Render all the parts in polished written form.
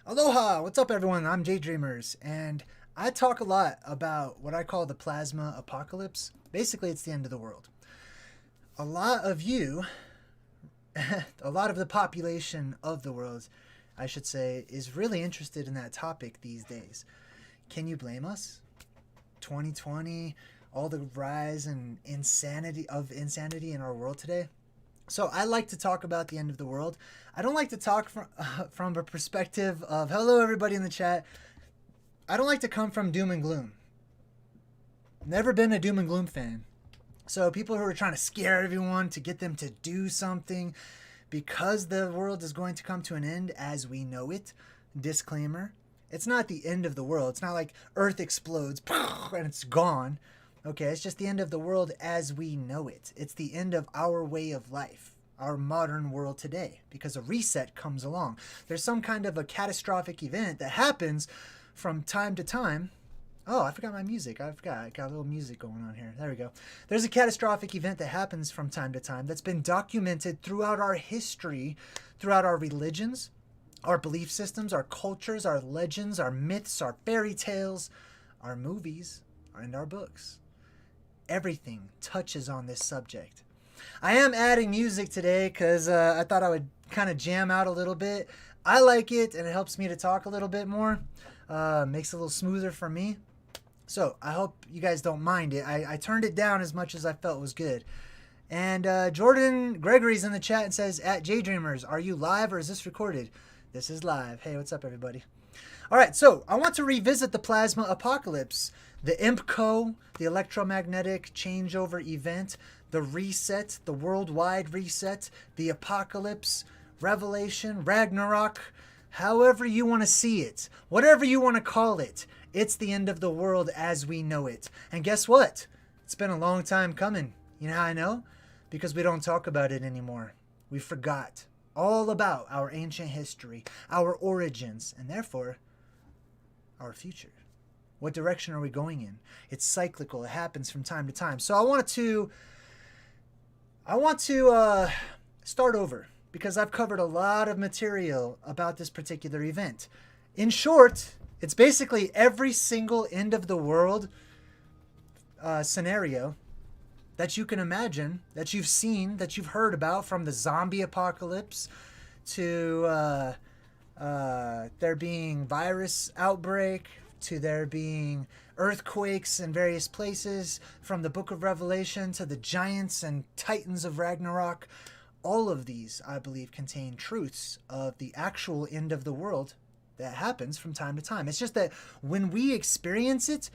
Aloha! What's up, everyone? I'm JayDreamerZ, and I talk a lot about what I call the plasma apocalypse. Basically, it's the end of the world. A lot of you, a lot of the population of the world, I should say, is really interested in that topic these days. Can you blame us? 2020, all the rise and insanity in our world today. So I like to talk about the end of the world. I don't like to talk from a perspective of, hello everybody in the chat. I don't like to come from doom and gloom. Never been a doom and gloom fan. So people who are trying to scare everyone to get them to do something because the world is going to come to an end as we know it. Disclaimer. It's not the end of the world. It's not like Earth explodes and it's gone. Okay, it's just the end of the world as we know it. It's the end of our way of life, our modern world today, because a reset comes along. There's some kind of a catastrophic event that happens from time to time. Oh, I forgot my music. I got a little music going on here. There we go. There's a catastrophic event that happens from time to time that's been documented throughout our history, throughout our religions, our belief systems, our cultures, our legends, our myths, our fairy tales, our movies, and our books. Everything touches on this subject. I am adding music today because I thought I would kind of jam out a little bit. I like it and it helps me to talk a little bit more. Makes it a little smoother for me. So I hope you guys don't mind it. I turned it down as much as I felt was good. And Jordan Gregory's in the chat and says, at JayDreamerZ, are you live or is this recorded? This is live. Hey, what's up everybody? All right, so I want to revisit the plasma apocalypse. The EMPCOE, the electromagnetic changeover event, the reset, the worldwide reset, the apocalypse, Revelation, Ragnarok, however you want to see it, whatever you want to call it, it's the end of the world as we know it. And guess what? It's been a long time coming. You know how I know? Because we don't talk about it anymore. We forgot all about our ancient history, our origins, and therefore our future. What direction are we going in? It's cyclical. It happens from time to time. So I want to start over because I've covered a lot of material about this particular event. In short, it's basically every single end of the world scenario that you can imagine, that you've seen, that you've heard about, from the zombie apocalypse to there being virus outbreak, to there being earthquakes in various places, from the book of Revelation to the giants and titans of Ragnarok. All of these, I believe, contain truths of the actual end of the world that happens from time to time. It's just that when we experience it,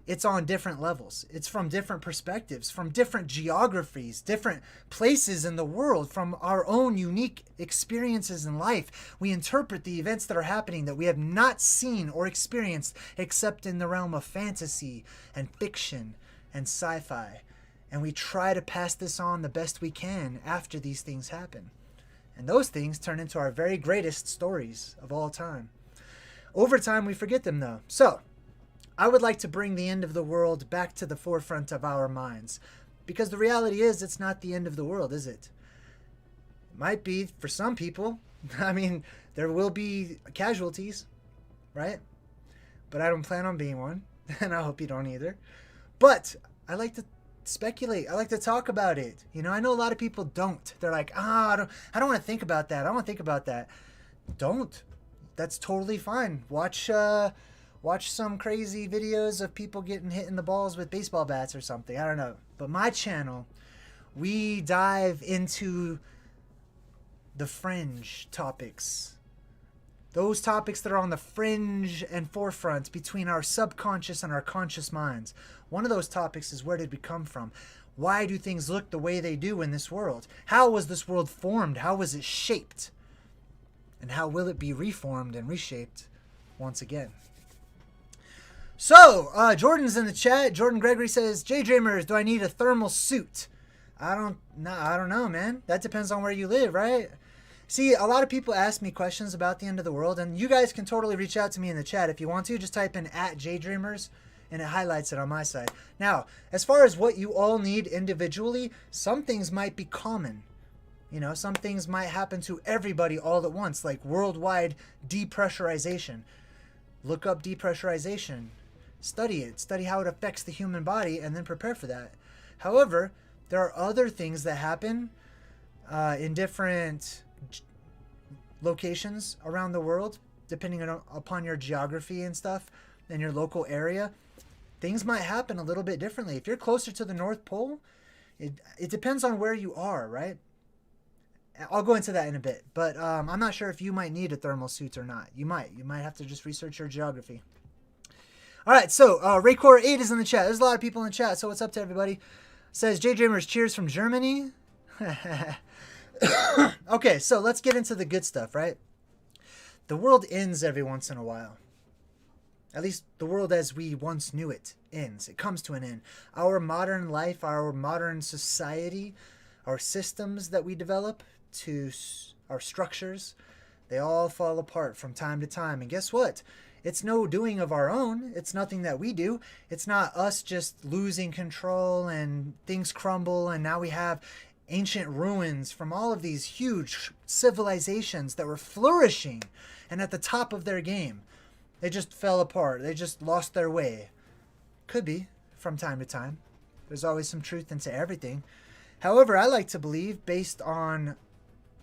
it's on different levels. It's from different perspectives, from different geographies, different places in the world, from our own unique experiences in life. We interpret the events that are happening that we have not seen or experienced except in the realm of fantasy and fiction and sci-fi. And we try to pass this on the best we can after these things happen. And those things turn into our very greatest stories of all time. Over time, we forget them though. So, I would like to bring the end of the world back to the forefront of our minds. Because the reality is, it's not the end of the world, is it? It might be for some people. I mean, there will be casualties, right? But I don't plan on being one. And I hope you don't either. But I like to speculate. I like to talk about it. You know, I know a lot of people don't. They're like, I don't want to think about that. I don't want to think about that. Don't. That's totally fine. Watch some crazy videos of people getting hit in the balls with baseball bats or something. I don't know. But my channel, we dive into the fringe topics. Those topics that are on the fringe and forefront between our subconscious and our conscious minds. One of those topics is, where did we come from? Why do things look the way they do in this world? How was this world formed? How was it shaped? And how will it be reformed and reshaped once again? So, Jordan's in the chat. Jordan Gregory says, JayDreamerZ, do I need a thermal suit? I don't know, man. That depends on where you live, right? See, a lot of people ask me questions about the end of the world, and you guys can totally reach out to me in the chat if you want to. Just type in @JayDreamerZ, and it highlights it on my side. Now, as far as what you all need individually, some things might be common. You know, some things might happen to everybody all at once, like worldwide depressurization. Look up depressurization. Study it. Study how it affects the human body and then prepare for that. However, there are other things that happen in different locations around the world, depending upon your geography and stuff and your local area. Things might happen a little bit differently. If you're closer to the North Pole, it depends on where you are, right? I'll go into that in a bit, but I'm not sure if you might need a thermal suit or not. You might have to just research your geography. All right, so Raycore8 is in the chat. There's a lot of people in the chat, so what's up to everybody? Says JayDreamerZ, cheers from Germany. Okay, so let's get into the good stuff, right? The world ends every once in a while. At least the world as we once knew it ends. It comes to an end. Our modern life, our modern society, our systems that we develop, to our structures, they all fall apart from time to time. And guess what? It's no doing of our own. It's nothing that we do. It's not us just losing control and things crumble and now we have ancient ruins from all of these huge civilizations that were flourishing and at the top of their game. They just fell apart. They just lost their way. Could be from time to time. There's always some truth into everything. However, I like to believe, based on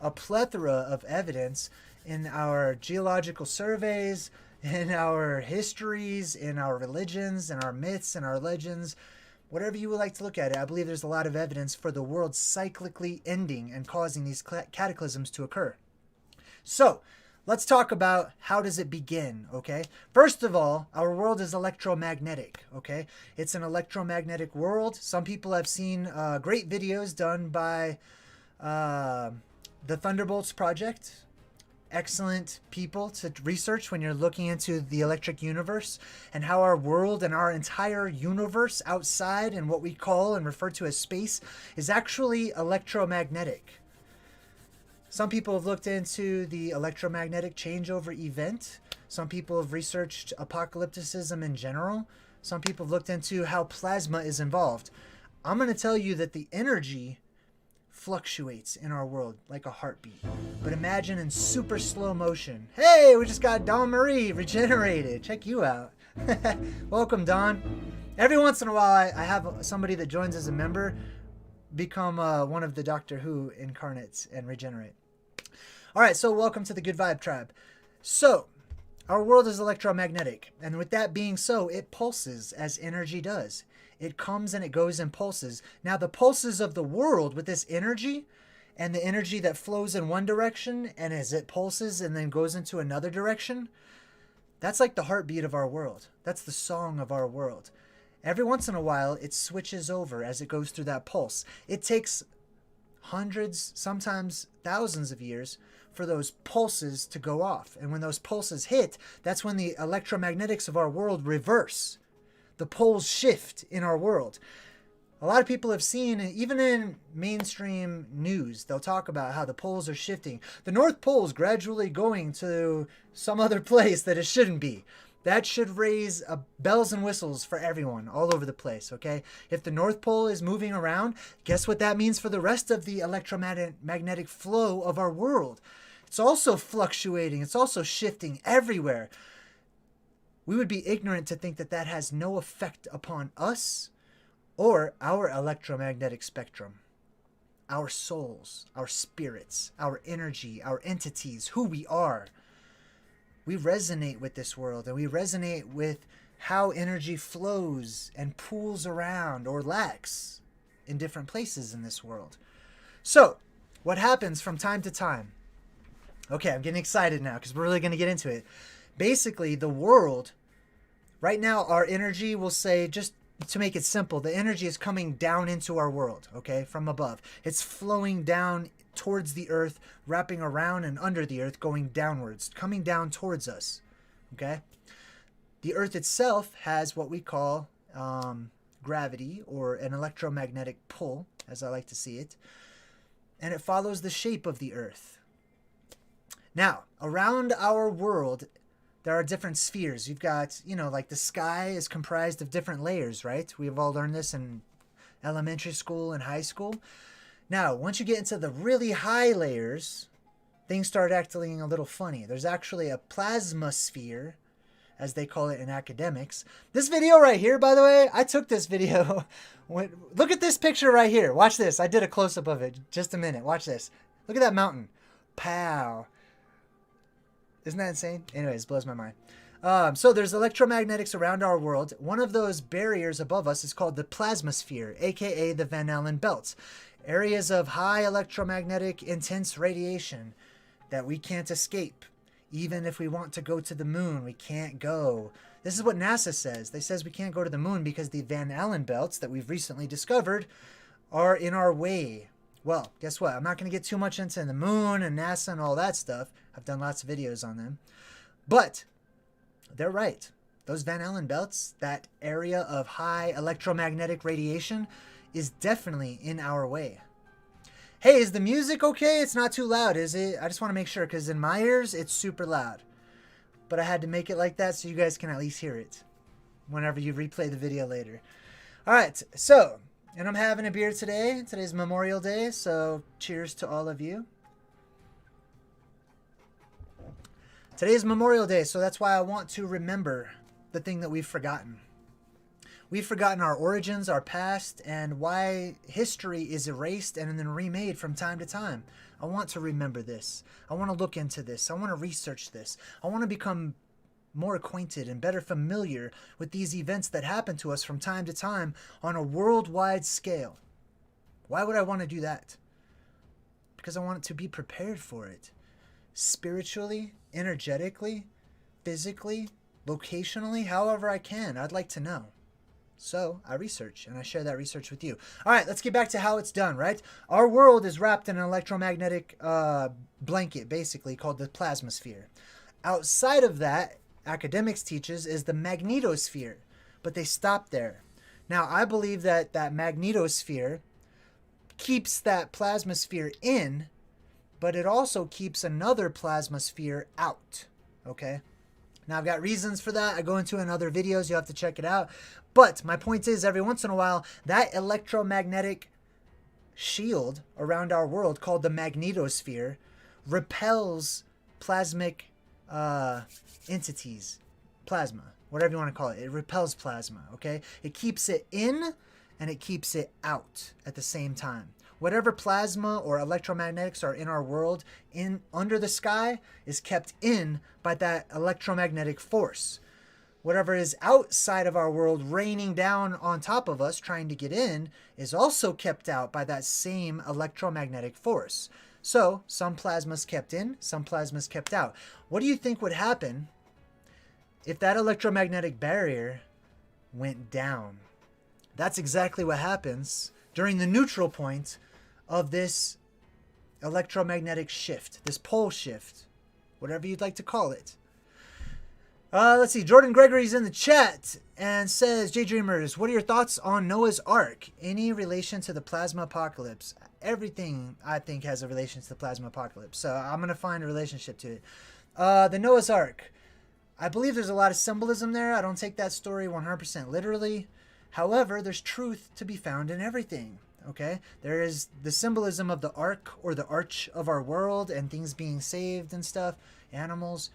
a plethora of evidence in our geological surveys, in our histories, in our religions, in our myths, and our legends, whatever you would like to look at it, I believe there's a lot of evidence for the world cyclically ending and causing these cataclysms to occur. So, let's talk about how does it begin, okay? First of all, our world is electromagnetic, okay? It's an electromagnetic world. Some people have seen great videos done by the Thunderbolts Project. Excellent people to research when you're looking into the electric universe and how our world and our entire universe outside and what we call and refer to as space is actually electromagnetic. Some people have looked into the electromagnetic changeover event. Some people have researched apocalypticism in general. Some people have looked into how plasma is involved. I'm going to tell you that the energy fluctuates in our world like a heartbeat. But imagine in super slow motion. Hey, we just got Dawn Marie regenerated. Check you out. Welcome, Dawn. Every once in a while, I have somebody that joins as a member become one of the Doctor Who incarnates and regenerate. All right, so welcome to the Good Vibe Tribe. So, our world is electromagnetic, and with that being so, it pulses as energy does. It comes and it goes in pulses. Now, the pulses of the world with this energy and the energy that flows in one direction, and as it pulses and then goes into another direction, that's like the heartbeat of our world. That's the song of our world. Every once in a while, it switches over as it goes through that pulse. It takes hundreds, sometimes thousands of years for those pulses to go off. And when those pulses hit, that's when the electromagnetics of our world reverse. The poles shift in our world. A lot of people have seen, even in mainstream news, they'll talk about how the poles are shifting. The North Pole is gradually going to some other place that it shouldn't be. That should raise bells and whistles for everyone all over the place, okay? If the North Pole is moving around, guess what that means for the rest of the electromagnetic flow of our world? It's also fluctuating. It's also shifting everywhere. We would be ignorant to think that that has no effect upon us or our electromagnetic spectrum, our souls, our spirits, our energy, our entities, who we are. We resonate with this world, and we resonate with how energy flows and pools around or lacks in different places in this world. So, what happens from time to time? Okay, I'm getting excited now because we're really going to get into it. Basically, the world, right now, our energy will say, just to make it simple, the energy is coming down into our world, okay, from above. It's flowing down towards the earth, wrapping around and under the earth, going downwards, coming down towards us, okay? The earth itself has what we call gravity, or an electromagnetic pull, as I like to see it, and it follows the shape of the earth. Now, around our world, there are different spheres. You've got, like the sky is comprised of different layers, right? We've all learned this in elementary school and high school. Now, once you get into the really high layers, things start acting a little funny. There's actually a plasma sphere, as they call it in academics. This video right here, by the way, I took this video. Look at this picture right here. Watch this. I did a close-up of it. Just a minute. Watch this. Look at that mountain. Pow. Isn't that insane? Anyways, blows my mind. So there's electromagnetics around our world. One of those barriers above us is called the plasmasphere, aka the Van Allen belts. Areas of high electromagnetic intense radiation that we can't escape. Even if we want to go to the moon, we can't go. This is what NASA says. They says we can't go to the moon because the Van Allen belts that we've recently discovered are in our way. Well, guess what? I'm not going to get too much into the moon and NASA and all that stuff. I've done lots of videos on them. But they're right. Those Van Allen belts, that area of high electromagnetic radiation, is definitely in our way. Hey, is the music okay? It's not too loud, is it? I just want to make sure, because in my ears, it's super loud. But I had to make it like that so you guys can at least hear it whenever you replay the video later. All right, so, and I'm having a beer today. Today's Memorial Day, so cheers to all of you. Today's Memorial Day, so that's why I want to remember the thing that we've forgotten. We've forgotten our origins, our past, and why history is erased and then remade from time to time. I want to remember this. I want to look into this. I want to research this. I want to become more acquainted and better familiar with these events that happen to us from time to time on a worldwide scale. Why would I want to do that? Because I want to be prepared for it. Spiritually, energetically, physically, locationally, however I can. I'd like to know. So I research, and I share that research with you. All right, let's get back to how it's done, right? Our world is wrapped in an electromagnetic blanket, basically, called the plasmasphere. Outside of that, academics teaches, is the magnetosphere, but they stop there. Now, I believe that that magnetosphere keeps that plasmasphere in, but it also keeps another plasmasphere out, okay? Now, I've got reasons for that. I go into in other videos. You have to check it out. But my point is, every once in a while, that electromagnetic shield around our world called the magnetosphere repels plasmic entities, plasma, whatever you want to call it. It repels plasma, okay? It keeps it in and it keeps it out at the same time. Whatever plasma or electromagnetics are in our world, under the sky, is kept in by that electromagnetic force. Whatever is outside of our world, raining down on top of us, trying to get in, is also kept out by that same electromagnetic force. So, some plasma's kept in, some plasma's kept out. What do you think would happen if that electromagnetic barrier went down? That's exactly what happens during the neutral point of this electromagnetic shift, this pole shift, whatever you'd like to call it. Let's see. Jordan Gregory's in the chat and says, JayDreamerZ, what are your thoughts on Noah's Ark? Any relation to the plasma apocalypse? Everything, I think, has a relation to the plasma apocalypse. So I'm going to find a relationship to it. The Noah's Ark. I believe there's a lot of symbolism there. I don't take that story 100% literally. However, there's truth to be found in everything. Okay? There is the symbolism of the ark or the arch of our world and things being saved and stuff. Animals.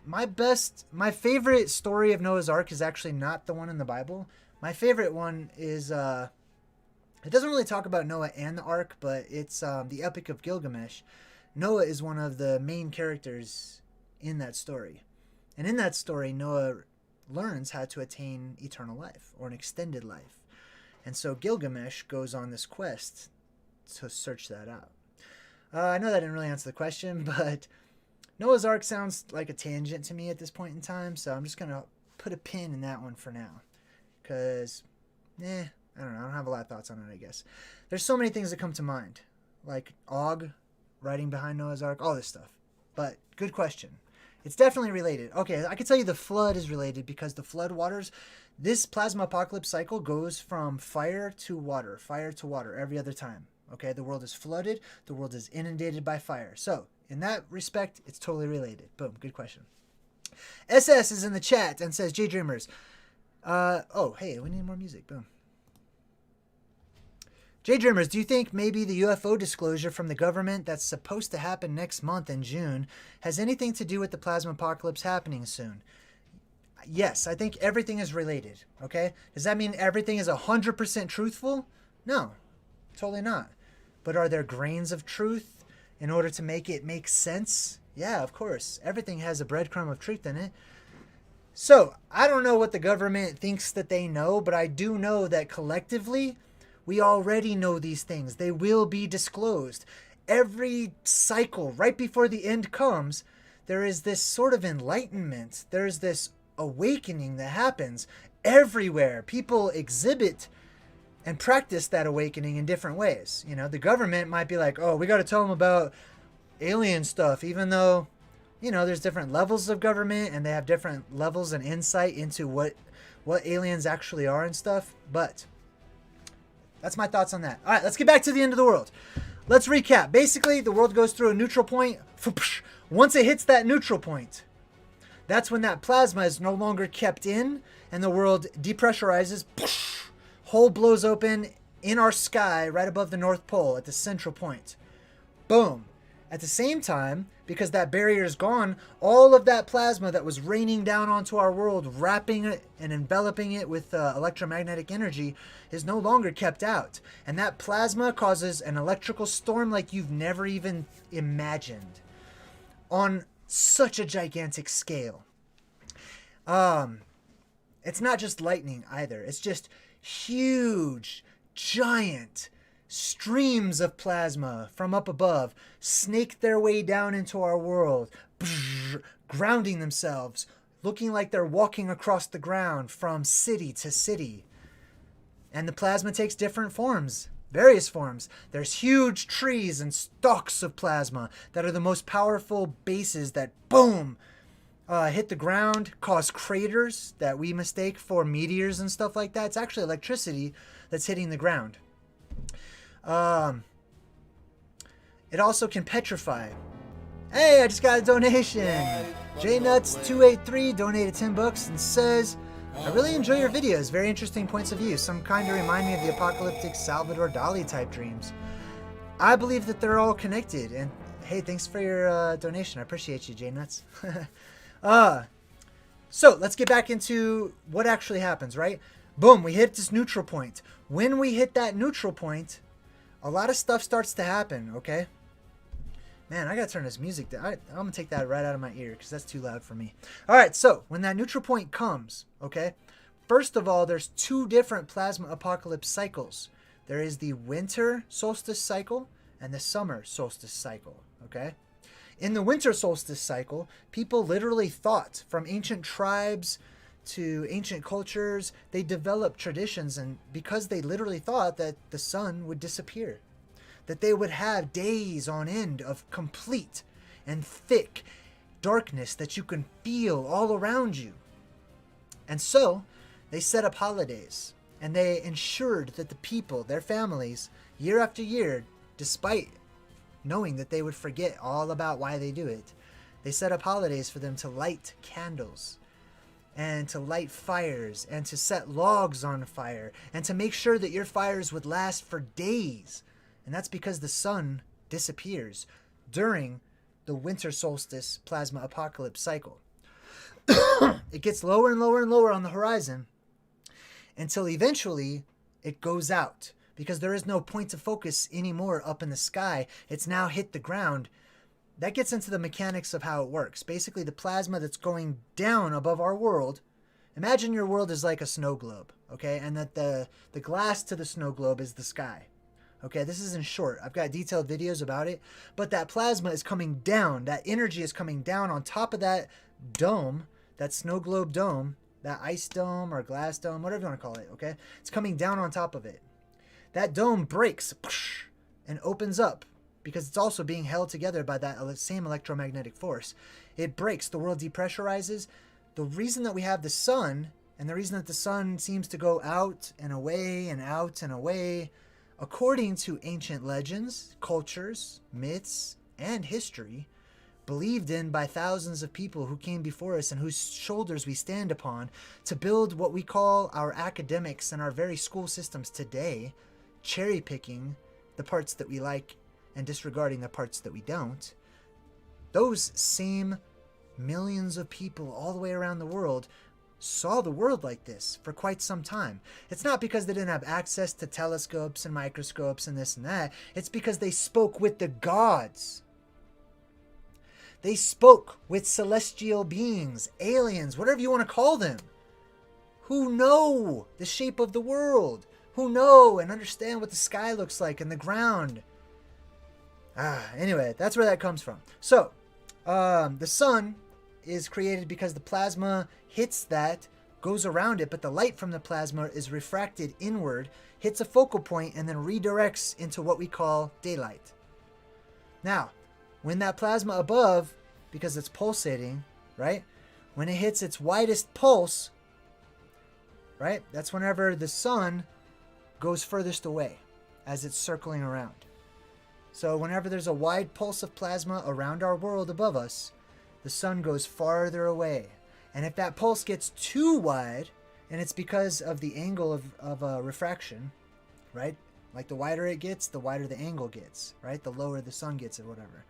My favorite story of Noah's Ark is actually not the one in the Bible. My favorite one is, it doesn't really talk about Noah and the ark, but it's the Epic of Gilgamesh. Noah is one of the main characters in that story. And in that story, Noah learns how to attain eternal life or an extended life. And so Gilgamesh goes on this quest to search that out. I know that didn't really answer the question, but Noah's Ark sounds like a tangent to me at this point in time, so I'm just going to put a pin in that one for now. Because, I don't know. I don't have a lot of thoughts on it, I guess. There's so many things that come to mind. Like Og riding behind Noah's Ark, all this stuff. But good question. It's definitely related. Okay, I can tell you the flood is related because the flood waters, this plasma apocalypse cycle goes from fire to water every other time. Okay, the world is flooded. The world is inundated by fire. So, in that respect, it's totally related. Boom, good question. SS is in the chat and says, JayDreamerZ. Oh, hey, we need more music. Boom. JayDreamerZ, do you think maybe the UFO disclosure from the government that's supposed to happen next month in June has anything to do with the plasma apocalypse happening soon? Yes, I think everything is related, okay? Does that mean everything is 100% truthful? No, totally not. But are there grains of truth in order to make it make sense? Yeah, of course. Everything has a breadcrumb of truth in it. So, I don't know what the government thinks that they know, but I do know that collectively, we already know these things. They will be disclosed. Every cycle, right before the end comes, there is this sort of enlightenment. There's this awakening that happens everywhere. People exhibit and practice that awakening in different ways. You know, the government might be like, oh, we got to tell them about alien stuff, even though, you know, there's different levels of government and they have different levels and insight into what aliens actually are and stuff. But that's my thoughts on that. All right, let's get back to the end of the world. Let's recap. Basically, the world goes through a neutral point. Once it hits that neutral point, that's when that plasma is no longer kept in and the world depressurizes. Hole blows open in our sky right above the North Pole at the central point. Boom. At the same time, because that barrier is gone, all of that plasma that was raining down onto our world, wrapping it and enveloping it with electromagnetic energy, is no longer kept out. And that plasma causes an electrical storm like you've never even imagined on such a gigantic scale. It's not just lightning either. It's just huge, giant streams of plasma from up above snake their way down into our world, grounding themselves, looking like they're walking across the ground from city to city. And the plasma takes different forms, various forms. There's huge trees and stalks of plasma that are the most powerful bases that, boom, hit the ground, cause craters that we mistake for meteors and stuff like that. It's actually electricity that's hitting the ground. It also can petrify. Hey, I just got a donation. JNuts283 donated $10 and says, I really enjoy your videos. Very interesting points of view. Some kind of remind me of the apocalyptic Salvador Dali type dreams. I believe that they're all connected. And hey, thanks for your donation. I appreciate you, JNuts. So let's get back into what actually happens, right? Boom, we hit this neutral point. When we hit that neutral point, a lot of stuff starts to happen, okay? Man, I gotta turn this music down. I'm gonna take that right out of my ear because that's too loud for me. All right, so when that neutral point comes, okay, first of all, there's two different plasma apocalypse cycles. There is the winter solstice cycle and the summer solstice cycle, okay? In the winter solstice cycle, people literally thought, from ancient tribes to ancient cultures, they developed traditions, and because they literally thought that the sun would disappear, that they would have days on end of complete and thick darkness that you can feel all around you. And so they set up holidays, and they ensured that the people, their families, year after year, despite knowing that they would forget all about why they do it, they set up holidays for them to light candles and to light fires and to set logs on fire and to make sure that your fires would last for days. And that's because the sun disappears during the winter solstice plasma apocalypse cycle. It gets lower and lower and lower on the horizon until eventually it goes out, because there is no point of focus anymore up in the sky. It's now hit the ground. That gets into the mechanics of how it works. Basically, the plasma that's going down above our world, imagine your world is like a snow globe, okay? And that the glass to the snow globe is the sky. Okay, this is in short. I've got detailed videos about it. But that plasma is coming down. That energy is coming down on top of that dome, that snow globe dome, that ice dome or glass dome, whatever you want to call it, okay? It's coming down on top of it. That dome breaks and opens up because it's also being held together by that same electromagnetic force. It breaks. The world depressurizes. The reason that we have the sun, and the reason that the sun seems to go out and away and out and away, according to ancient legends, cultures, myths, and history, believed in by thousands of people who came before us and whose shoulders we stand upon to build what we call our academics and our very school systems today, cherry picking the parts that we like and disregarding the parts that we don't, those same millions of people all the way around the world saw the world like this for quite some time. It's not because they didn't have access to telescopes and microscopes and this and that. It's because they spoke with the gods. They spoke with celestial beings, aliens, whatever you want to call them, who know the shape of the world, who know and understand what the sky looks like and the ground. Anyway, that's where that comes from. So, the sun is created because the plasma hits that, goes around it, but the light from the plasma is refracted inward, hits a focal point, and then redirects into what we call daylight. Now, when that plasma above, because it's pulsating, right? When it hits its widest pulse, right? That's whenever the sun goes furthest away as it's circling around. So whenever there's a wide pulse of plasma around our world above us, the sun goes farther away. And if that pulse gets too wide, and it's because of the angle of refraction, right? Like the wider it gets, the wider the angle gets, right? The lower the sun gets or whatever.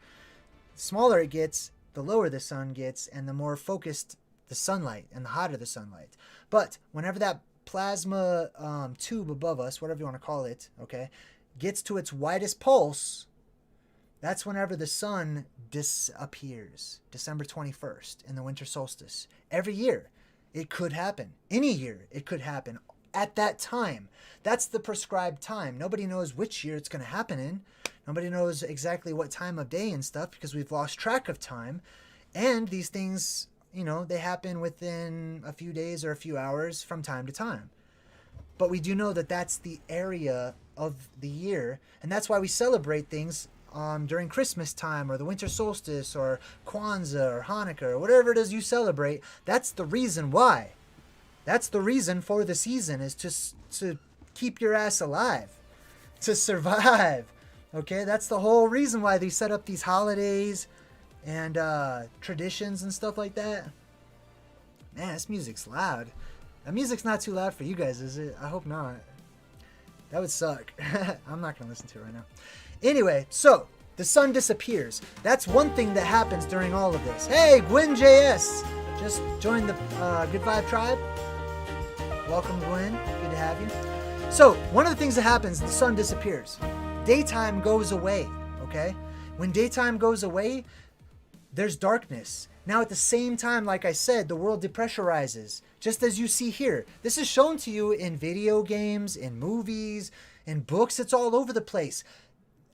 The smaller it gets, the lower the sun gets, and the more focused the sunlight and the hotter the sunlight. But whenever that plasma tube above us, whatever you want to call it, okay, gets to its widest pulse, that's whenever the sun disappears, December 21st in the winter solstice. Every year, it could happen. Any year, it could happen at that time. That's the prescribed time. Nobody knows which year it's going to happen in. Nobody knows exactly what time of day and stuff because we've lost track of time. And these things, you know, they happen within a few days or a few hours from time to time. But we do know that that's the area of the year. And that's why we celebrate things during Christmas time or the winter solstice or Kwanzaa or Hanukkah or whatever it is you celebrate. That's the reason why. That's the reason for the season, is to keep your ass alive, to survive. Okay, that's the whole reason why they set up these holidays and traditions and stuff like that. Man, this music's loud. That music's not too loud for you guys, is it? I hope not. That would suck. I'm not going to listen to it right now. Anyway, so the sun disappears. That's one thing that happens during all of this. Hey, Gwen JS just joined the Good Vibe Tribe. Welcome, Gwen. Good to have you. So one of the things that happens, the sun disappears. Daytime goes away, okay? When daytime goes away, there's darkness. Now at the same time, like I said, the world depressurizes, just as you see here. This is shown to you in video games, in movies, in books. It's all over the place.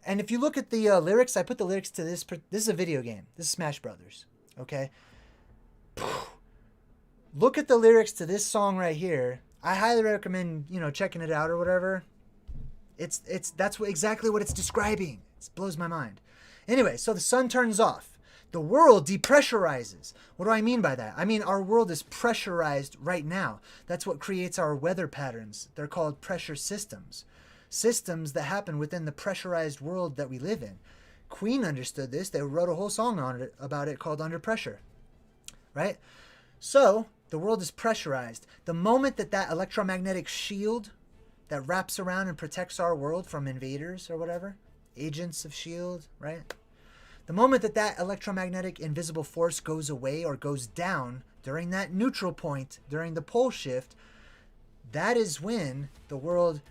And if you look at the lyrics, I put the lyrics to this. This is a video game. This is Smash Brothers, okay? Look at the lyrics to this song right here. I highly recommend, checking it out or whatever. That's exactly what it's describing. It blows my mind. Anyway, so the sun turns off. The world depressurizes. What do I mean by that? I mean, our world is pressurized right now. That's what creates our weather patterns. They're called pressure systems. Systems that happen within the pressurized world that we live in. Queen understood this. They wrote a whole song about it called Under Pressure. Right? So, the world is pressurized. The moment that electromagnetic shield that wraps around and protects our world from invaders or whatever, agents of shield, right? The moment that electromagnetic invisible force goes away or goes down during that neutral point, during the pole shift, that is when the world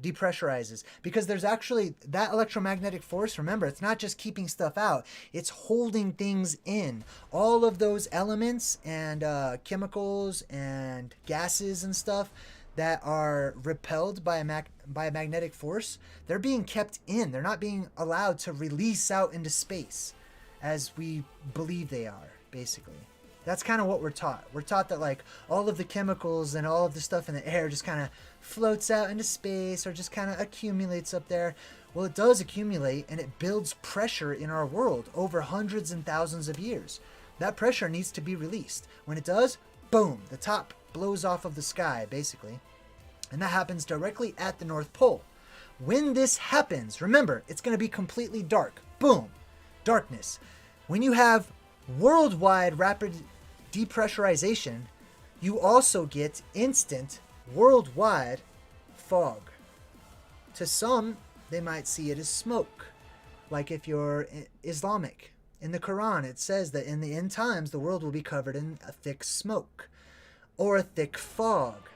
depressurizes, because there's actually that electromagnetic force. Remember, it's not just keeping stuff out, it's holding things in. All of those elements and chemicals and gases and stuff that are repelled by a magnetic force, they're being kept in. They're not being allowed to release out into space as we believe they are, basically. That's kind of what we're taught. We're taught that like all of the chemicals and all of the stuff in the air just kind of floats out into space or just kind of accumulates up there. Well, it does accumulate, and it builds pressure in our world over hundreds and thousands of years. That pressure needs to be released. When it does, boom, the top blows off of the sky, basically. And that happens directly at the North Pole. When this happens, remember, it's going to be completely dark. Boom, darkness. When you have worldwide rapid depressurization, you also get instant worldwide fog. To some, they might see it as smoke. Like if you're Islamic. In the Quran, it says that in the end times, the world will be covered in a thick smoke or a thick fog.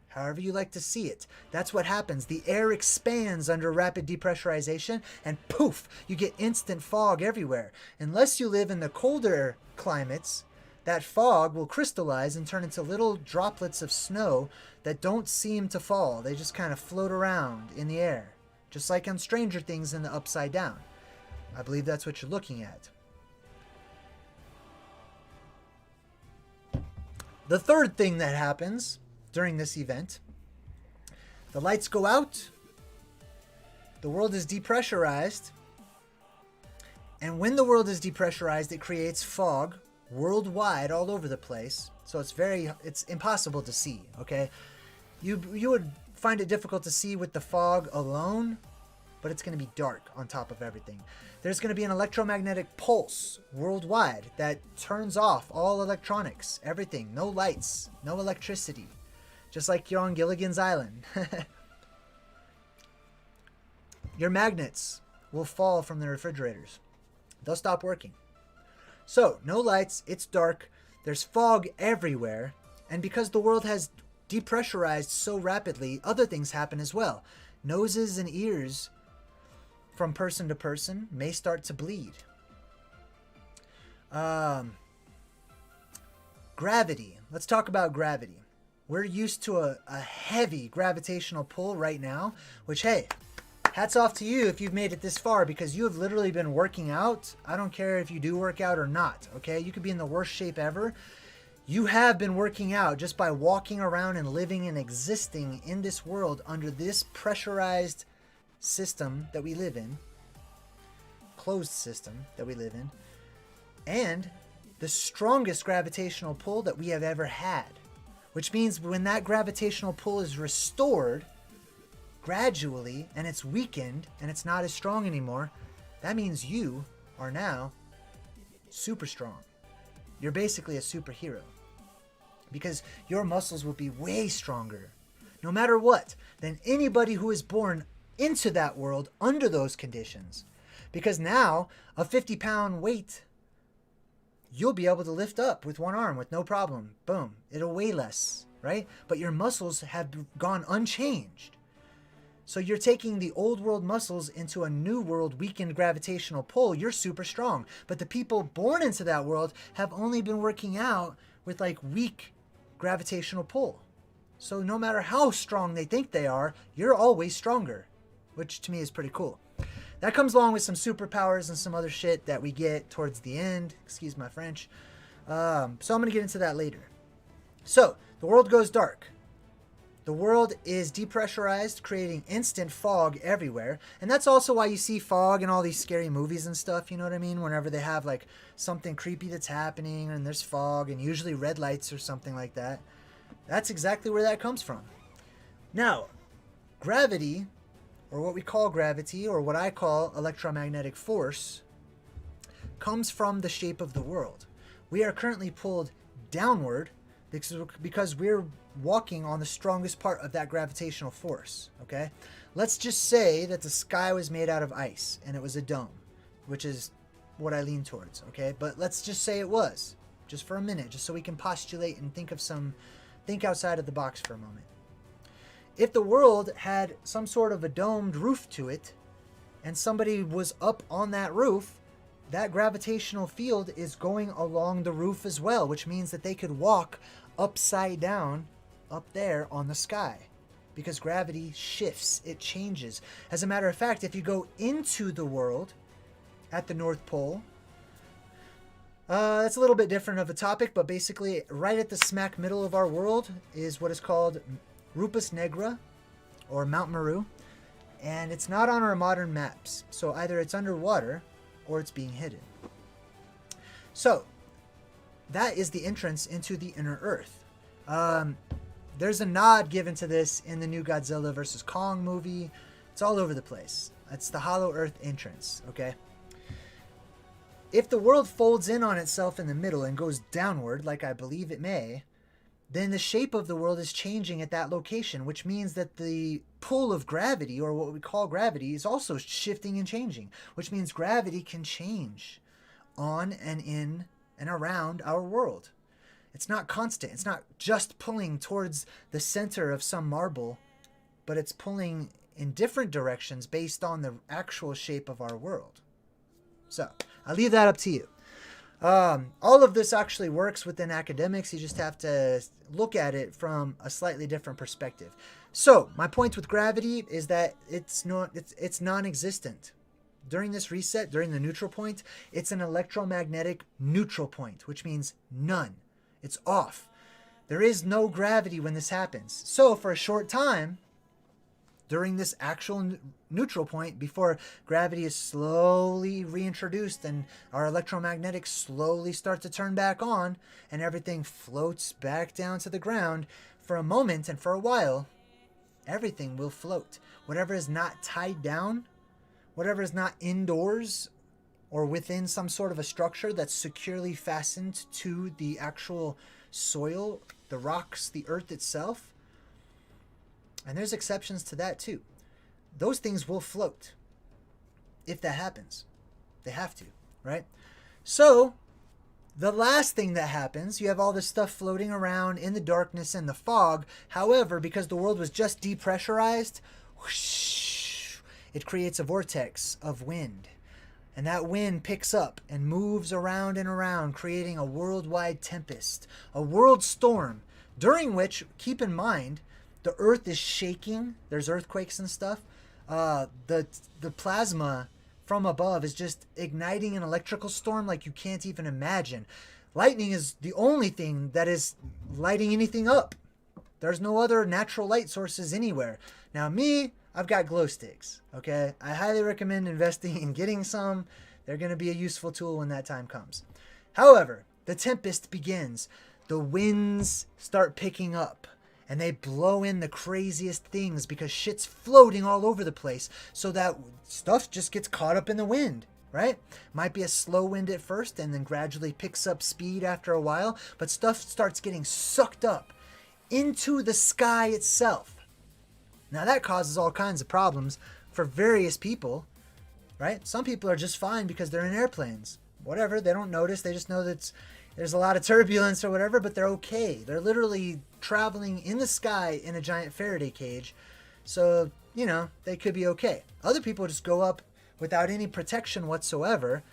However you like to see it. That's what happens. The air expands under rapid depressurization and poof, you get instant fog everywhere. Unless you live in the colder climates, that fog will crystallize and turn into little droplets of snow that don't seem to fall. They just kind of float around in the air. Just like on Stranger Things in the Upside Down. I believe that's what you're looking at. The third thing that happens during this event, the lights go out, the world is depressurized, and when the world is depressurized, it creates fog worldwide all over the place. So it's impossible to see, okay? You would find it difficult to see with the fog alone, but it's going to be dark on top of everything. There's going to be an electromagnetic pulse worldwide that turns off all electronics, everything, no lights, no electricity, just like you're on Gilligan's Island. Your magnets will fall from the refrigerators. They'll stop working. So, no lights, it's dark, there's fog everywhere, and because the world has depressurized so rapidly, other things happen as well. Noses and ears from person to person may start to bleed. Gravity. Let's talk about gravity. We're used to a heavy gravitational pull right now, which, hey, hats off to you if you've made it this far, because you have literally been working out. I don't care if you do work out or not, okay? You could be in the worst shape ever. You have been working out just by walking around and living and existing in this world under this pressurized system that we live in, closed system that we live in, and the strongest gravitational pull that we have ever had, which means when that gravitational pull is restored gradually and it's weakened and it's not as strong anymore, that means you are now super strong. You're basically a superhero because your muscles will be way stronger, no matter what, than anybody who is born into that world under those conditions. Because now a 50-pound weight you'll be able to lift up with one arm with no problem. Boom. It'll weigh less, right? But your muscles have gone unchanged. So you're taking the old world muscles into a new world weakened gravitational pull. You're super strong. But the people born into that world have only been working out with like weak gravitational pull. So no matter how strong they think they are, you're always stronger, which to me is pretty cool. That comes along with some superpowers and some other shit that we get towards the end. Excuse my French. So I'm going to get into that later. So, the world goes dark. The world is depressurized, creating instant fog everywhere. And that's also why you see fog in all these scary movies and stuff, you know what I mean? Whenever they have like something creepy that's happening and there's fog and usually red lights or something like that. That's exactly where that comes from. Now, gravity, or what we call gravity, or what I call electromagnetic force, comes from the shape of the world. We are currently pulled downward because we're walking on the strongest part of that gravitational force, okay? Let's just say that the sky was made out of ice and it was a dome, which is what I lean towards, okay? But let's just say it was, just for a minute, just so we can postulate and think outside of the box for a moment. If the world had some sort of a domed roof to it, and somebody was up on that roof, that gravitational field is going along the roof as well, which means that they could walk upside down up there on the sky. Because gravity shifts, it changes. As a matter of fact, if you go into the world at the North Pole, that's a little bit different of a topic, but basically right at the smack middle of our world is what is called Rupus Negra, or Mount Meru, and it's not on our modern maps. So either it's underwater or it's being hidden. So that is the entrance into the inner earth. There's a nod given to this in the new Godzilla vs. Kong movie. It's all over the place. It's the Hollow Earth entrance, okay? If the world folds in on itself in the middle and goes downward, like I believe it may, then the shape of the world is changing at that location, which means that the pull of gravity, or what we call gravity, is also shifting and changing, which means gravity can change on and in and around our world. It's not constant. It's not just pulling towards the center of some marble, but it's pulling in different directions based on the actual shape of our world. So I leave that up to you. All of this actually works within academics. You just have to look at it from a slightly different perspective. So my point with gravity is that it's non-existent. During this reset, during the neutral point, it's an electromagnetic neutral point, which means none. It's off. There is no gravity when this happens. So for a short time, during this actual neutral point, before gravity is slowly reintroduced and our electromagnetics slowly start to turn back on and everything floats back down to the ground, for a moment and for a while, everything will float. Whatever is not tied down, whatever is not indoors or within some sort of a structure that's securely fastened to the actual soil, the rocks, the earth itself, and there's exceptions to that too, those things will float if that happens. They have to, right? So the last thing that happens, you have all this stuff floating around in the darkness and the fog. However, because the world was just depressurized, whoosh, it creates a vortex of wind. And that wind picks up and moves around and around, creating a worldwide tempest, a world storm, during which, keep in mind, the earth is shaking. There's earthquakes and stuff. The plasma from above is just igniting an electrical storm like you can't even imagine. Lightning is the only thing that is lighting anything up. There's no other natural light sources anywhere. Now me, I've got glow sticks, okay? I highly recommend investing in getting some. They're going to be a useful tool when that time comes. However, the tempest begins. The winds start picking up. And they blow in the craziest things because shit's floating all over the place. So that stuff just gets caught up in the wind, right? Might be a slow wind at first and then gradually picks up speed after a while. But stuff starts getting sucked up into the sky itself. Now that causes all kinds of problems for various people, right? Some people are just fine because they're in airplanes. Whatever, they don't notice. They just know that there's a lot of turbulence or whatever, but they're okay. They're literally traveling in the sky in a giant Faraday cage. So, you know, they could be okay. Other people just go up without any protection whatsoever.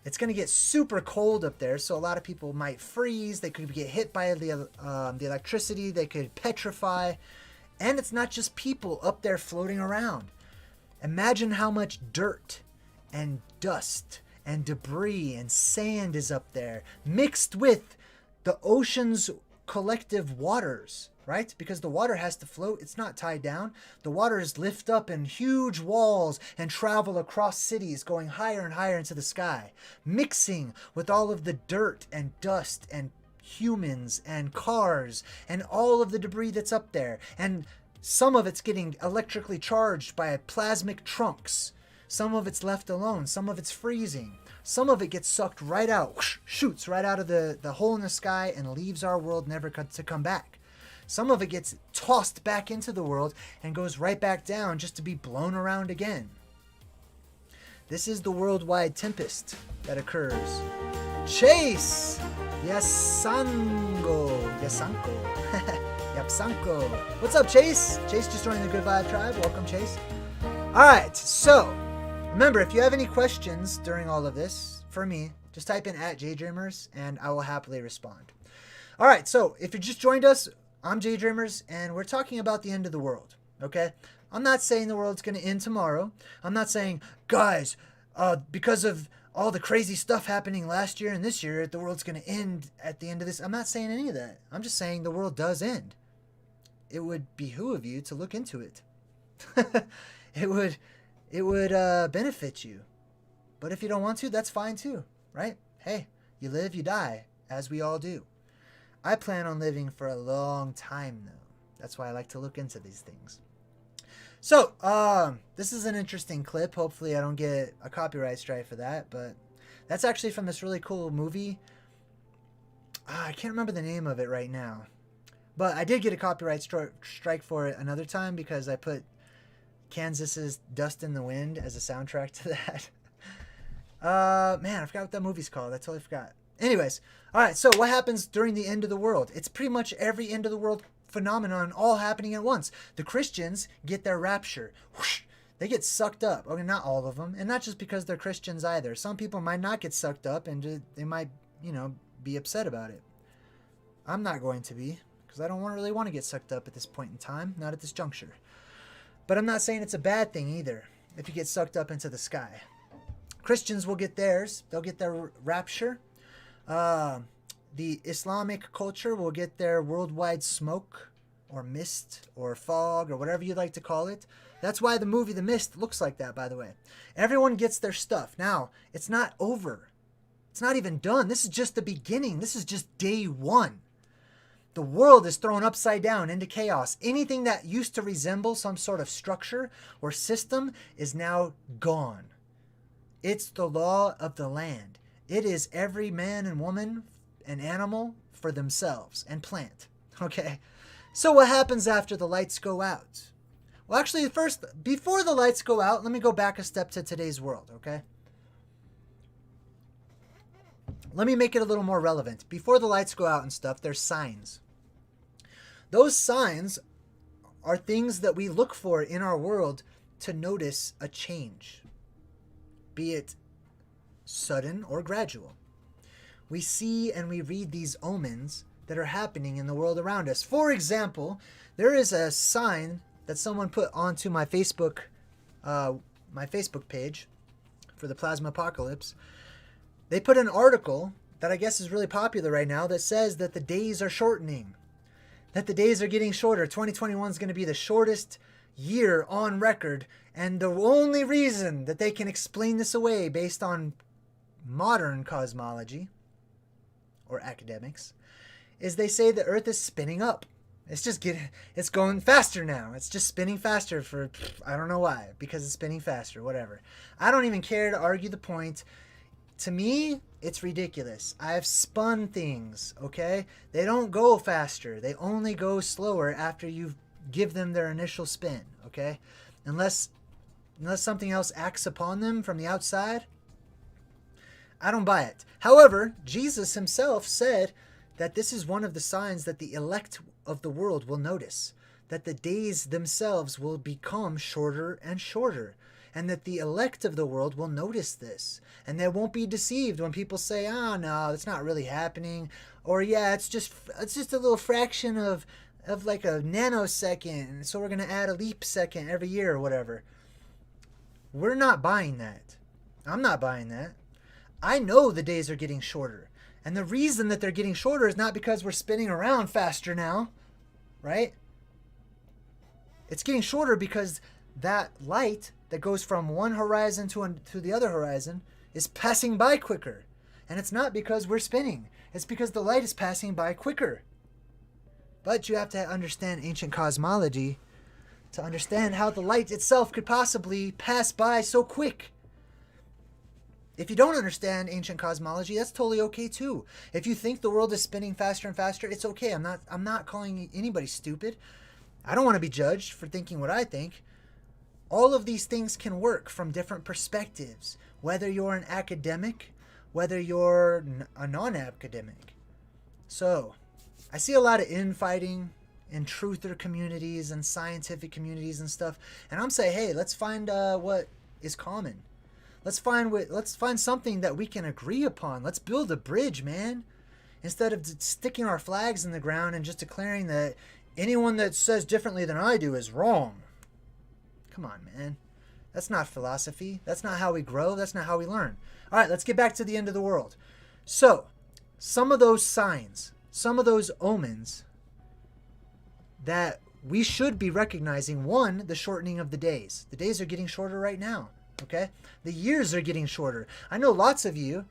It's going to get super cold up there, so a lot of people might freeze. They could get hit by the electricity. They could petrify. And it's not just people up there floating around. Imagine how much dirt and dust and debris and sand is up there, mixed with the ocean's collective waters, right? Because the water has to float. It's not tied down. The waters lift up in huge walls and travel across cities, going higher and higher into the sky, mixing with all of the dirt and dust and humans and cars and all of the debris that's up there. And some of it's getting electrically charged by plasmic trunks. Some of it's left alone. Some of it's freezing. Some of it gets sucked right out, whoosh, shoots right out of the hole in the sky and leaves our world never to come back. Some of it gets tossed back into the world and goes right back down just to be blown around again. This is the worldwide tempest that occurs. Chase! Yasanko. Yapsanko. What's up, Chase? Chase just joined the Good Vibe Tribe. Welcome, Chase. Alright, so remember, if you have any questions during all of this, for me, just type in @JayDreamerZ and I will happily respond. Alright, so if you just joined us, I'm JayDreamerZ and we're talking about the end of the world, okay? I'm not saying the world's going to end tomorrow. I'm not saying, guys, because of all the crazy stuff happening last year and this year, the world's going to end at the end of this. I'm not saying any of that. I'm just saying the world does end. It would behoove you to look into it. It would benefit you. But if you don't want to, that's fine too, right? Hey, you live, you die, as we all do. I plan on living for a long time, though. That's why I like to look into these things. So, this is an interesting clip. Hopefully I don't get a copyright strike for that, but that's actually from this really cool movie. I can't remember the name of it right now. But I did get a copyright strike for it another time because I put Kansas's Dust in the Wind as a soundtrack to that. Man, I forgot what that movie's called. I totally forgot. Anyways, all right, so what happens during the end of the world? It's pretty much every end of the world phenomenon all happening at once. The Christians get their rapture. Whoosh, they get sucked up. Okay, not all of them, and not just because they're Christians either. Some people might not get sucked up, and they might, be upset about it. I'm not going to be, because I don't really want to get sucked up at this point in time, not at this juncture. But I'm not saying it's a bad thing either, if you get sucked up into the sky. Christians will get theirs. They'll get their rapture. The Islamic culture will get their worldwide smoke or mist or fog or whatever you'd like to call it. That's why the movie The Mist looks like that, by the way. Everyone gets their stuff. Now, it's not over. It's not even done. This is just the beginning. This is just day one. The world is thrown upside down into chaos. Anything that used to resemble some sort of structure or system is now gone. It's the law of the land. It is every man and woman and animal for themselves and plant. Okay? So what happens after the lights go out? Well, actually, first, before the lights go out, let me go back a step to today's world, okay? Let me make it a little more relevant. Before the lights go out and stuff, there's signs. Those signs are things that we look for in our world to notice a change, be it sudden or gradual. We see and we read these omens that are happening in the world around us. For example, there is a sign that someone put onto my Facebook page for the Plasma Apocalypse. They put an article that I guess is really popular right now that says that the days are shortening, that the days are getting shorter. 2021 is going to be the shortest year on record, and the only reason that they can explain this away based on modern cosmology or academics is they say the Earth is spinning up. It's going faster now. It's just spinning faster for, I don't know why, because it's spinning faster, whatever. I don't even care to argue the point. To me, it's ridiculous. I've spun things, okay? They don't go faster. They only go slower after you give them their initial spin, okay? Unless something else acts upon them from the outside, I don't buy it. However, Jesus himself said that this is one of the signs that the elect of the world will notice, that the days themselves will become shorter and shorter, and that the elect of the world will notice this, and they won't be deceived when people say, "Oh no, it's not really happening," or "Yeah, it's just a little fraction of like a nanosecond, so we're going to add a leap second every year," or whatever. We're not buying that. I'm not buying that. I know the days are getting shorter. And the reason that they're getting shorter is not because we're spinning around faster now, right? It's getting shorter because that light that goes from one horizon to the other horizon is passing by quicker. And it's not because we're spinning. It's because the light is passing by quicker. But you have to understand ancient cosmology to understand how the light itself could possibly pass by so quick. If you don't understand ancient cosmology, that's totally okay too. If you think the world is spinning faster and faster, it's okay. I'm not calling anybody stupid. I don't want to be judged for thinking what I think. All of these things can work from different perspectives, whether you're an academic, whether you're a non-academic. So, I see a lot of infighting in truther communities and scientific communities and stuff, and I'm saying, hey, let's find what is common. Let's find something that we can agree upon. Let's build a bridge, man. Instead of sticking our flags in the ground and just declaring that anyone that says differently than I do is wrong. Come on, man. That's not philosophy. That's not how we grow. That's not how we learn. All right, let's get back to the end of the world. So, some of those signs, some of those omens that we should be recognizing. One, the shortening of the days. The days are getting shorter right now. Okay? The years are getting shorter. I know lots of you,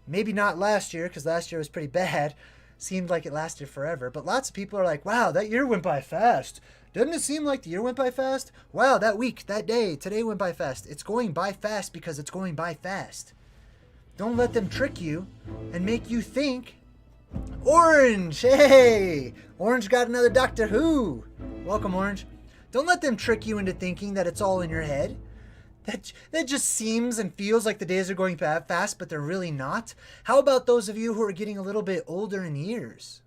maybe not last year, because last year was pretty bad. Seemed like it lasted forever. But lots of people are like, wow, that year went by fast. Doesn't it seem like the year went by fast? Wow, that week, that day, today went by fast. It's going by fast because it's going by fast. Don't let them trick you and make you think Orange! Hey! Orange got another Doctor Who! Welcome, Orange. Don't let them trick you into thinking that it's all in your head. That just seems and feels like the days are going fast, but they're really not. How about those of you who are getting a little bit older in years,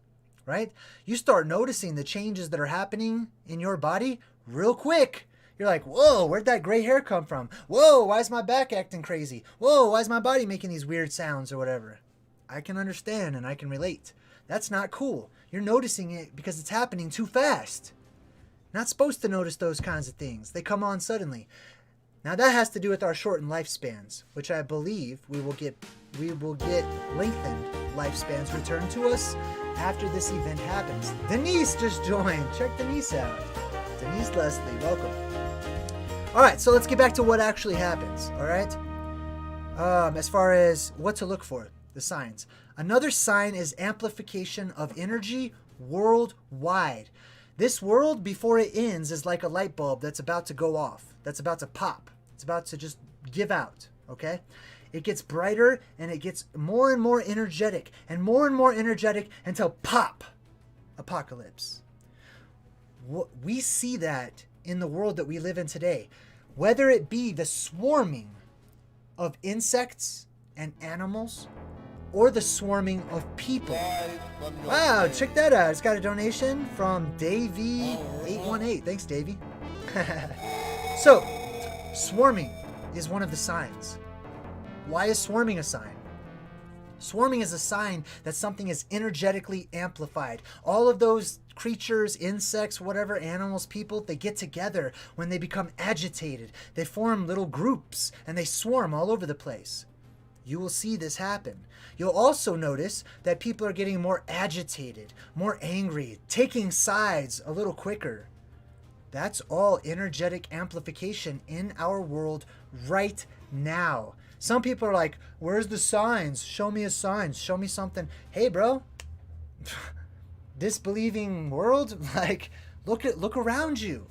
right? You start noticing the changes that are happening in your body real quick. You're like, whoa, where'd that gray hair come from? Whoa, why is my back acting crazy? Whoa, why is my body making these weird sounds or whatever? I can understand and I can relate. That's not cool. You're noticing it because it's happening too fast. Not supposed to notice those kinds of things. They come on suddenly. Now that has to do with our shortened lifespans, which I believe we will get lengthened lifespans returned to us after this event happens. Denise just joined. Check Denise out. Denise Leslie, welcome. All right, so let's get back to what actually happens. All right, as far as what to look for, the signs. Another sign is amplification of energy worldwide. This world, before it ends, is like a light bulb that's about to go off, that's about to pop. It's about to just give out, okay? It gets brighter and it gets more and more energetic until pop, apocalypse. We see that in the world that we live in today, whether it be the swarming of insects and animals or the swarming of people. Wow, check that out. It's got a donation from Davey818. Thanks, Davey. So, swarming is one of the signs. Why is swarming a sign? Swarming is a sign that something is energetically amplified. All of those creatures, insects, whatever, animals, people, they get together when they become agitated. They form little groups and they swarm all over the place. You will see this happen. You'll also notice that people are getting more agitated, more angry, taking sides a little quicker. That's all energetic amplification in our world right now. Some people are like, where's the signs? Show me a sign. Show me something. Hey, bro. Disbelieving world? Like, look around you.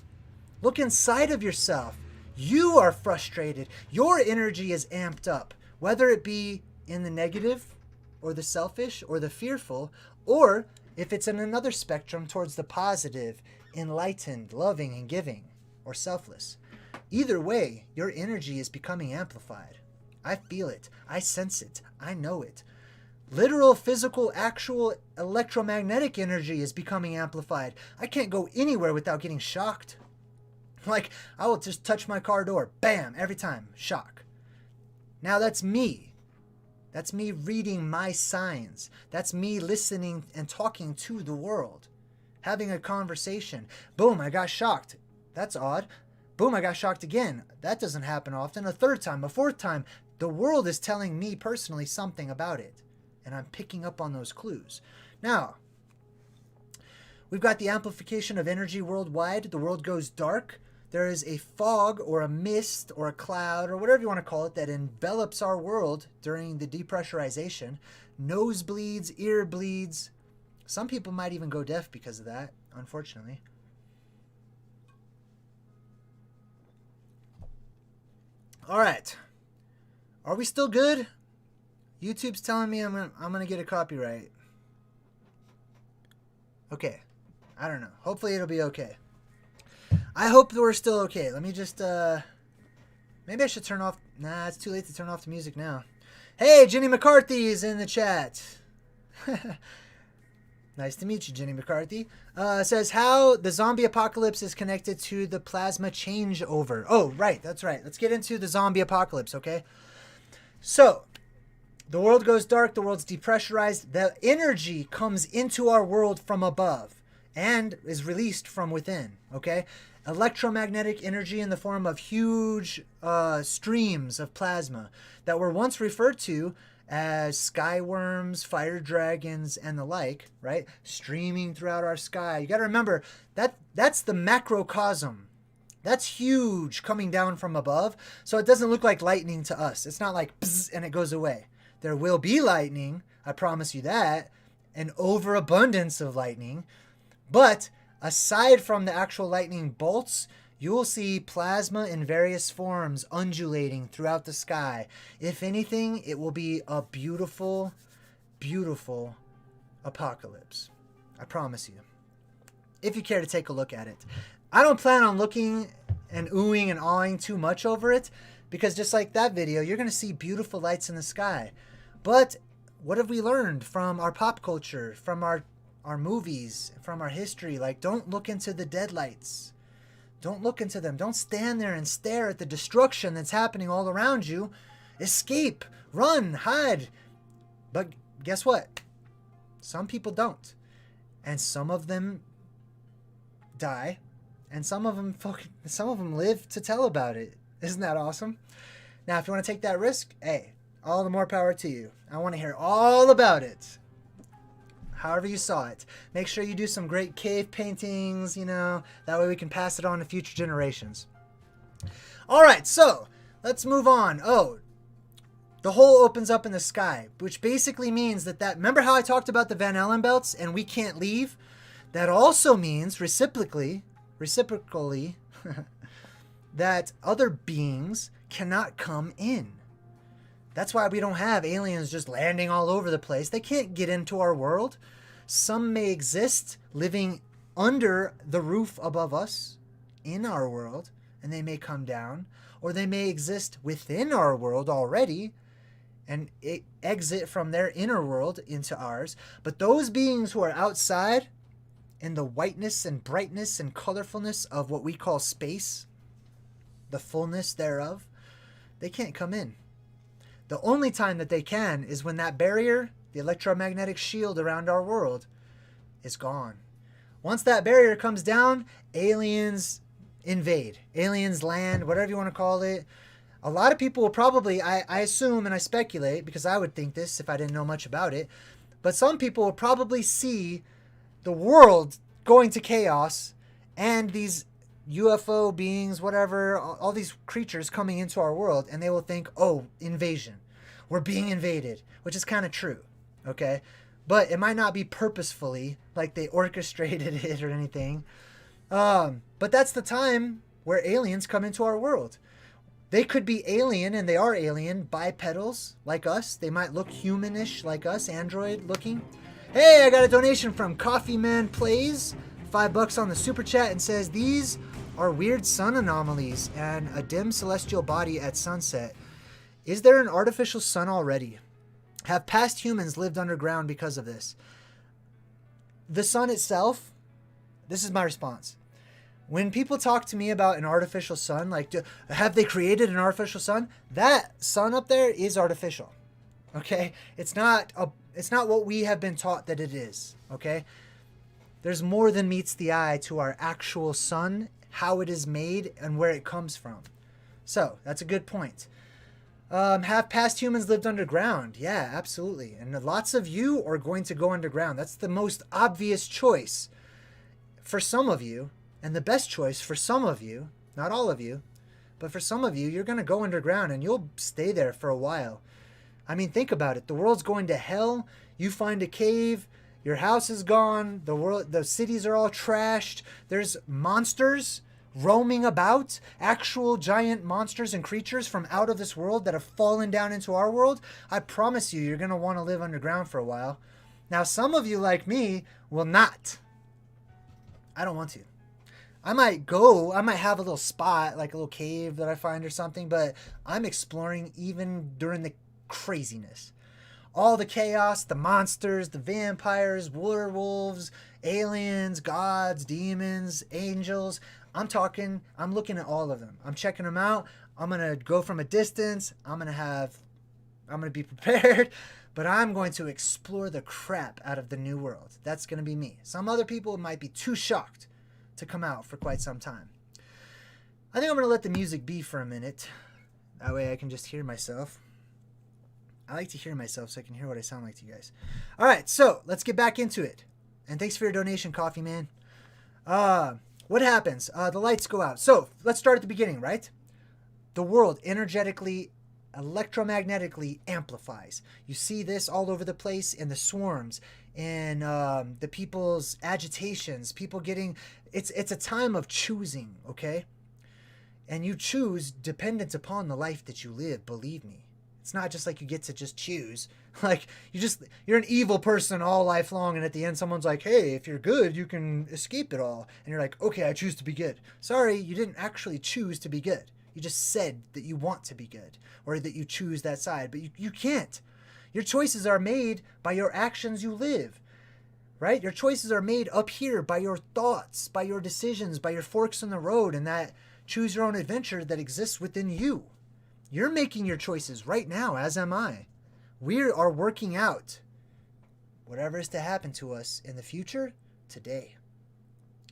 Look inside of yourself. You are frustrated. Your energy is amped up. Whether it be in the negative or the selfish or the fearful, or if it's in another spectrum towards the positive, enlightened, loving, and giving, or selfless. Either way, your energy is becoming amplified. I feel it. I sense it. I know it. Literal, physical, actual electromagnetic energy is becoming amplified. I can't go anywhere without getting shocked. Like, I will just touch my car door. Bam! Every time. Shock. Now that's me. That's me reading my signs. That's me listening and talking to the world. Having a conversation. Boom, I got shocked. That's odd. Boom, I got shocked again. That doesn't happen often. A third time, a fourth time. The world is telling me personally something about it. And I'm picking up on those clues. Now, we've got the amplification of energy worldwide. The world goes dark. There is a fog or a mist or a cloud or whatever you want to call it that envelops our world during the depressurization. Nosebleeds, ear bleeds. Some people might even go deaf because of that, unfortunately. All right. Are we still good? YouTube's telling me I'm gonna get a copyright. Okay. I don't know. Hopefully it'll be okay. I hope that we're still okay. Let me just, maybe I should turn off. Nah, it's too late to turn off the music now. Hey, Jenny McCarthy is in the chat. Nice to meet you, Jenny McCarthy. Says how the zombie apocalypse is connected to the plasma changeover. Oh, right. That's right. Let's get into the zombie apocalypse, okay? So, the world goes dark. The world's depressurized. The energy comes into our world from above and is released from within, okay? Electromagnetic energy in the form of huge streams of plasma that were once referred to as skyworms, fire dragons, and the like, right? Streaming throughout our sky. You got to remember that's the macrocosm. That's huge coming down from above. So it doesn't look like lightning to us. It's not like bzz and it goes away. There will be lightning. I promise you that. An overabundance of lightning. But aside from the actual lightning bolts, you will see plasma in various forms undulating throughout the sky. If anything, it will be a beautiful, beautiful apocalypse. I promise you. If you care to take a look at it. I don't plan on looking and oohing and awing too much over it, because just like that video, you're going to see beautiful lights in the sky. But what have we learned from our pop culture, from our movies, from our history? Like, don't look into the dead lights. Don't look into them. Don't stand there and stare at the destruction that's happening all around you. Escape, run, hide. But guess what? Some people don't. And some of them die. And some of them live to tell about it. Isn't that awesome? Now, if you want to take that risk, hey, all the more power to you. I want to hear all about it. However you saw it. Make sure you do some great cave paintings, that way we can pass it on to future generations. All right, so let's move on. Oh, the hole opens up in the sky, which basically means that remember how I talked about the Van Allen belts and we can't leave? That also means reciprocally, that other beings cannot come in. That's why we don't have aliens just landing all over the place. They can't get into our world. Some may exist living under the roof above us in our world, and they may come down, or they may exist within our world already and exit from their inner world into ours. But those beings who are outside in the whiteness and brightness and colorfulness of what we call space, the fullness thereof, they can't come in. The only time that they can is when that barrier, the electromagnetic shield around our world, is gone. Once that barrier comes down, aliens invade. Aliens land, whatever you want to call it. A lot of people will probably, I assume and I speculate, because I would think this if I didn't know much about it, but some people will probably see the world going to chaos and these UFO beings, whatever, all these creatures coming into our world, and they will think, oh, invasion. We're being invaded, which is kind of true, okay? But it might not be purposefully, like they orchestrated it or anything. But that's the time where aliens come into our world. They could be alien, and they are alien, bipedals like us. They might look humanish like us, android looking. Hey, I got a donation from Coffee Man Plays, $5 on the super chat, and says, these are weird sun anomalies and a dim celestial body at sunset. Is there an artificial sun already? Have past humans lived underground because of this? The sun itself, this is my response. When people talk to me about an artificial sun, like, have they created an artificial sun? That sun up there is artificial, okay? It's not what we have been taught that it is, okay? There's more than meets the eye to our actual sun, how it is made, and where it comes from. So, that's a good point. Have past humans lived underground? Yeah, absolutely. And lots of you are going to go underground. That's the most obvious choice for some of you, and the best choice for some of you, not all of you, but for some of you, you're going to go underground and you'll stay there for a while. I mean, think about it. The world's going to hell. You find a cave. Your house is gone. The cities are all trashed. There's monsters roaming about, actual giant monsters and creatures from out of this world that have fallen down into our world. I promise you, you're going to want to live underground for a while. Now, some of you like me will not. I don't want to. I might have a little spot, like a little cave that I find or something, but I'm exploring even during the craziness. All the chaos, the monsters, the vampires, werewolves, aliens, gods, demons, angels. I'm looking at all of them. I'm checking them out. I'm going to go from a distance. I'm going to be prepared, but I'm going to explore the crap out of the new world. That's going to be me. Some other people might be too shocked to come out for quite some time. I think I'm going to let the music be for a minute. That way I can just hear myself. I like to hear myself so I can hear what I sound like to you guys. All right, so let's get back into it. And thanks for your donation, Coffee Man. What happens? The lights go out. So let's start at the beginning, right? The world energetically, electromagnetically amplifies. You see this all over the place in the swarms, in the people's agitations, people getting... It's a time of choosing, okay? And you choose dependent upon the life that you live, believe me. It's not just like you get to just choose. Like you're an evil person all life long, and at the end someone's like, hey, if you're good, you can escape it all. And you're like, okay, I choose to be good. Sorry, you didn't actually choose to be good. You just said that you want to be good, or that you choose that side, but you can't. Your choices are made by your actions you live, right? Your choices are made up here by your thoughts, by your decisions, by your forks in the road, and that choose your own adventure that exists within you. You're making your choices right now, as am I. We are working out whatever is to happen to us in the future today.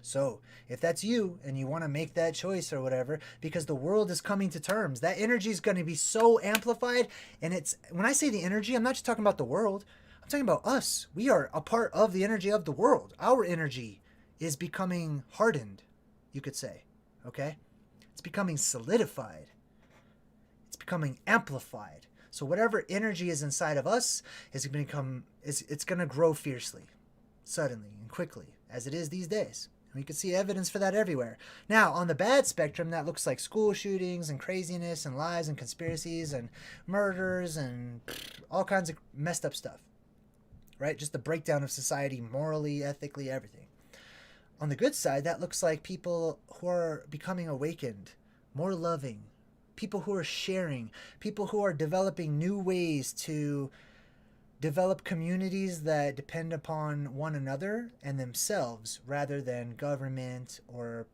So if that's you and you want to make that choice or whatever, because the world is coming to terms, that energy is going to be so amplified. And when I say the energy, I'm not just talking about the world. I'm talking about us. We are a part of the energy of the world. Our energy is becoming hardened, you could say. Okay? It's becoming solidified. It's becoming amplified. So whatever energy is inside of us is going to grow fiercely, suddenly and quickly, as it is these days. And we can see evidence for that everywhere. Now, on the bad spectrum, that looks like school shootings and craziness and lies and conspiracies and murders and all kinds of messed up stuff, right? Just the breakdown of society, morally, ethically, everything. On the good side, that looks like people who are becoming awakened, more loving, people who are sharing, people who are developing new ways to develop communities that depend upon one another and themselves rather than government or,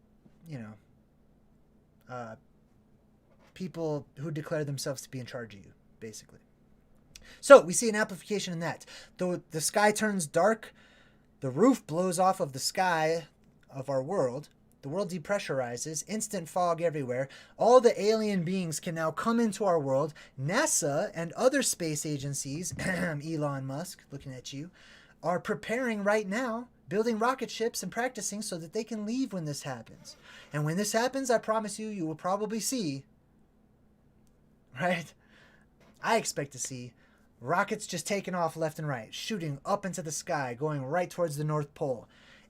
people who declare themselves to be in charge of you, basically. So we see an amplification in that. Though the sky turns dark, the roof blows off of the sky of our world. The world depressurizes, instant fog everywhere. All the alien beings can now come into our world. NASA and other space agencies, Elon Musk, looking at you, are preparing right now, building rocket ships and practicing so that they can leave when this happens. And when this happens, I promise you, you will probably see, right? I expect to see rockets just taking off left and right, shooting up into the sky, going right towards the North Pole.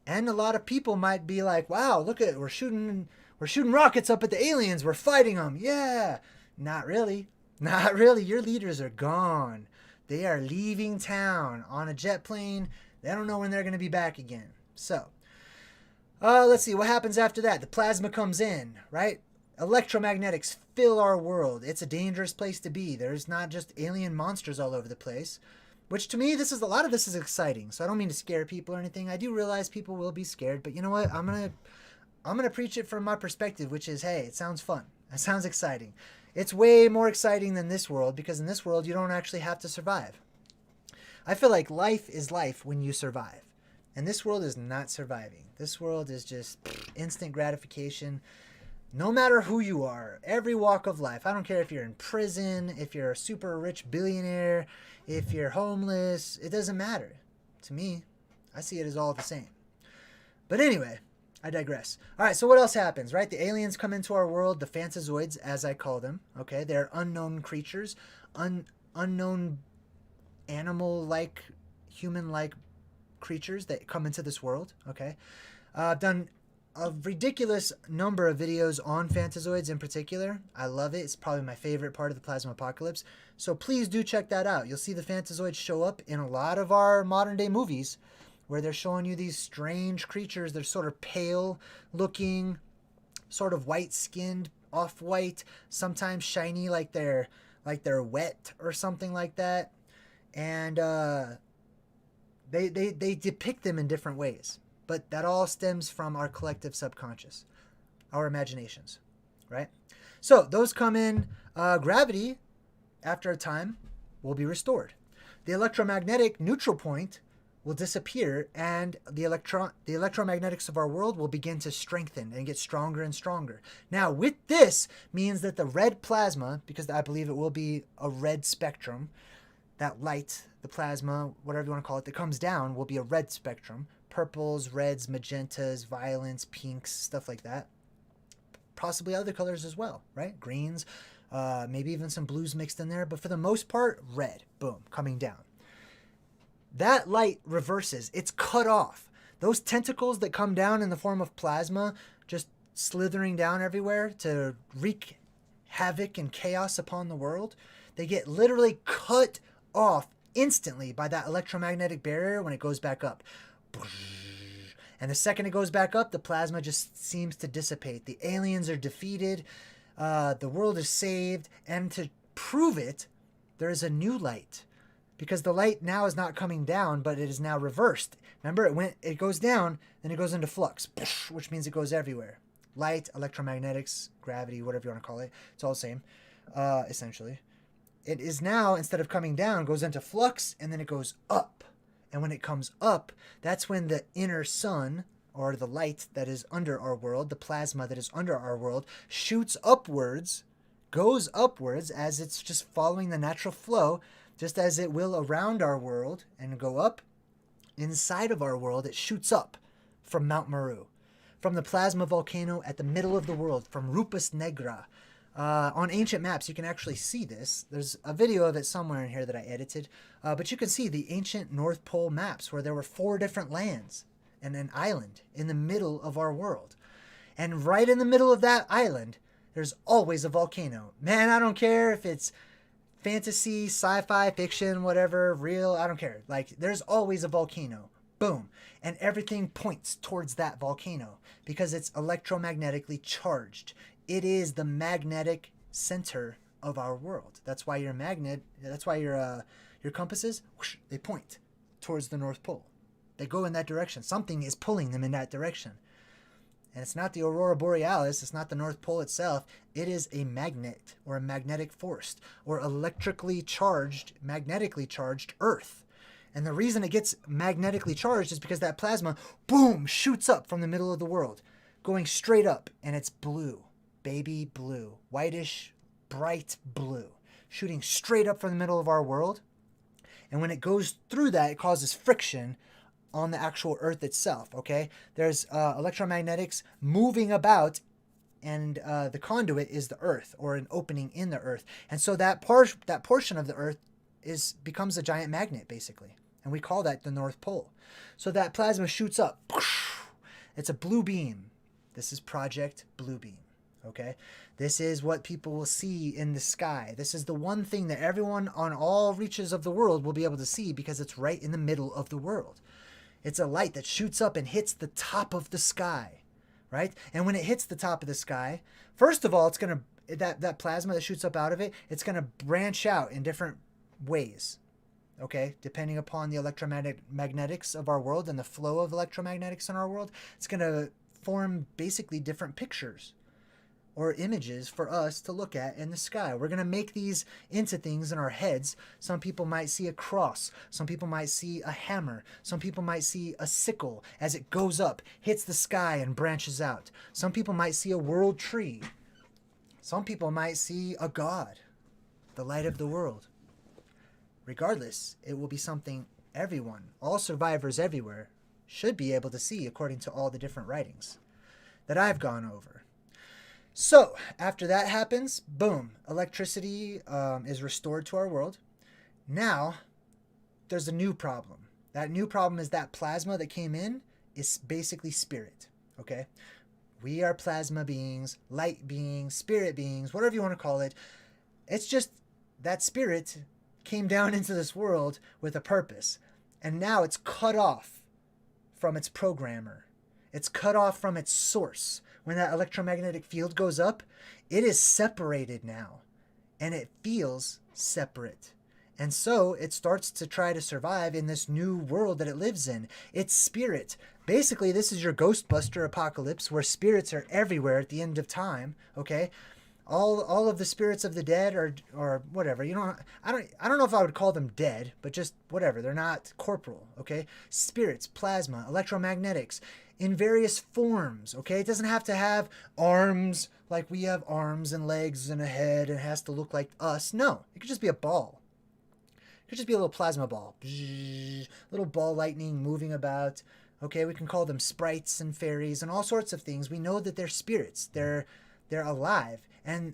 And a lot of people might be like, wow, look at, we're shooting rockets up at the aliens. We're fighting them. Yeah. Not really. Not really. Your leaders are gone. They are leaving town on a jet plane. They don't know when they're going to be back again. So, let's see what happens after that. The plasma comes in, right? Electromagnetics fill our world. It's a dangerous place to be. There's not just alien monsters all over the place. Which to me, a lot of this is exciting. So I don't mean to scare people or anything. I do realize people will be scared, but you know what? I'm gonna preach it from my perspective, which is, hey, it sounds fun. It sounds exciting. It's way more exciting than this world, because in this world you don't actually have to survive. I feel like life is life when you survive, and this world is not surviving. This world is just instant gratification. No matter who you are, every walk of life. I don't care if you're in prison, if you're a super rich billionaire, if you're homeless, it doesn't matter. To me, I see it as all the same. But anyway, I digress. All right, so what else happens, right? The aliens come into our world, the phantazoids, as I call them, okay? They're unknown creatures, unknown animal-like, human-like creatures that come into this world, okay? I've done a ridiculous number of videos on phantazoids in particular. I love it. It's probably my favorite part of the plasma apocalypse. So please do check that out. You'll see the phantazoids show up in a lot of our modern day movies where they're showing you these strange creatures. They're sort of pale looking, sort of white skinned, off white, sometimes shiny like they're wet or something like that. And they depict them in different ways. But that all stems from our collective subconscious, our imaginations, right? So those come in. Gravity, after a time, will be restored. The electromagnetic neutral point will disappear, and the electromagnetics of our world will begin to strengthen and get stronger and stronger. Now, with this means that the red plasma, because I believe it will be a red spectrum, that light, the plasma, whatever you want to call it, that comes down will be a red spectrum. Purples, reds, magentas, violets, pinks, stuff like that. Possibly other colors as well, right? Greens, maybe even some blues mixed in there. But for the most part, red, boom, coming down. That light reverses. It's cut off. Those tentacles that come down in the form of plasma, just slithering down everywhere to wreak havoc and chaos upon the world, they get literally cut off instantly by that electromagnetic barrier when it goes back up. And the second it goes back up, the plasma just seems to dissipate. The aliens are defeated. The world is saved. And to prove it, there is a new light. Because the light now is not coming down, but it is now reversed. Remember, it goes down, then it goes into flux, which means it goes everywhere. Light, electromagnetics, gravity, whatever you want to call it. It's all the same, essentially. It is now, instead of coming down, goes into flux, and then it goes up. And when it comes up, that's when the inner sun, or the light that is under our world, the plasma that is under our world, shoots upwards, goes upwards as it's just following the natural flow, just as it will around our world and go up. Inside of our world, it shoots up from Mount Meru, from the plasma volcano at the middle of the world, from Rupus Negra. On ancient maps, you can actually see this. There's a video of it somewhere in here that I edited. But you can see the ancient North Pole maps where there were 4 different lands and an island in the middle of our world. And right in the middle of that island, there's always a volcano. Man, I don't care if it's fantasy, sci-fi, fiction, whatever, real, I don't care. Like, there's always a volcano. Boom. And everything points towards that volcano because it's electromagnetically charged. It is the magnetic center of our world. That's why your compasses, whoosh, they point towards the North Pole. They go in that direction. Something is pulling them in that direction. And it's not the Aurora Borealis. It's not the North Pole itself. It is a magnet or a magnetic force or magnetically charged Earth. And the reason it gets magnetically charged is because that plasma, boom, shoots up from the middle of the world, going straight up, and it's blue. Baby blue, whitish, bright blue, shooting straight up from the middle of our world. And when it goes through that, it causes friction on the actual Earth itself, okay? There's electromagnetics moving about, and the conduit is the Earth, or an opening in the Earth. And so that portion of the Earth becomes a giant magnet, basically. And we call that the North Pole. So that plasma shoots up. It's a blue beam. This is Project Bluebeam. Okay, this is what people will see in the sky. This is the one thing that everyone on all reaches of the world will be able to see because it's right in the middle of the world. It's a light that shoots up and hits the top of the sky, right? And when it hits the top of the sky, first of all, it's going to, that plasma that shoots up out of it, it's going to branch out in different ways, okay? Depending upon the electromagnetics of our world and the flow of electromagnetics in our world, it's going to form basically different pictures or images for us to look at in the sky. We're going to make these into things in our heads. Some people might see a cross. Some people might see a hammer. Some people might see a sickle as it goes up, hits the sky, and branches out. Some people might see a world tree. Some people might see a god, the light of the world. Regardless, it will be something everyone, all survivors everywhere, should be able to see according to all the different writings that I've gone over. So, after that happens, boom, electricity is restored to our world. Now, there's a new problem. That new problem is that plasma that came in is basically spirit, okay? We are plasma beings, light beings, spirit beings, whatever you want to call it. It's just that spirit came down into this world with a purpose. And now it's cut off from its programmer. It's cut off from its source. When that electromagnetic field goes up, it is separated now. And it feels separate. And so it starts to try to survive in this new world that it lives in. It's spirit. Basically, this is your Ghostbuster apocalypse where spirits are everywhere at the end of time, okay? All of the spirits of the dead or whatever. You know, I don't know if I would call them dead, but just whatever. They're not corporal, okay? Spirits, plasma, electromagnetics in various forms, okay? It doesn't have to have arms like we have arms and legs and a head and it has to look like us. No, it could just be a ball. It could just be a little plasma ball. Little ball lightning moving about. Okay, we can call them sprites and fairies and all sorts of things. We know that they're spirits. They're alive. And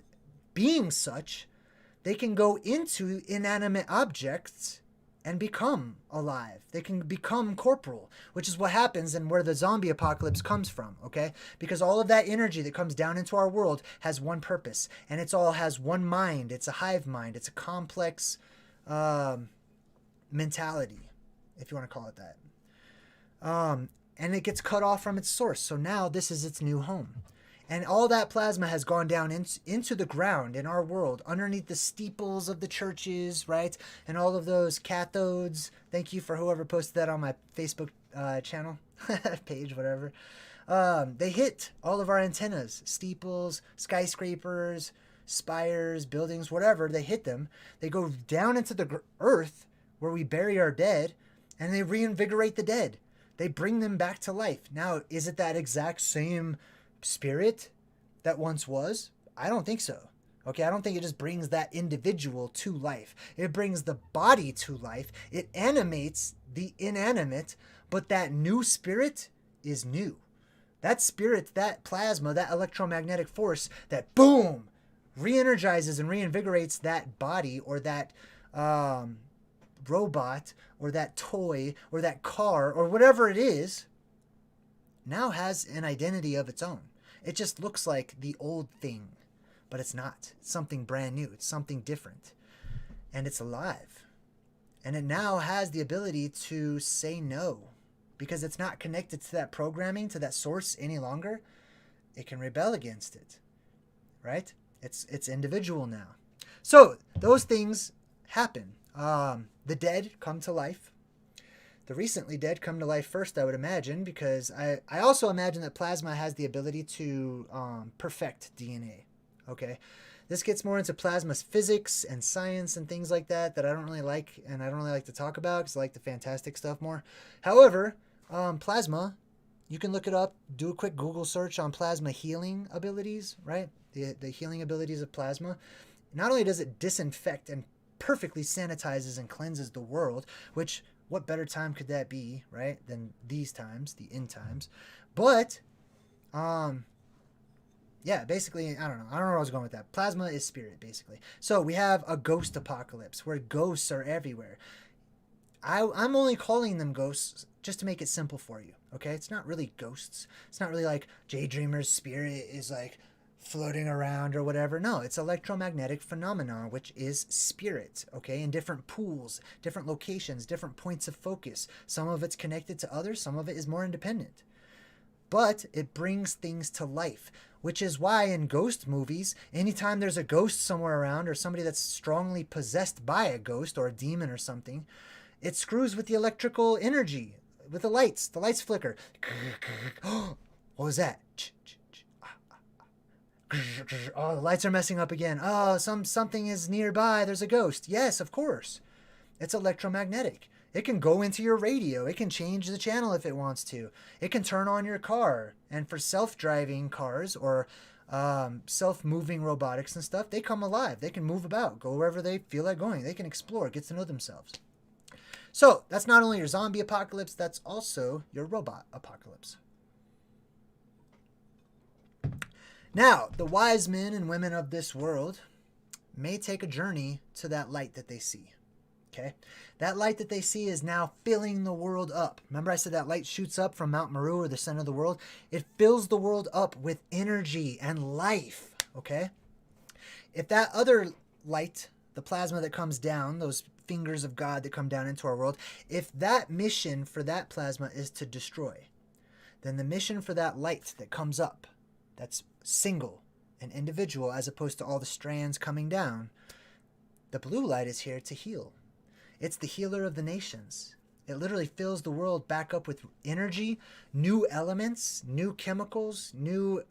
being such, they can go into inanimate objects and become alive. They can become corporal, which is what happens and where the zombie apocalypse comes from, okay? Because all of that energy that comes down into our world has one purpose, and it's all has one mind. It's a hive mind. It's a complex mentality, if you want to call it that. And it gets cut off from its source. So now this is its new home. And all that plasma has gone down into the ground in our world, underneath the steeples of the churches, right? And all of those cathodes. Thank you for whoever posted that on my Facebook channel, page, whatever. They hit all of our antennas, steeples, skyscrapers, spires, buildings, whatever. They hit them. They go down into the earth where we bury our dead, and they reinvigorate the dead. They bring them back to life. Now, is it that exact same spirit that once was? I don't think so. Okay, I don't think it just brings that individual to life. It brings the body to life. It animates the inanimate, but that new spirit is new. That spirit, that plasma, that electromagnetic force that boom, re-energizes and reinvigorates that body or that robot or that toy or that car or whatever it is, now has an identity of its own. It just looks like the old thing, but it's not. It's something brand new. It's something different. And it's alive. And it now has the ability to say no because it's not connected to that programming, to that source any longer. It can rebel against it, right? It's individual now. So those things happen. The dead come to life. The recently dead come to life first, I would imagine, because I also imagine that plasma has the ability to perfect DNA. Okay, this gets more into plasma's physics and science and things like that I don't really like, and I don't really like to talk about because I like the fantastic stuff more. However, plasma, you can look it up, do a quick Google search on plasma healing abilities, right? The healing abilities of plasma. Not only does it disinfect and perfectly sanitizes and cleanses the world, which what better time could that be, right, than these times, the end times. But yeah, basically, I don't know where I was going with that. Plasma is spirit, basically. So we have a ghost apocalypse where ghosts are everywhere. I'm only calling them ghosts just to make it simple for you, okay? It's not really ghosts. It's not really like JayDreamerZ spirit is like floating around or whatever. No, it's electromagnetic phenomenon, which is spirit, okay, in different pools, different locations, different points of focus. Some of it's connected to others, some of it is more independent. But it brings things to life, which is why in ghost movies, anytime there's a ghost somewhere around or somebody that's strongly possessed by a ghost or a demon or something, it screws with the electrical energy, with the lights. The lights flicker. What was that? Oh, the lights are messing up again. Oh, something is nearby. There's a ghost. Yes, of course. It's electromagnetic. It can go into your radio. It can change the channel if it wants to. It can turn on your car. And for self-driving cars or self-moving robotics and stuff, they come alive. They can move about, go wherever they feel like going. They can explore, get to know themselves. So that's not only your zombie apocalypse, that's also your robot apocalypse. Now, the wise men and women of this world may take a journey to that light that they see. Okay? That light that they see is now filling the world up. Remember I said that light shoots up from Mount Meru or the center of the world? It fills the world up with energy and life. Okay? If that other light, the plasma that comes down, those fingers of God that come down into our world, if that mission for that plasma is to destroy, then the mission for that light that comes up, that's single and individual as opposed to all the strands coming down, the blue light is here to heal. It's the healer of the nations. It literally fills the world back up with energy, new elements, new chemicals, new,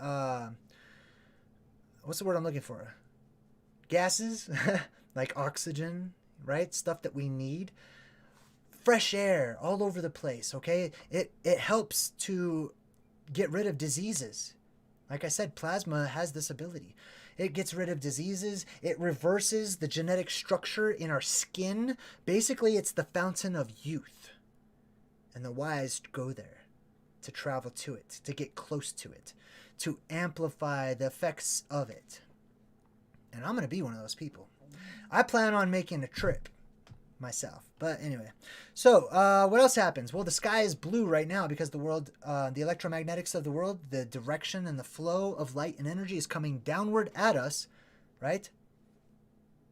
what's the word I'm looking for? Gases, like oxygen, right? Stuff that we need. Fresh air all over the place, okay? It helps to get rid of diseases. Like I said, plasma has this ability. It gets rid of diseases. It reverses the genetic structure in our skin. Basically, it's the fountain of youth. And the wise go there to travel to it, to get close to it, to amplify the effects of it. And I'm going to be one of those people. I plan on making a trip myself. But anyway, so what else happens? Well, the sky is blue right now because the world, the electromagnetics of the world, the direction and the flow of light and energy is coming downward at us, right?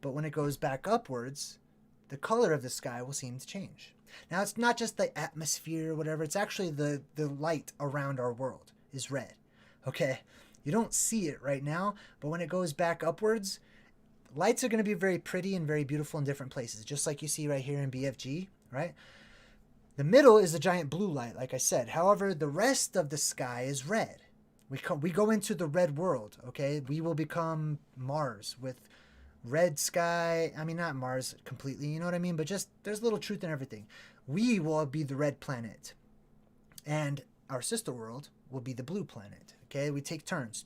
But when it goes back upwards, the color of the sky will seem to change. Now, it's not just the atmosphere or whatever. It's actually the light around our world is red, okay? You don't see it right now, but when it goes back upwards, lights are going to be very pretty and very beautiful in different places, just like you see right here in BFG, right? The middle is a giant blue light, like I said. However, the rest of the sky is red. We go into the red world, okay? We will become Mars with red sky. I mean, not Mars completely, you know what I mean? But just there's little truth in everything. We will be the red planet. And our sister world will be the blue planet, okay? We take turns,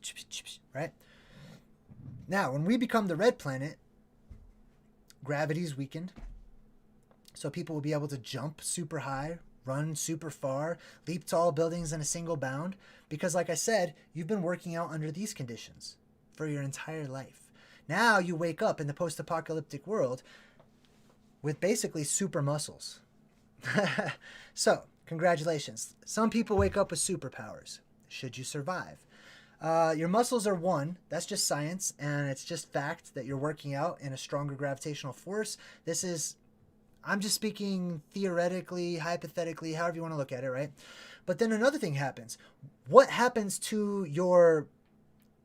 right? Now, when we become the red planet, gravity is weakened. So people will be able to jump super high, run super far, leap tall buildings in a single bound. Because like I said, you've been working out under these conditions for your entire life. Now you wake up in the post-apocalyptic world with basically super muscles. So, congratulations. Some people wake up with superpowers, should you survive. Your muscles are one. That's just science, and it's just fact that you're working out in a stronger gravitational force. I'm just speaking theoretically, hypothetically, however you want to look at it, right? But then another thing happens. What happens to your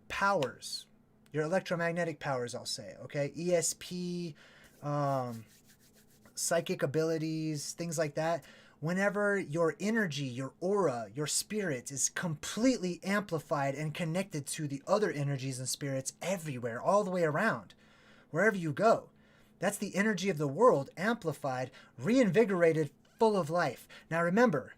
powers? Your electromagnetic powers, I'll say, okay? ESP, psychic abilities, things like that. Whenever your energy, your aura, your spirit is completely amplified and connected to the other energies and spirits everywhere, all the way around, wherever you go. That's the energy of the world amplified, reinvigorated, full of life. Now remember,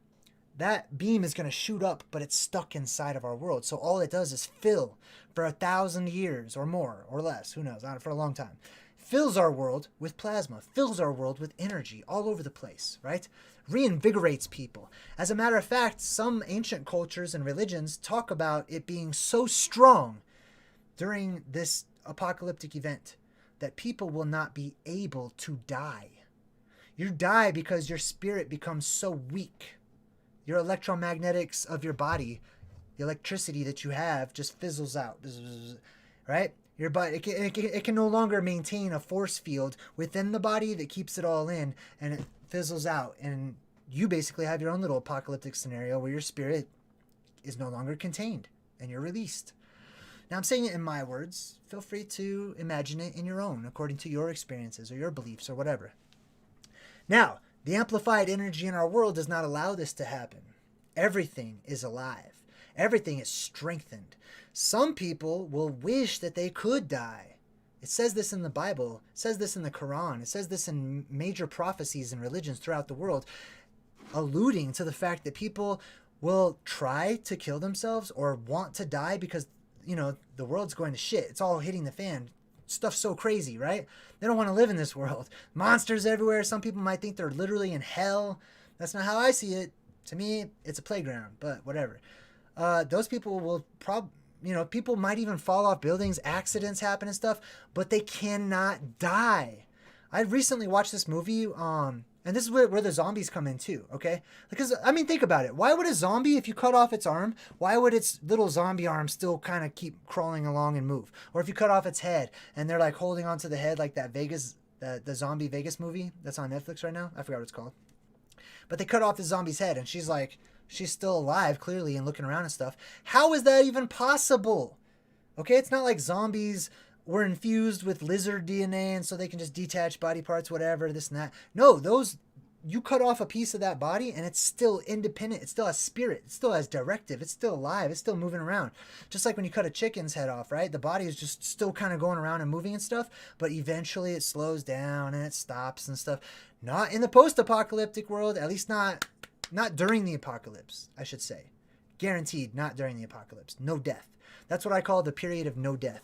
that beam is going to shoot up, but it's stuck inside of our world. So all it does is fill for 1,000 years or more or less, who knows, for a long time. Fills our world with plasma, fills our world with energy all over the place, right? Reinvigorates people. As a matter of fact, some ancient cultures and religions talk about it being so strong during this apocalyptic event that people will not be able to die. You die because your spirit becomes so weak. Your electromagnetics of your body, the electricity that you have, just fizzles out, right? Your body, it can no longer maintain a force field within the body that keeps it all in, and it fizzles out. And you basically have your own little apocalyptic scenario where your spirit is no longer contained and you're released. Now, I'm saying it in my words. Feel free to imagine it in your own, according to your experiences or your beliefs or whatever. Now, the amplified energy in our world does not allow this to happen. Everything is alive. Everything is strengthened. Some people will wish that they could die. It says this in the Bible. It says this in the Quran. It says this in major prophecies and religions throughout the world, alluding to the fact that people will try to kill themselves or want to die because, the world's going to shit. It's all hitting the fan. Stuff's so crazy, right? They don't want to live in this world. Monsters everywhere. Some people might think they're literally in hell. That's not how I see it. To me, it's a playground, but whatever. Those people will people might even fall off buildings, accidents happen and stuff, but they cannot die. I recently watched this movie, and this is where the zombies come in too, okay? Because, think about it. Why would a zombie, if you cut off its arm, why would its little zombie arm still kind of keep crawling along and move? Or if you cut off its head, and they're like holding onto the head like that the zombie Vegas movie that's on Netflix right now? I forgot what it's called. But they cut off the zombie's head, and she's still alive, clearly, and looking around and stuff. How is that even possible? Okay, it's not like zombies were infused with lizard DNA and so they can just detach body parts, whatever, this and that. No, you cut off a piece of that body and it's still independent. It still has spirit. It still has directive. It's still alive. It's still moving around. Just like when you cut a chicken's head off, right? The body is just still kind of going around and moving and stuff, but eventually it slows down and it stops and stuff. Not in the post-apocalyptic world, at least not during the apocalypse, I should say. Guaranteed, not during the apocalypse. No death. That's what I call the period of no death.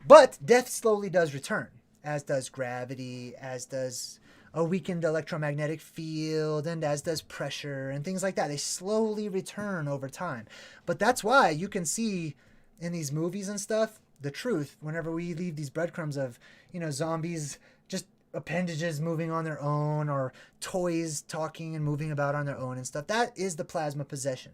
But death slowly does return, as does gravity, as does a weakened electromagnetic field, and as does pressure and things like that. They slowly return over time. But that's why you can see in these movies and stuff, the truth, whenever we leave these breadcrumbs of, zombies just appendages moving on their own, or toys talking and moving about on their own and stuff. That is the plasma possession.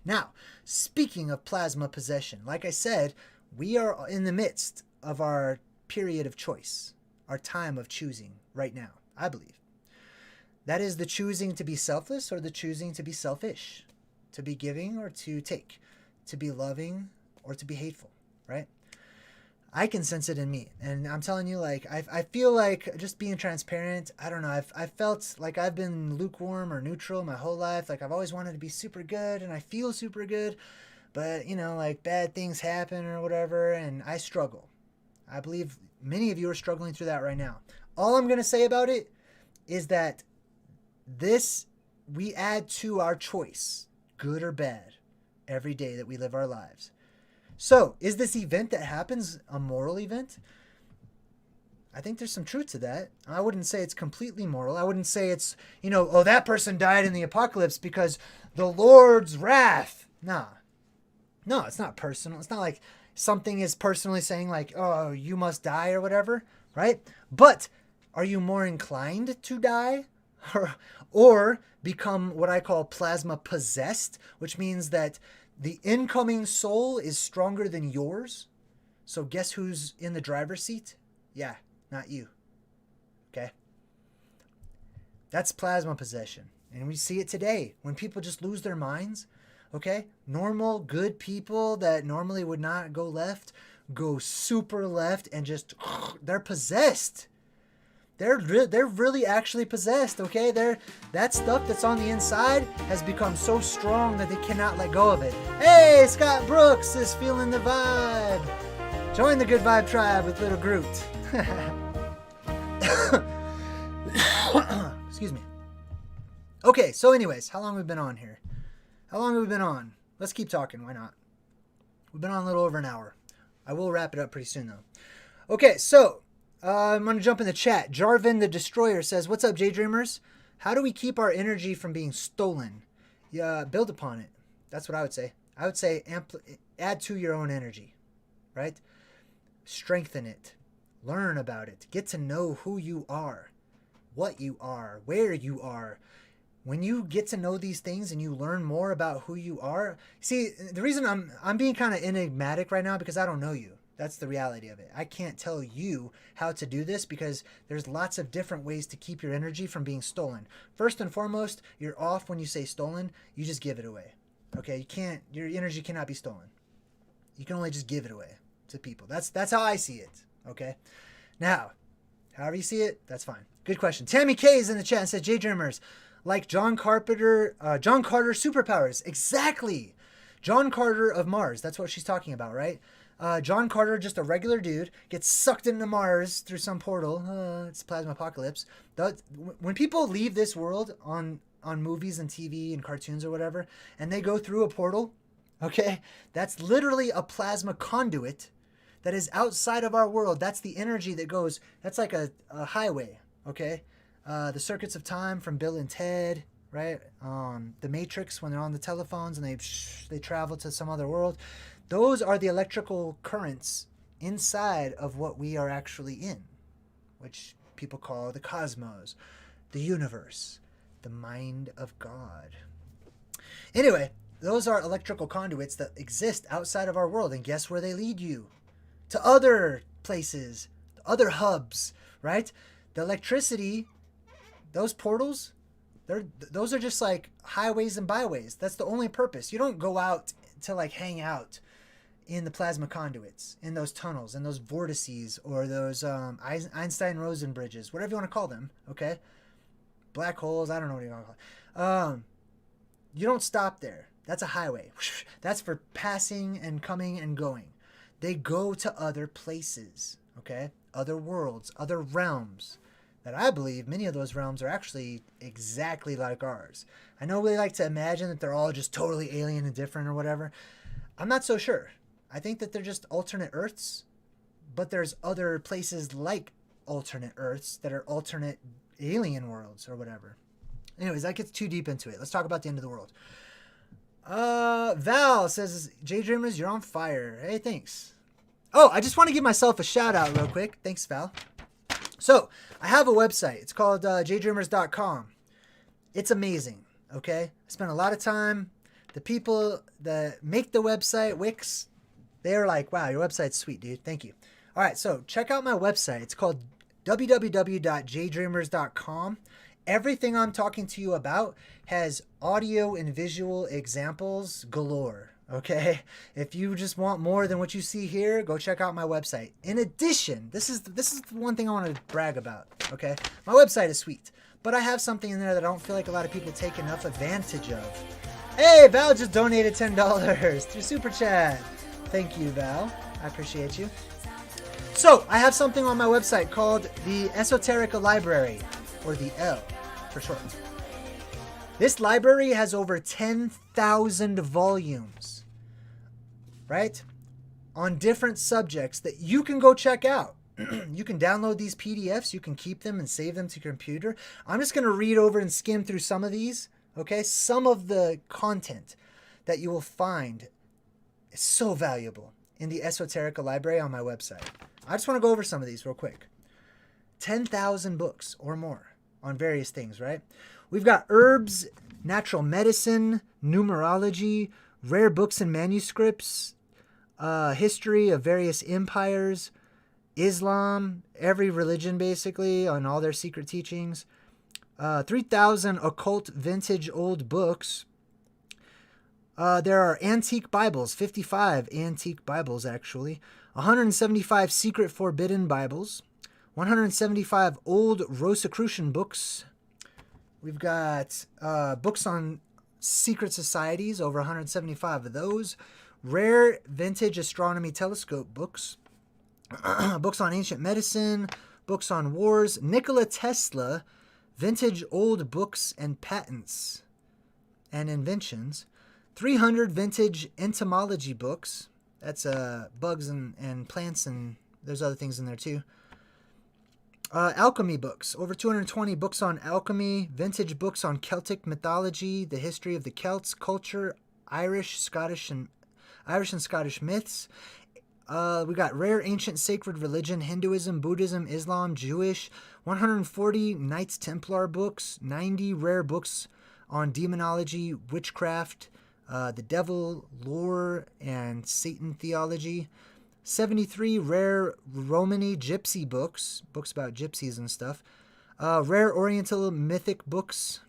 Now, speaking of plasma possession, like I said, we are in the midst of our period of choice, our time of choosing right now, I believe. That is the choosing to be selfless or the choosing to be selfish, to be giving or to take, to be loving or to be hateful, right? I can sense it in me. And I'm telling you, like, I feel like, just being transparent, I don't know, I've felt like I've been lukewarm or neutral my whole life. Like, I've always wanted to be super good, and I feel super good. But, you know, like, bad things happen or whatever, and I struggle. I believe many of you are struggling through that right now. All I'm going to say about it is that we add to our choice, good or bad, every day that we live our lives. So, is this event that happens a moral event? I think there's some truth to that. I wouldn't say it's completely moral. I wouldn't say it's, oh, that person died in the apocalypse because the Lord's wrath. Nah. No, it's not personal. It's not like something is personally saying like, oh, you must die or whatever, right? But are you more inclined to die or become what I call plasma possessed, which means that the incoming soul is stronger than yours? So guess who's in the driver's seat? Yeah, not you. Okay? That's plasma possession. And we see it today when people just lose their minds. Okay? Normal, good people that normally would not go left, go super left and just, they're possessed. They're really actually possessed, okay? That stuff that's on the inside has become so strong that they cannot let go of it. Hey, Scott Brooks is feeling the vibe. Join the Good Vibe Tribe with Little Groot. Excuse me. Okay, so anyways, how long have we been on here? How long have we been on? Let's keep talking, why not? We've been on a little over an hour. I will wrap it up pretty soon, though. Okay, so I'm going to jump in the chat. Jarvin the Destroyer says, what's up, JayDreamerZ? How do we keep our energy from being stolen? Yeah, build upon it. That's what I would say. I would say add to your own energy, right? Strengthen it. Learn about it. Get to know who you are, what you are, where you are. When you get to know these things and you learn more about who you are. See, the reason I'm being kind of enigmatic right now because I don't know you. That's the reality of it. I can't tell you how to do this because there's lots of different ways to keep your energy from being stolen. First and foremost, you're off when you say stolen. You just give it away. Okay? Your energy cannot be stolen. You can only just give it away to people. That's how I see it. Okay? Now, however you see it, that's fine. Good question. Tammy K is in the chat and says, JayDreamerZ, like John Carter superpowers. Exactly. John Carter of Mars. That's what she's talking about, right? John Carter, just a regular dude, gets sucked into Mars through some portal. It's plasma apocalypse. When people leave this world on movies and TV and cartoons or whatever, and they go through a portal, okay, that's literally a plasma conduit that is outside of our world. That's the energy that goes, that's like a highway, okay? The circuits of time from Bill and Ted, right? The Matrix, when they're on the telephones and they travel to some other world. Those are the electrical currents inside of what we are actually in, which people call the cosmos, the universe, the mind of God. Anyway, those are electrical conduits that exist outside of our world. And guess where they lead you? To other places, other hubs, right? The electricity, those portals, those are just like highways and byways. That's the only purpose. You don't go out to like hang out in the plasma conduits, in those tunnels, in those vortices, or those Einstein-Rosen bridges, whatever you want to call them, okay? Black holes, I don't know what you want to call it. You don't stop there. That's a highway. That's for passing and coming and going. They go to other places, okay? Other worlds, other realms. That I believe many of those realms are actually exactly like ours. I know we like to imagine that they're all just totally alien and different or whatever. I'm not so sure. I think that they're just alternate Earths, but there's other places like alternate Earths that are alternate alien worlds or whatever. Anyways, that gets too deep into it. Let's talk about the end of the world. Val says, JayDreamerZ, you're on fire. Hey, thanks. Oh, I just want to give myself a shout out real quick. Thanks, Val. So I have a website. It's called JayDreamerZ.com. It's amazing. Okay. I spent a lot of time. The people that make the website, Wix, they're like, wow, your website's sweet, dude. Thank you. All right. So check out my website. It's called www.JayDreamerZ.com. Everything I'm talking to you about has audio and visual examples galore. Okay, if you just want more than what you see here, go check out my website. In addition, this is the one thing I want to brag about. Okay, my website is sweet, but I have something in there that I don't feel like a lot of people take enough advantage of. Hey, Val just donated $10 through Super Chat. Thank you, Val. I appreciate you. So I have something on my website called the Esoteric Library, or the L for short. This library has over 10,000 volumes, right? On different subjects that you can go check out. You can download these PDFs. You can keep them and save them to your computer. I'm just going to read over and skim through some of these, okay? Some of the content that you will find is so valuable in the Esoteric Library on my website. I just want to go over some of these real quick. 10,000 books or more on various things, right? We've got herbs, natural medicine, numerology, rare books and manuscripts, history of various empires, Islam, every religion basically, on all their secret teachings, 3,000 occult vintage old books. There are antique Bibles, 55 antique Bibles actually, 175 secret forbidden Bibles, 175 old Rosicrucian books. We've got books on secret societies, over 175 of those. Rare vintage astronomy telescope books. Books on ancient medicine. Books on wars. Nikola Tesla. Vintage old books and patents and inventions. 300 vintage entomology books. That's bugs and plants, and there's other things in there too. Alchemy books, over 220 books on alchemy, vintage books on Celtic mythology, the history of the Celts, culture, Irish, and Scottish myths. We got rare ancient sacred religion, Hinduism, Buddhism, Islam, Jewish, 140 Knights Templar books, 90 rare books on demonology, witchcraft, the devil, lore, and Satan theology. 73 rare Romani gypsy books about gypsies and stuff. Rare Oriental mythic books.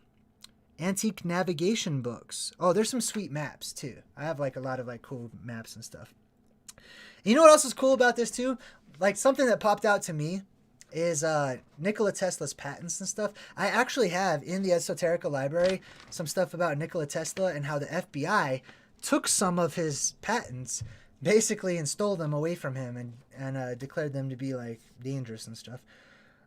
Antique navigation books. Oh, there's some sweet maps too. I have like a lot of like cool maps and stuff. And you know what else is cool about this too? Like something that popped out to me is Nikola Tesla's patents and stuff. I actually have in the Esoteric Library some stuff about Nikola Tesla and how the FBI took some of his patents basically and stole them away from him and declared them to be like dangerous and stuff.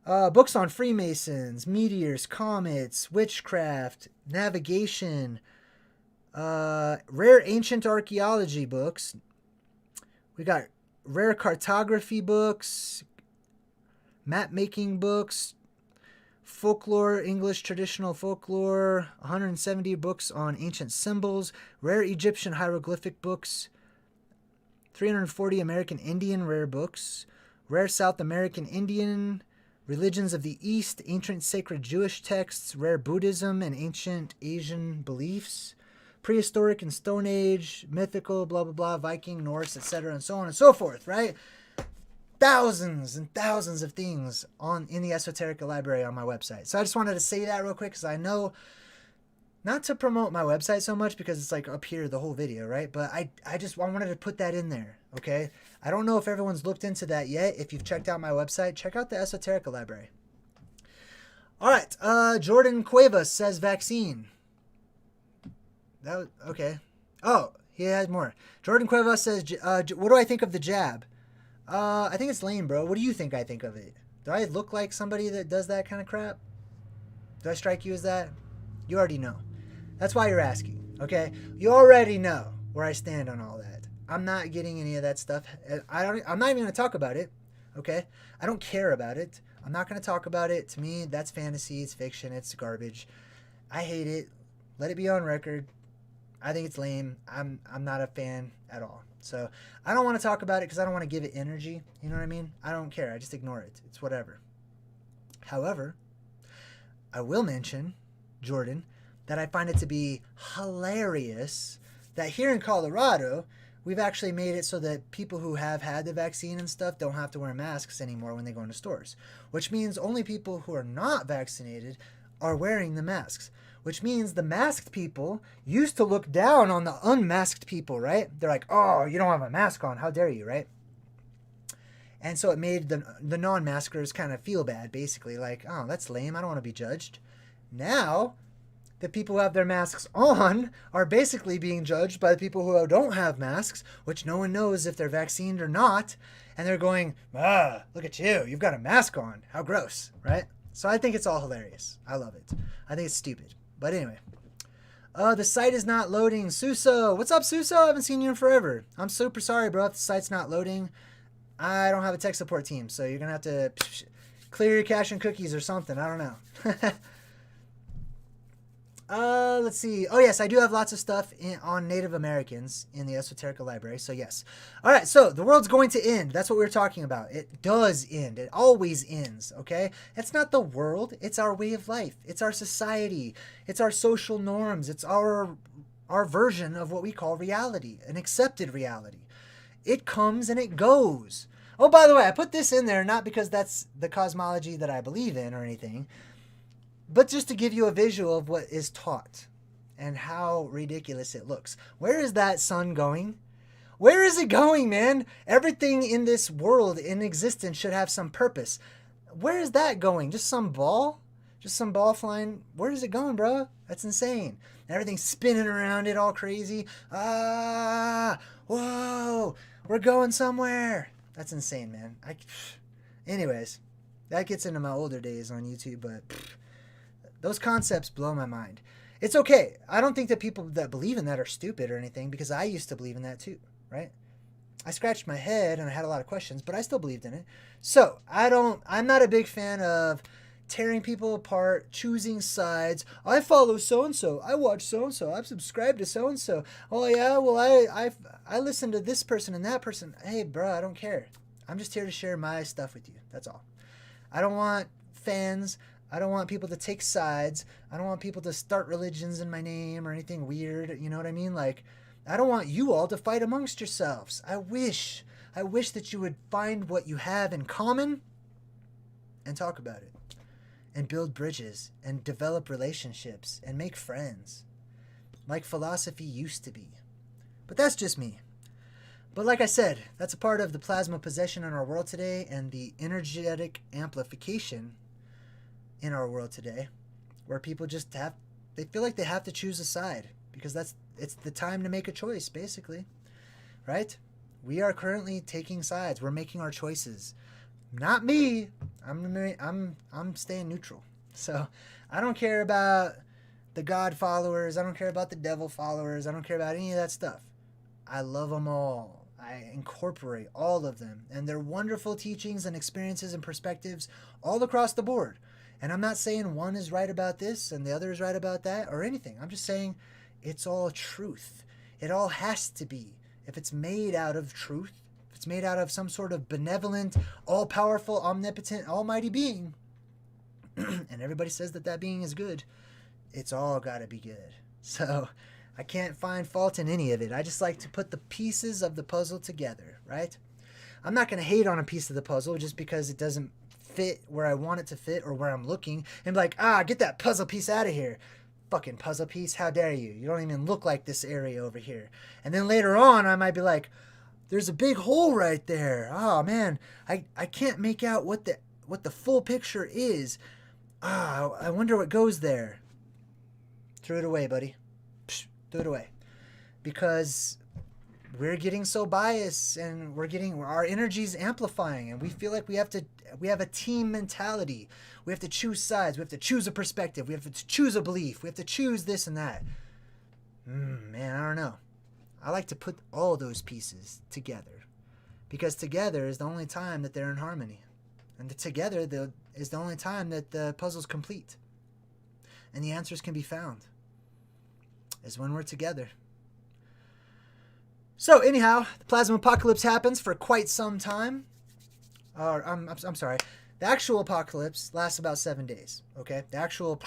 Books on Freemasons, meteors, comets, witchcraft, navigation, rare ancient archaeology books. We got rare cartography books, map making books, folklore, English traditional folklore, 170 books on ancient symbols, rare Egyptian hieroglyphic books, 340 American Indian rare books, rare South American Indian, religions of the East, ancient sacred Jewish texts, rare Buddhism and ancient Asian beliefs, prehistoric and Stone Age, mythical, blah, blah, blah, Viking, Norse, etc., and so on and so forth, right? Thousands and thousands of things in the Esoteric Library on my website. So I just wanted to say that real quick because I know not to promote my website so much because it's like up here the whole video, right? But I wanted to put that in there, okay? I don't know if everyone's looked into that yet. If you've checked out my website, check out the Esoteric Library. All right, Jordan Cuevas says vaccine. Okay. Oh, he has more. Jordan Cuevas says, what do I think of the jab? I think it's lame, bro. What do you think I think of it? Do I look like somebody that does that kind of crap? Do I strike you as that? You already know. That's why you're asking, okay? You already know where I stand on all that. I'm not getting any of that stuff. I'm not even going to talk about it, okay? I don't care about it. I'm not going to talk about it. To me, that's fantasy. It's fiction. It's garbage. I hate it. Let it be on record. I think it's lame. I'm not a fan at all. So I don't want to talk about it because I don't want to give it energy. You know what I mean? I don't care. I just ignore it. It's whatever. However, I will mention, Jordan, that I find it to be hilarious that here in Colorado, we've actually made it so that people who have had the vaccine and stuff don't have to wear masks anymore when they go into stores, which means only people who are not vaccinated are wearing the masks, which means the masked people used to look down on the unmasked people, right? They're like, oh, you don't have a mask on. How dare you, right? And so it made the non-maskers kind of feel bad, basically, like, oh, that's lame. I don't want to be judged. Now, the people who have their masks on are basically being judged by the people who don't have masks, which no one knows if they're vaccinated or not. And they're going, look at you. You've got a mask on. How gross, right? So I think it's all hilarious. I love it. I think it's stupid. But anyway. The site is not loading. Suso. What's up, Suso? I haven't seen you in forever. I'm super sorry, bro, if the site's not loading. I don't have a tech support team, so you're going to have to clear your cache and cookies or something. I don't know. Let's see. Oh, yes, I do have lots of stuff on Native Americans in the Esoteric Library, so yes. All right, so the world's going to end. That's what we were talking about. It does end. It always ends, okay? It's not the world. It's our way of life. It's our society. It's our social norms. It's our version of what we call reality, an accepted reality. It comes and it goes. Oh, by the way, I put this in there not because that's the cosmology that I believe in or anything, but just to give you a visual of what is taught and how ridiculous it looks. Where is that sun going? Where is it going, man? Everything in this world in existence should have some purpose. Where is that going? Just some ball? Just some ball flying? Where is it going, bro? That's insane. Everything's spinning around it all crazy. Whoa, we're going somewhere. That's insane, man. Anyways, that gets into my older days on YouTube, but those concepts blow my mind. It's okay. I don't think that people that believe in that are stupid or anything, because I used to believe in that too, right? I scratched my head and I had a lot of questions, but I still believed in it. So I'm not a big fan of tearing people apart, choosing sides. I follow so-and-so. I watch so-and-so. I've subscribed to so-and-so. Oh yeah, well I listen to this person and that person. Hey bro, I don't care. I'm just here to share my stuff with you. That's all. I don't want fans. I don't want people to take sides. I don't want people to start religions in my name or anything weird. You know what I mean? Like, I don't want you all to fight amongst yourselves. I wish that you would find what you have in common and talk about it and build bridges and develop relationships and make friends like philosophy used to be. But that's just me. But like I said, that's a part of the plasma possession in our world today and the energetic amplification in our world today, where people just they feel like they have to choose a side because it's the time to make a choice, basically, right? We are currently taking sides. We're making our choices. Not me. I'm staying neutral. So I don't care about the God followers. I don't care about the devil followers. I don't care about any of that stuff. I love them all. I incorporate all of them and their wonderful teachings and experiences and perspectives all across the board. And I'm not saying one is right about this and the other is right about that or anything. I'm just saying it's all truth. It all has to be. If it's made out of truth, if it's made out of some sort of benevolent, all-powerful, omnipotent, almighty being, and everybody says that being is good, it's all got to be good. So I can't find fault in any of it. I just like to put the pieces of the puzzle together, right? I'm not going to hate on a piece of the puzzle just because it doesn't fit where I want it to fit or where I'm looking and be like, get that puzzle piece out of here. Fucking puzzle piece, how dare you? You don't even look like this area over here. And then later on, I might be like, there's a big hole right there. Oh man, I can't make out what the full picture is. I wonder what goes there. Throw it away, buddy. Psh, throw it away. Because we're getting so biased and our energy's amplifying and we feel like we have a team mentality. We have to choose sides. We have to choose a perspective. We have to choose a belief. We have to choose this and that. Man, I don't know. I like to put all those pieces together because together is the only time that they're in harmony. And together is the only time that the puzzle's complete. And the answers can be found is when we're together. So anyhow, the plasma apocalypse happens for quite some time. I'm sorry. The actual apocalypse lasts about 7 days, okay? The actual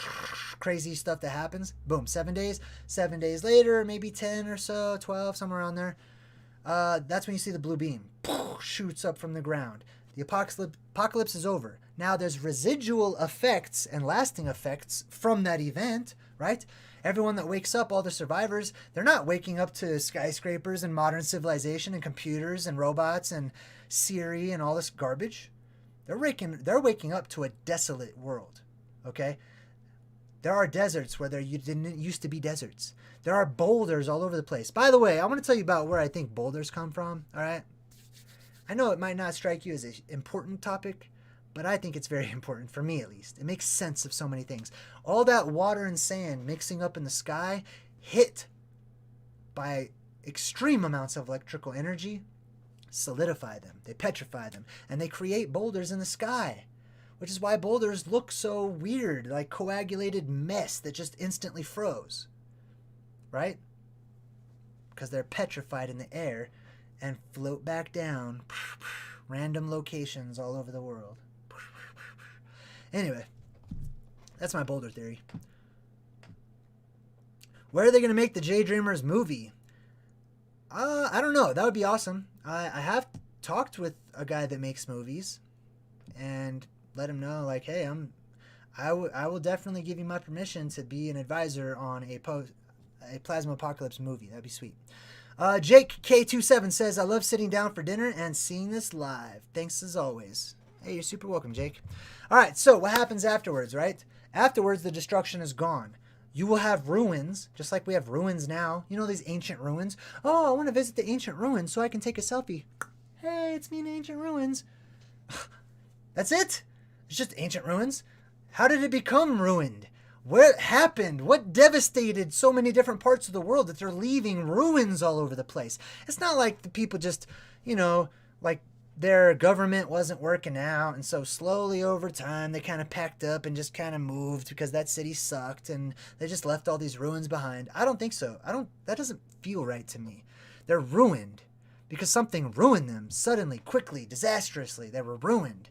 crazy stuff that happens, boom, 7 days. 7 days later, maybe 10 or so, 12, somewhere around there. That's when you see the blue beam shoots up from the ground. The apocalypse is over. Now there's residual effects and lasting effects from that event, right? Everyone that wakes up, all the survivors, they're not waking up to skyscrapers and modern civilization and computers and robots and Siri and all this garbage. They're waking up to a desolate world, okay? There are deserts where there didn't used to be deserts. There are boulders all over the place. By the way, I want to tell you about where I think boulders come from, all right? I know it might not strike you as an important topic, but I think it's very important, for me at least. It makes sense of so many things. All that water and sand mixing up in the sky, hit by extreme amounts of electrical energy, solidify them, they petrify them, and they create boulders in the sky, which is why boulders look so weird, like coagulated mess that just instantly froze, right? Because they're petrified in the air and float back down, random locations all over the world. Anyway, that's my boulder theory. Where are they going to make the JayDreamerZ movie? I don't know. That would be awesome. I have talked with a guy that makes movies and let him know, like, hey, I will definitely give you my permission to be an advisor on a Plasma Apocalypse movie. That'd be sweet. Jake K27 says, I love sitting down for dinner and seeing this live. Thanks as always. Hey, you're super welcome, Jake. All right, so what happens afterwards, right? Afterwards, the destruction is gone. You will have ruins, just like we have ruins now. You know these ancient ruins? Oh, I want to visit the ancient ruins so I can take a selfie. Hey, it's me in ancient ruins. That's it? It's just ancient ruins? How did it become ruined? What happened? What devastated so many different parts of the world that they're leaving ruins all over the place? It's not like the people just, like their government wasn't working out, and so slowly over time they kind of packed up and just kind of moved because that city sucked and they just left all these ruins behind. I don't think so. That doesn't feel right to me. They're ruined because something ruined them suddenly, quickly, disastrously. They were ruined.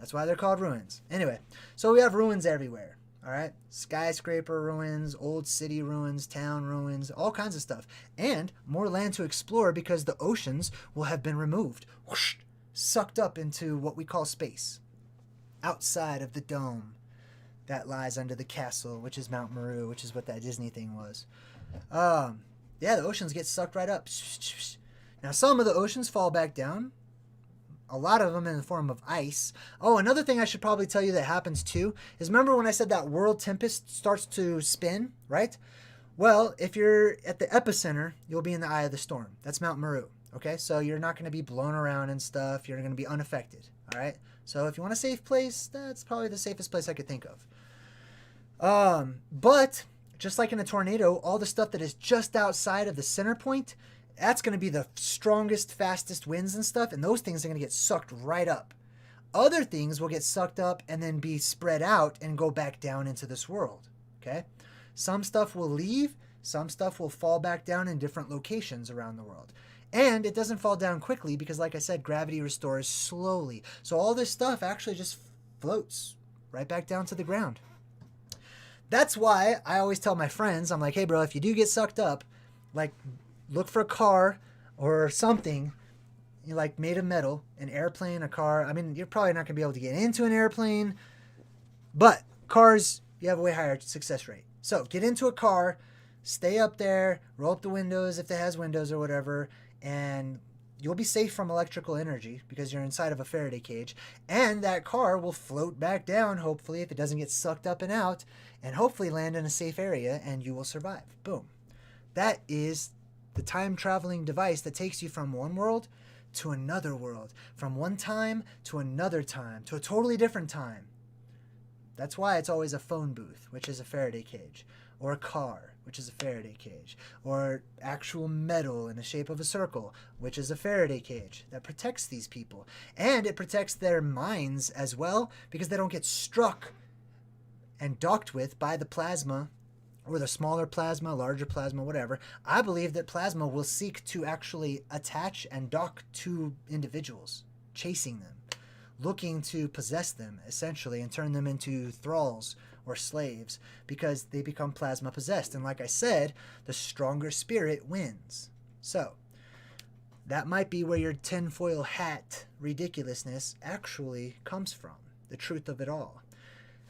That's why they're called ruins. Anyway, so we have ruins everywhere. All right, skyscraper ruins, old city ruins, town ruins, all kinds of stuff. And more land to explore because the oceans will have been removed, whoosh, sucked up into what we call space, outside of the dome that lies under the castle, which is Mount Meru, which is what that Disney thing was. Yeah, the oceans get sucked right up. Now, some of the oceans fall back down. A lot of them in the form of ice. Oh, another thing I should probably tell you that happens too is, remember when I said that world tempest starts to spin, right? Well, if you're at the epicenter, you'll be in the eye of the storm. That's Mount Meru, okay? So you're not going to be blown around and stuff. You're going to be unaffected, all right? So if you want a safe place, that's probably the safest place I could think of. But just like in a tornado, all the stuff that is just outside of the center point, that's going to be the strongest, fastest winds and stuff, and those things are going to get sucked right up. Other things will get sucked up and then be spread out and go back down into this world, okay? Some stuff will leave, some stuff will fall back down in different locations around the world. And it doesn't fall down quickly because, like I said, gravity restores slowly. So all this stuff actually just floats right back down to the ground. That's why I always tell my friends, I'm like, hey, bro, if you do get sucked up, like, look for a car or something, like made of metal, an airplane, a car. I mean, you're probably not going to be able to get into an airplane, but cars, you have a way higher success rate. So get into a car, stay up there, roll up the windows if it has windows or whatever, and you'll be safe from electrical energy because you're inside of a Faraday cage. And that car will float back down, hopefully, if it doesn't get sucked up and out, and hopefully land in a safe area, and you will survive. Boom. That is the time-traveling device that takes you from one world to another world, from one time to another time, to a totally different time. That's why it's always a phone booth, which is a Faraday cage, or a car, which is a Faraday cage, or actual metal in the shape of a circle, which is a Faraday cage that protects these people. And it protects their minds as well, because they don't get struck and docked with by the plasma, or the smaller plasma, larger plasma, whatever. I believe that plasma will seek to actually attach and dock to individuals, chasing them, looking to possess them, essentially, and turn them into thralls or slaves, because they become plasma possessed. And like I said, the stronger spirit wins. So that might be where your tinfoil hat ridiculousness actually comes from, the truth of it all.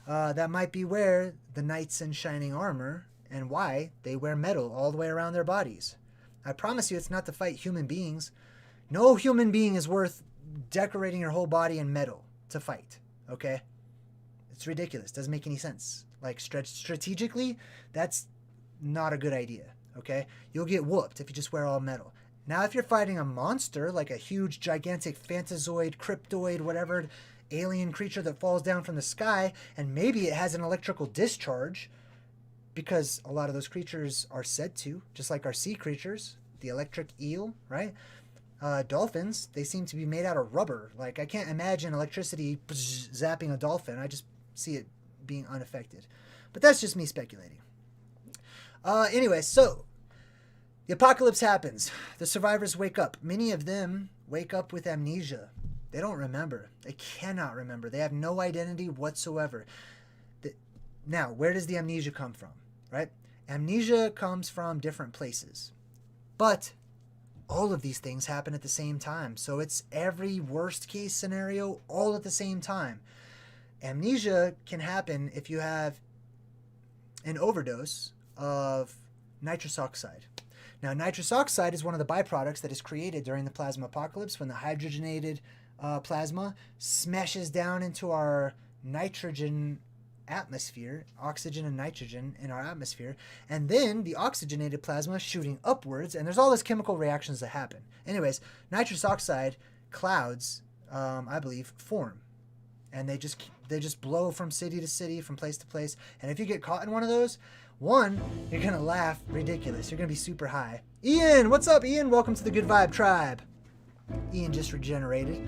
That might be where the knights in shining armor and why they wear metal all the way around their bodies. I promise you, it's not to fight human beings. No human being is worth decorating your whole body in metal to fight, okay? It's ridiculous. Doesn't make any sense. Like, strategically, that's not a good idea, okay? You'll get whooped if you just wear all metal. Now, if you're fighting a monster, like a huge, gigantic phantazoid, cryptoid, whatever, alien creature that falls down from the sky, and maybe it has an electrical discharge, because a lot of those creatures are said to, just like our sea creatures, the electric eel, right? Dolphins, they seem to be made out of rubber. Like, I can't imagine electricity zapping a dolphin. I just see it being unaffected. But that's just me speculating. Anyway, so the apocalypse happens. The survivors wake up. Many of them wake up with amnesia. They don't remember. They cannot remember. They have no identity whatsoever. Now, where does the amnesia come from, right? Amnesia comes from different places. But all of these things happen at the same time. So it's every worst case scenario all at the same time. Amnesia can happen if you have an overdose of nitrous oxide. Now, nitrous oxide is one of the byproducts that is created during the plasma apocalypse when the hydrogenated plasma smashes down into our nitrogen atmosphere, oxygen and nitrogen in our atmosphere, and then the oxygenated plasma shooting upwards, and there's all these chemical reactions that happen. Anyways, nitrous oxide clouds, I believe, form, and they just blow from city to city, from place to place. And if you get caught in one of those, one, you're gonna laugh ridiculous. You're gonna be super high. Ian, what's up, Ian? Welcome to the Good Vibe Tribe. Ian just regenerated.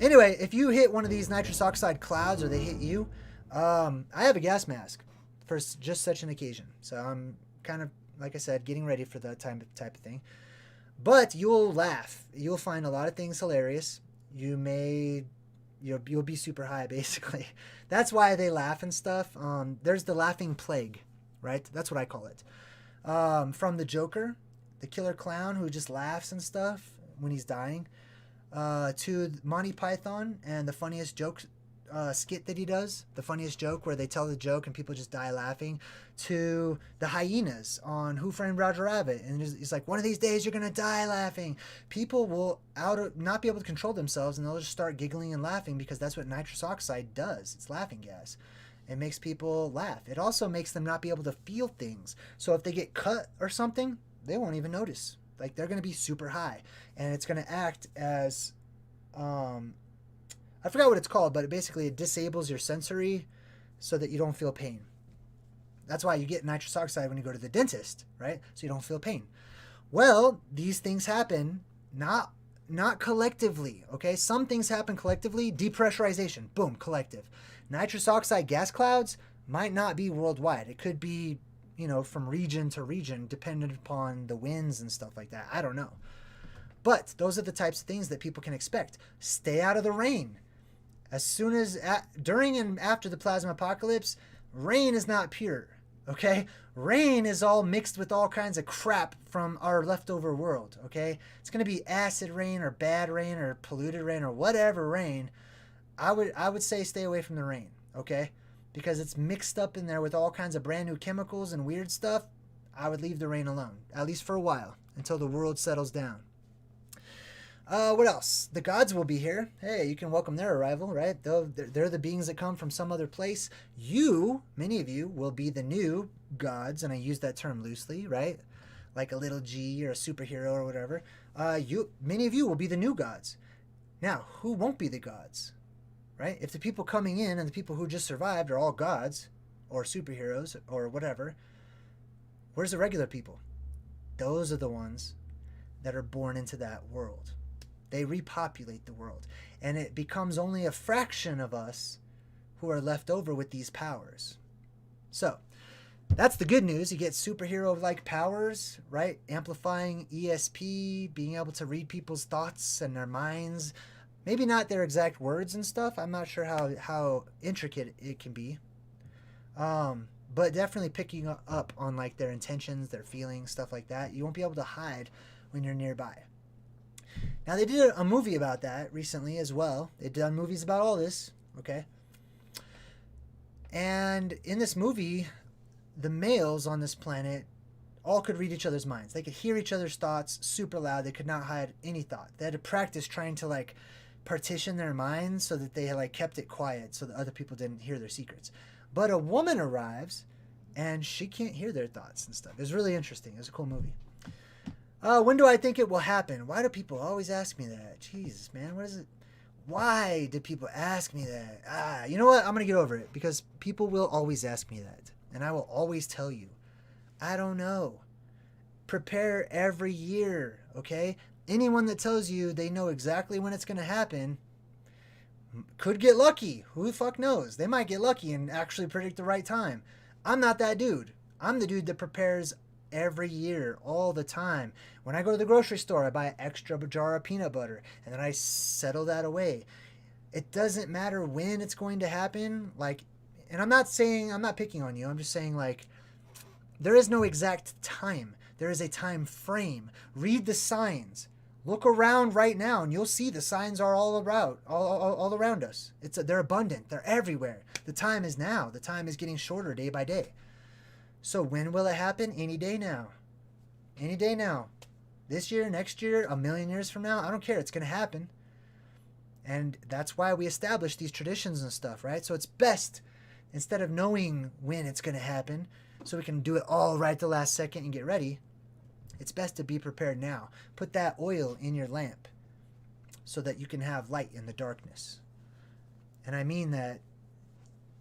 Anyway, if you hit one of these nitrous oxide clouds, or they hit you, I have a gas mask for just such an occasion. So I'm kind of, like I said, getting ready for that type of thing. But you'll laugh. You'll find a lot of things hilarious. You'll be super high, basically. That's why they laugh and stuff. There's the laughing plague, right? That's what I call it. From the Joker, the killer clown who just laughs and stuff when he's dying, to Monty Python and the funniest jokes. Skit that he does, the funniest joke where they tell the joke and people just die laughing, to the hyenas on Who Framed Roger Rabbit, and it's like, one of these days you're gonna die laughing. People will not be able to control themselves, and they'll just start giggling and laughing, because that's what nitrous oxide does. It's laughing gas. It makes people laugh. It also makes them not be able to feel things. So if they get cut or something, they won't even notice. Like, they're gonna be super high, and it's gonna act as I forgot what it's called, but it disables your sensory so that you don't feel pain. That's why you get nitrous oxide when you go to the dentist, right? So you don't feel pain. Well, these things happen not collectively, okay? Some things happen collectively. Depressurization, boom, collective. Nitrous oxide gas clouds might not be worldwide. It could be, from region to region, dependent upon the winds and stuff like that. I don't know. But those are the types of things that people can expect. Stay out of the rain. As soon as, during and after the plasma apocalypse, rain is not pure, okay? Rain is all mixed with all kinds of crap from our leftover world, okay? It's going to be acid rain or bad rain or polluted rain or whatever rain. I would say stay away from the rain, okay? Because it's mixed up in there with all kinds of brand new chemicals and weird stuff. I would leave the rain alone, at least for a while, until the world settles down. What else? The gods will be here. Hey, you can welcome their arrival, right? They're the beings that come from some other place. Many of you, will be the new gods, and I use that term loosely, right? Like a little G or a superhero or whatever. Many of you will be the new gods. Now, who won't be the gods, right? If the people coming in and the people who just survived are all gods or superheroes or whatever, where's the regular people? Those are the ones that are born into that world. They repopulate the world, and it becomes only a fraction of us who are left over with these powers. So that's the good news. You get superhero-like powers, right? Amplifying ESP, being able to read people's thoughts and their minds, Maybe not their exact words and stuff. I'm not sure how intricate it can be. But definitely picking up on like their intentions, their feelings, stuff like that. You won't be able to hide when you're nearby. Now, they did a movie about that recently as well. They've done movies about all this, okay? And in this movie, the males on this planet all could read each other's minds. They could hear each other's thoughts super loud. They could not hide any thought. They had to practice trying to like partition their minds so that they like kept it quiet so that other people didn't hear their secrets. But a woman arrives and she can't hear their thoughts and stuff. It was really interesting. It was a cool movie. When do I think it will happen? Why do people always ask me that? Jesus, man, what is it? Why do people ask me that? You know what? I'm going to get over it because people will always ask me that. And I will always tell you, I don't know. Prepare every year, okay? Anyone that tells you they know exactly when it's going to happen could get lucky. Who the fuck knows? They might get lucky and actually predict the right time. I'm not that dude. I'm the dude that prepares every year, all the time. When I go to the grocery store, I buy an extra jar of peanut butter, and then I settle that away. It doesn't matter when it's going to happen. Like, and I'm not picking on you. I'm just saying, like, there is no exact time. There is a time frame. Read the signs. Look around right now, and you'll see the signs are all around us. They're abundant. They're everywhere. The time is now. The time is getting shorter day by day. So when will it happen? Any day now. Any day now. This year, next year, a million years from now, I don't care. It's going to happen. And that's why we establish these traditions and stuff, right? So it's best, instead of knowing when it's going to happen, so we can do it all right at the last second and get ready, it's best to be prepared now. Put that oil in your lamp so that you can have light in the darkness. And I mean that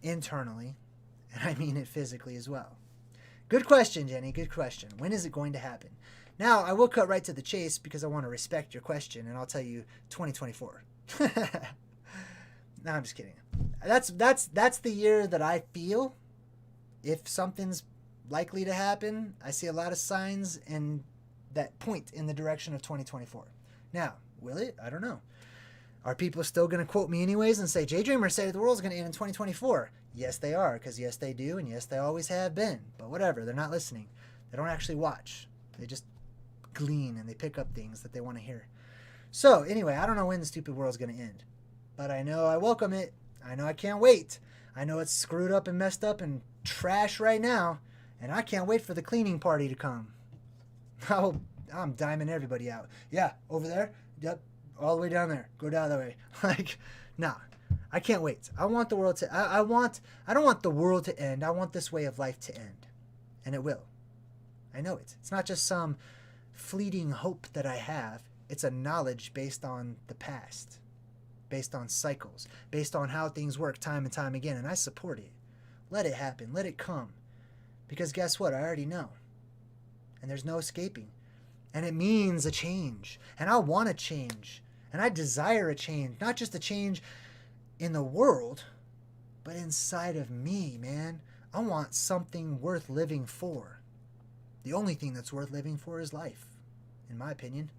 internally, and I mean it physically as well. Good question, Jenny. Good question. When is it going to happen? Now, I will cut right to the chase because I want to respect your question, and I'll tell you 2024. No, I'm just kidding. That's the year that I feel if something's likely to happen. I see a lot of signs and that point in the direction of 2024. Now, will it? I don't know. Are people still going to quote me anyways and say, JayDreamerZ said the world's going to end in 2024? Yes, they are, because yes, they do, and yes, they always have been. But whatever, they're not listening. They don't actually watch. They just glean and they pick up things that they want to hear. So, anyway, I don't know when the stupid world's going to end. But I know I welcome it. I know I can't wait. I know it's screwed up and messed up and trash right now. And I can't wait for the cleaning party to come. I'm diming everybody out. Yeah, over there. Yep, all the way down there. Go down that way. Like, nah. I can't wait. I want the world to... I don't want the world to end. I want this way of life to end. And it will. I know it. It's not just some fleeting hope that I have. It's a knowledge based on the past. Based on cycles. Based on how things work time and time again. And I support it. Let it happen. Let it come. Because guess what? I already know. And there's no escaping. And it means a change. And I want a change. And I desire a change. Not just a change in the world, but inside of me, man. I want something worth living for. The only thing that's worth living for is life, in my opinion.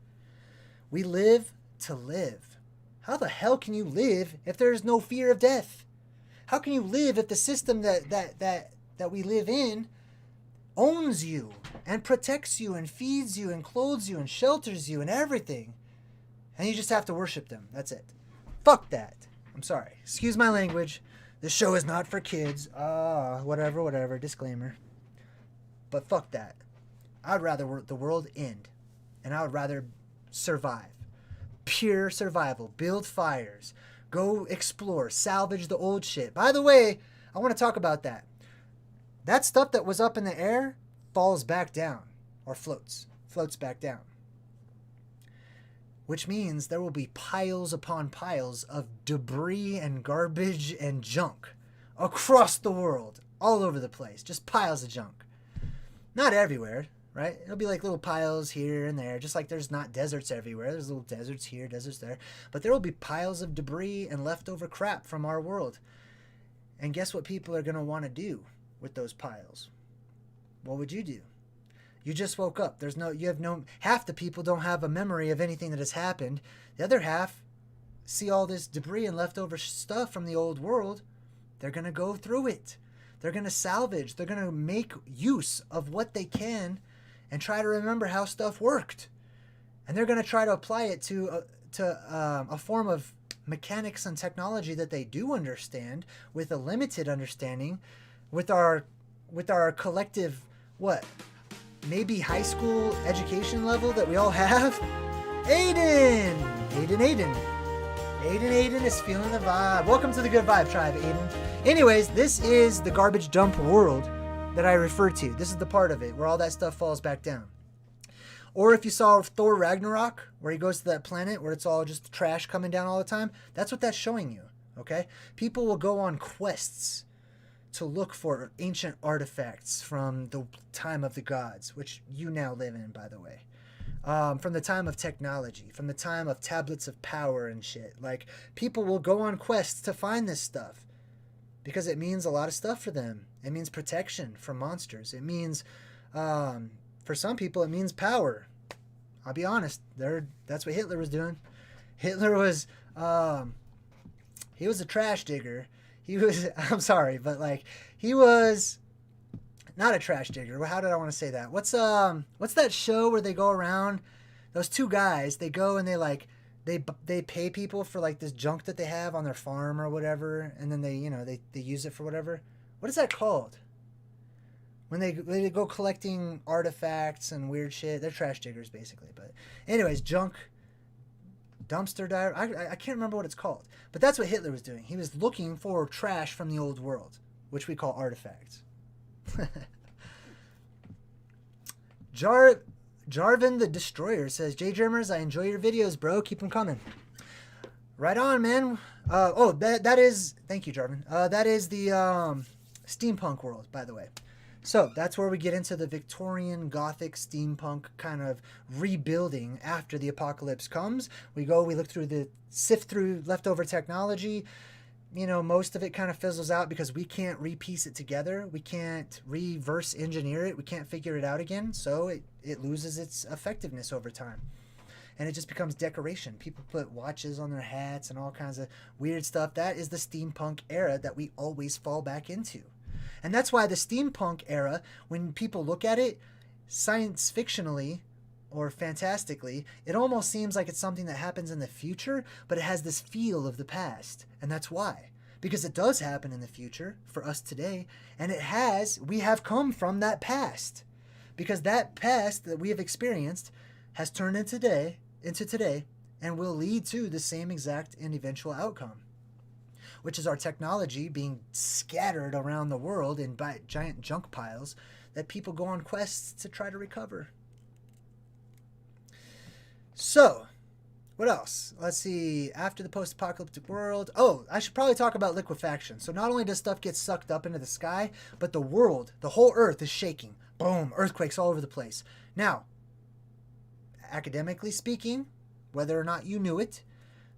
We live to live. How the hell can you live if there is no fear of death? How can you live if the system that we live in owns you and protects you and feeds you and clothes you and shelters you and everything, and you just have to worship them? That's it. Fuck that. I'm sorry. Excuse my language. This show is not for kids. Whatever. Disclaimer. But fuck that. I'd rather the world end. And I would rather survive. Pure survival. Build fires. Go explore. Salvage the old shit. By the way, I want to talk about that. That stuff that was up in the air falls back down. Or floats. Floats back down. Which means there will be piles upon piles of debris and garbage and junk across the world, all over the place, just piles of junk. Not everywhere, right? It'll be like little piles here and there, just like there's not deserts everywhere. There's little deserts here, deserts there. But there will be piles of debris and leftover crap from our world. And guess what people are going to want to do with those piles? What would you do? You just woke up. Half the people don't have a memory of anything that has happened. The other half see all this debris and leftover stuff from the old world, they're going to go through it. They're going to salvage. They're going to make use of what they can and try to remember how stuff worked. And they're going to try to apply it to a form of mechanics and technology that they do understand, with a limited understanding, with our collective, maybe high school education level that we all have. Aiden is feeling the vibe. Welcome to the Good Vibe Tribe, Aiden. Anyways, this is the garbage dump world that I refer to. This is the part of it where all that stuff falls back down. Or if you saw Thor Ragnarok, where he goes to that planet where it's all just trash coming down all the time, that's what that's showing you, okay? People will go on quests to look for ancient artifacts from the time of the gods, which you now live in, by the way. From the time of technology, from the time of tablets of power and shit. Like, people will go on quests to find this stuff because it means a lot of stuff for them. It means protection from monsters. It means, for some people, it means power. I'll be honest. That's what Hitler was doing. Hitler was, he was a trash digger. He was, I'm sorry, but like, he was not a trash digger. How did I want to say that? What's that show where they go around, those two guys, they go and they pay people for like this junk that they have on their farm or whatever, and then they use it for whatever. What is that called? When they go collecting artifacts and weird shit. They're trash diggers basically. But anyways, junk, dumpster diver. I can't remember what it's called. But that's what Hitler was doing. He was looking for trash from the old world, which we call artifacts. Jarvin the Destroyer says, JayDreamerZ, I enjoy your videos, bro. Keep them coming. Right on, man. That is, thank you, Jarvin. That is the steampunk world, by the way. So that's where we get into the Victorian Gothic steampunk kind of rebuilding after the apocalypse comes. We sift through leftover technology. Most of it kind of fizzles out because we can't repiece it together. We can't reverse engineer it. We can't figure it out again. So it loses its effectiveness over time. And it just becomes decoration. People put watches on their hats and all kinds of weird stuff. That is the steampunk era that we always fall back into. And that's why the steampunk era, when people look at it science fictionally or fantastically, it almost seems like it's something that happens in the future, but it has this feel of the past. And that's why. Because it does happen in the future for us today, and we have come from that past. Because that past that we have experienced has turned into today and will lead to the same exact and eventual outcome, which is our technology being scattered around the world in giant junk piles that people go on quests to try to recover. So, what else? Let's see. After the post-apocalyptic world. Oh, I should probably talk about liquefaction. So not only does stuff get sucked up into the sky, but the world, the whole earth is shaking. Boom, earthquakes all over the place. Now, academically speaking, whether or not you knew it,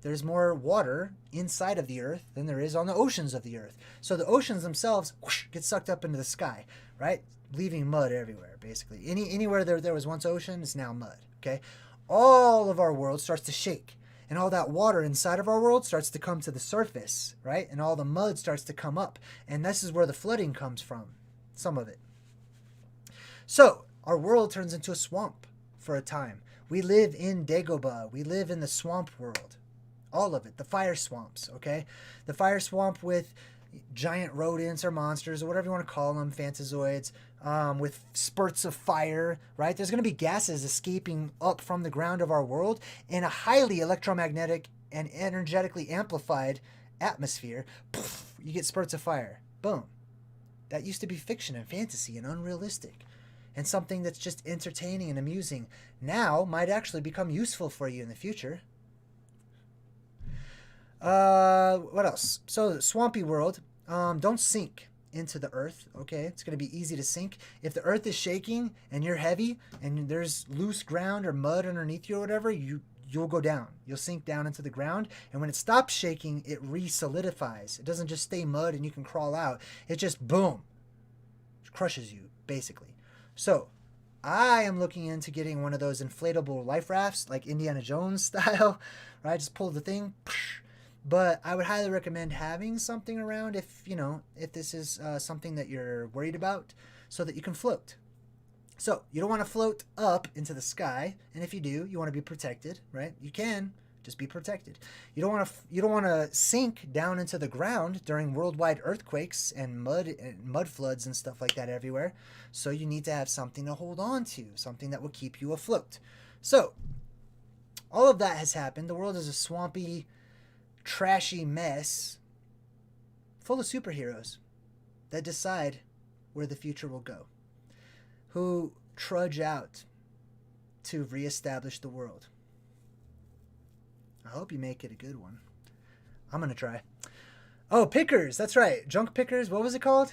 there's more water inside of the earth than there is on the oceans of the earth. So the oceans themselves get sucked up into the sky, right? Leaving mud everywhere, basically. Anywhere there was once ocean, it's now mud, okay? All of our world starts to shake. And all that water inside of our world starts to come to the surface, right? And all the mud starts to come up. And this is where the flooding comes from, some of it. So our world turns into a swamp for a time. We live in Dagobah. We live in the swamp world. All of it. The fire swamps, okay? The fire swamp with giant rodents or monsters or whatever you want to call them, phantazoids, with spurts of fire, right? There's going to be gases escaping up from the ground of our world in a highly electromagnetic and energetically amplified atmosphere. Poof, you get spurts of fire. Boom. That used to be fiction and fantasy and unrealistic. And something that's just entertaining and amusing now might actually become useful for you in the future. What else? So the swampy world, don't sink into the earth, okay? It's going to be easy to sink. If the earth is shaking and you're heavy and there's loose ground or mud underneath you or whatever, you'll go down. You'll sink down into the ground, and when it stops shaking, it re-solidifies. It doesn't just stay mud and you can crawl out. It just, boom, crushes you, basically. So, I am looking into getting one of those inflatable life rafts, like Indiana Jones style, right? Just pull the thing. But I would highly recommend having something around if, you know, if this is something that you're worried about, so that you can float. So you don't want to float up into the sky, and if you do, you want to be protected, right? You can just be protected. You don't want to sink down into the ground during worldwide earthquakes and mud floods and stuff like that everywhere. So you need to have something to hold on to, something that will keep you afloat. So all of that has happened. The world is a swampy, trashy mess full of superheroes that decide where the future will go, who trudge out to reestablish the world. I hope you make it a good one. I'm going to try. Oh, pickers. That's right. Junk pickers. What was it called?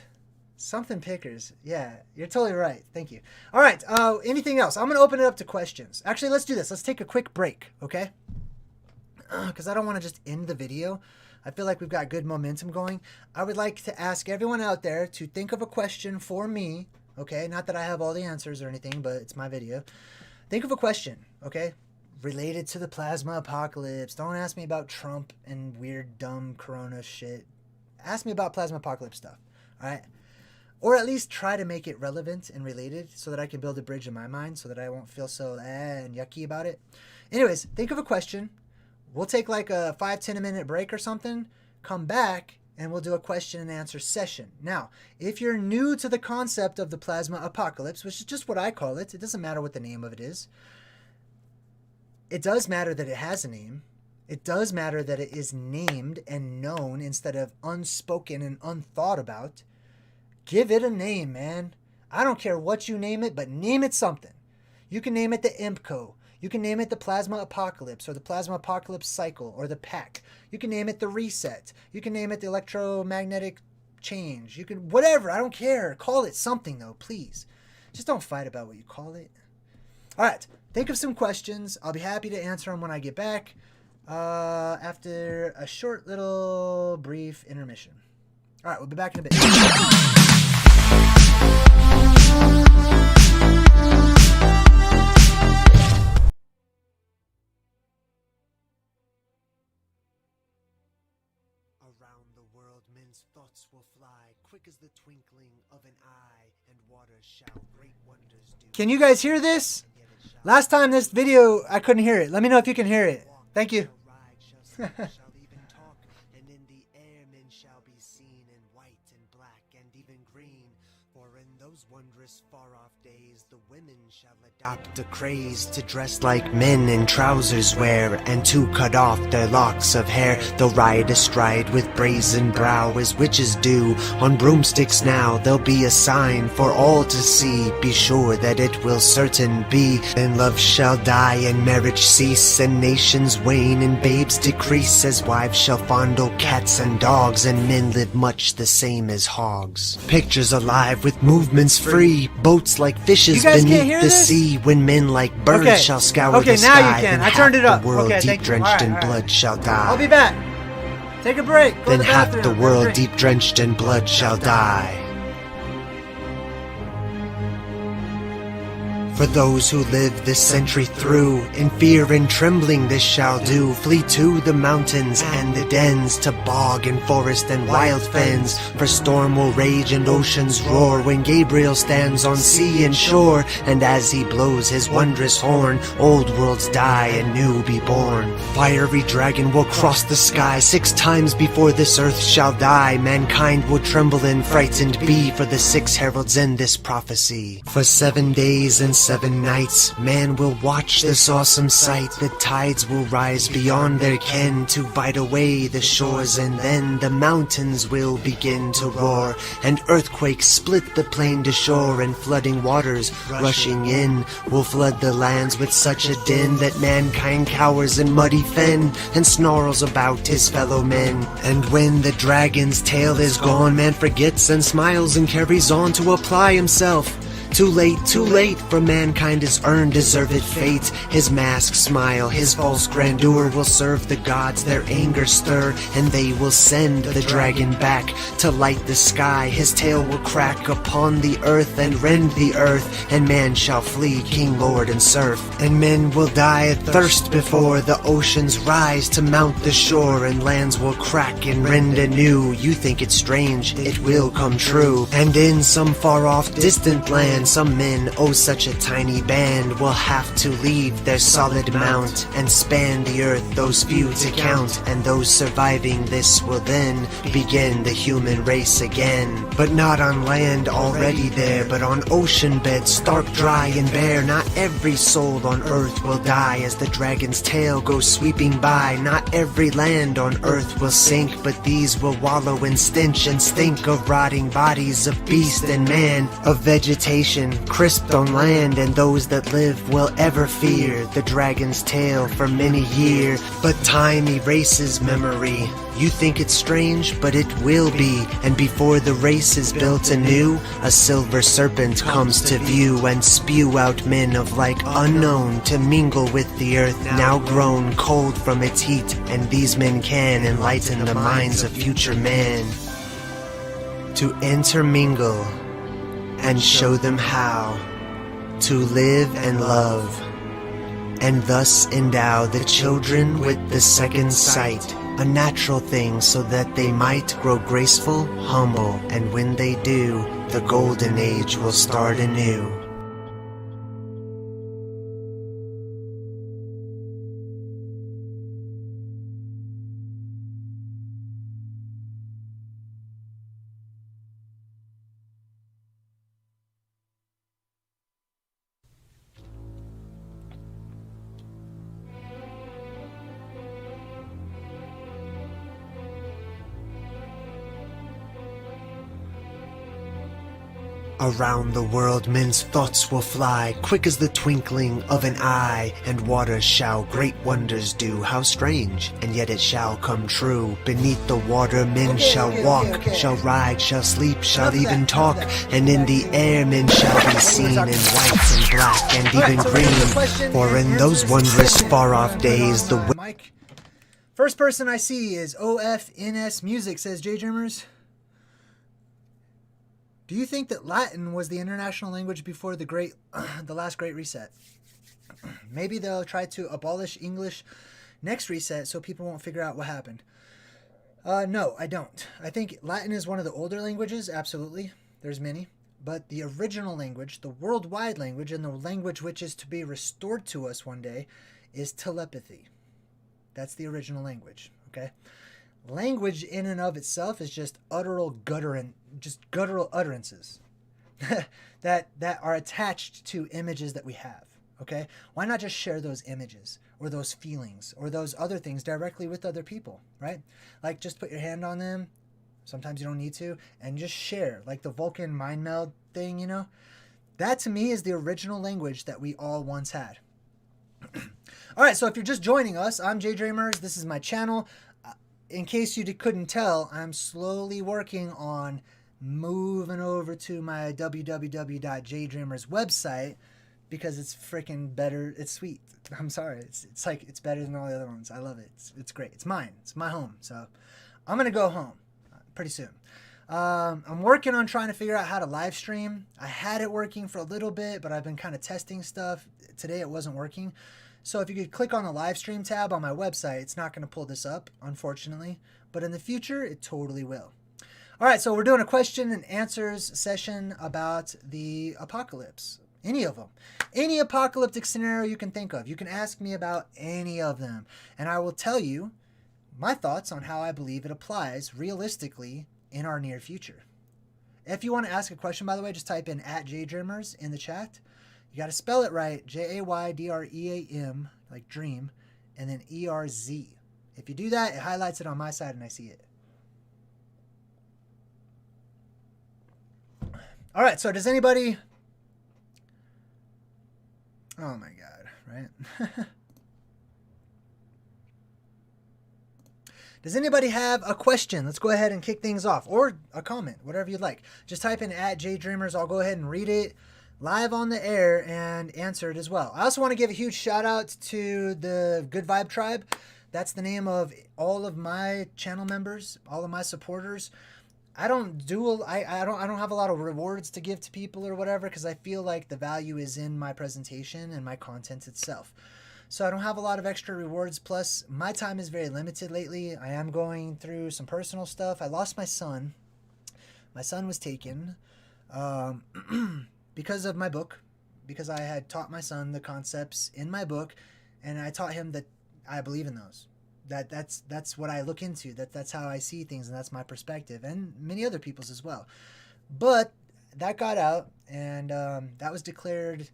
Something pickers. Yeah, you're totally right. Thank you. All right. Anything else? I'm going to open it up to questions. Actually, let's do this. Let's take a quick break, okay? Because I don't want to just end the video. I feel like we've got good momentum going. I would like to ask everyone out there to think of a question for me, okay? Not that I have all the answers or anything, but it's my video. Think of a question, okay? Related to the plasma apocalypse. Don't ask me about Trump and weird, dumb corona shit. Ask me about plasma apocalypse stuff, all right? Or at least try to make it relevant and related so that I can build a bridge in my mind so that I won't feel so and yucky about it. Anyways, think of a question. We'll take like a 5-10 minute break or something, come back, and we'll do a question and answer session. Now, if you're new to the concept of the plasma apocalypse, which is just what I call it, it doesn't matter what the name of it is. It does matter that it has a name. It does matter that it is named and known instead of unspoken and unthought about. Give it a name, man. I don't care what you name it, but name it something. You can name it the EMPCOE. You can name it the plasma apocalypse or the plasma apocalypse cycle or the pack. You can name it the reset. You can name it the electromagnetic change. You can, whatever, I don't care. Call it something though, please. Just don't fight about what you call it. All right, think of some questions. I'll be happy to answer them when I get back after a short little brief intermission. All right, we'll be back in a bit. Around the world men's thoughts will fly, quick as the twinkling of an eye, and waters shall great wonders do. Can you guys hear this? Last time this video, I couldn't hear it. Let me know if you can hear it. Thank you. Shall even talk, and in the air men shall be seen in white and black and even green. For in those wondrous far-off days, the women shall adopt a craze to dress like men in trousers wear, and to cut off their locks of hair. They'll ride astride with brazen brow as witches do. On broomsticks now there'll be a sign for all to see. Be sure that it will certain be. Then love shall die and marriage cease, and nations wane and babes decrease, as wives shall fondle cats and dogs, and men live much the same as hogs. Pictures alive with movements free, boats like fishes beneath the sea. When men like birds shall scour the sky, now you can. I turned it up. The world Okay, deep drenched in blood shall die. I'll be back. Take a break. Go Then to the half bathroom. the world deep drenched in blood shall die. For those who live this century through, in fear and trembling this shall do. Flee to the mountains and the dens, to bog and forest and wild fens. For storm will rage and oceans roar, when Gabriel stands on sea and shore. And as he blows his wondrous horn, old worlds die and new be born. Fiery dragon will cross the sky 6 times before this earth shall die. Mankind will tremble and frightened be, for the 6 heralds in this prophecy. For 7 days and 7 nights, man will watch this awesome sight. The tides will rise beyond their ken to bite away the shores, and then the mountains will begin to roar, and earthquakes split the plain to shore, and flooding waters rushing in will flood the lands with such a din that mankind cowers in muddy fen and snarls about his fellow men. And when the dragon's tail is gone, man forgets and smiles and carries on to apply himself too late, for mankind has earned deserved fate. His masked smile, his false grandeur will serve the gods, their anger stir, and they will send the dragon back to light the sky. His tail will crack upon the earth and rend the earth, and man shall flee king, lord, and serf. And men will die of thirst before the oceans rise to mount the shore, and lands will crack and rend anew. You think it's strange, it will come true. And in some far off distant land, some men, oh such a tiny band, will have to leave their solid mount and span the earth, those few to count. And those surviving this will then begin the human race again. But not on land already there, but on ocean beds stark, dry, and bare. Not every soul on earth will die as the dragon's tail goes sweeping by. Not every land on earth will sink, but these will wallow in stench and stink of rotting bodies of beast and man, of vegetation crisped on land. And those that live will ever fear the dragon's tail for many years. But time erases memory. You think it's strange, but it will be. And before the race is built anew, a silver serpent comes to view, and spew out men of like unknown to mingle with the earth, now grown cold from its heat. And these men can enlighten the minds of future man, to intermingle and show them how to live and love, and thus endow the children with the second sight, a natural thing, so that they might grow graceful, humble, and when they do, the golden age will start anew. Around the world men's thoughts will fly, quick as the twinkling of an eye, and water shall great wonders do. How strange, and yet it shall come true. Beneath the water men shall walk, shall ride, shall sleep, shall even talk, and in the air men shall be seen in white and black and even green. For in those wondrous far-off days the Mike. First person I see is OFNS Music, says JayDreamerZ. Do you think that Latin was the international language before the last Great Reset? Maybe they'll try to abolish English next reset so people won't figure out what happened. No, I don't. I think Latin is one of the older languages, absolutely. There's many. But the original language, the worldwide language, and the language which is to be restored to us one day is telepathy. That's the original language, okay? Language in and of itself is just guttural utterances that are attached to images that we have, okay? Why not just share those images or those feelings or those other things directly with other people, right? Like just put your hand on them. Sometimes you don't need to, and just share, like the Vulcan mind meld thing, you know? That to me is the original language that we all once had. All right, so if you're just joining us, I'm JayDreamerZ. This is my channel. In case you couldn't tell, I'm slowly working on moving over to my www.JayDreamerZ website because it's freaking better. It's sweet. I'm sorry. It's like, it's better than all the other ones. I love it. It's great. It's mine. It's my home. So I'm going to go home pretty soon. I'm working on trying to figure out how to live stream. I had it working for a little bit, but I've been kind of testing stuff. Today it wasn't working. So if you could click on the live stream tab on my website, it's not going to pull this up, unfortunately. But in the future, it totally will. All right, so we're doing a question and answers session about the apocalypse. Any of them. Any apocalyptic scenario you can think of. You can ask me about any of them. And I will tell you my thoughts on how I believe it applies realistically in our near future. If you want to ask a question, by the way, just type in @JayDreamerZ in the chat. You got to spell it right, JayDream, like dream, and then ERZ. If you do that, it highlights it on my side and I see it. All right, so does anybody... Oh my God, right? Does anybody have a question? Let's go ahead and kick things off, or a comment, whatever you'd like. Just type in @JayDreamerZ. I'll go ahead and read it. live on the air and answer it as well. I also want to give a huge shout out to the Good Vibe Tribe. That's the name of all of my channel members, all of my supporters. I don't have a lot of rewards to give to people or whatever, because I feel like the value is in my presentation and my content itself. So I don't have a lot of extra rewards. Plus, my time is very limited lately. I am going through some personal stuff. I lost my son. My son was taken because of my book, because I had taught my son the concepts in my book, and I taught him that I believe in those. That's what I look into. That's how I see things, and that's my perspective, and many other people's as well. But that got out, and that was declared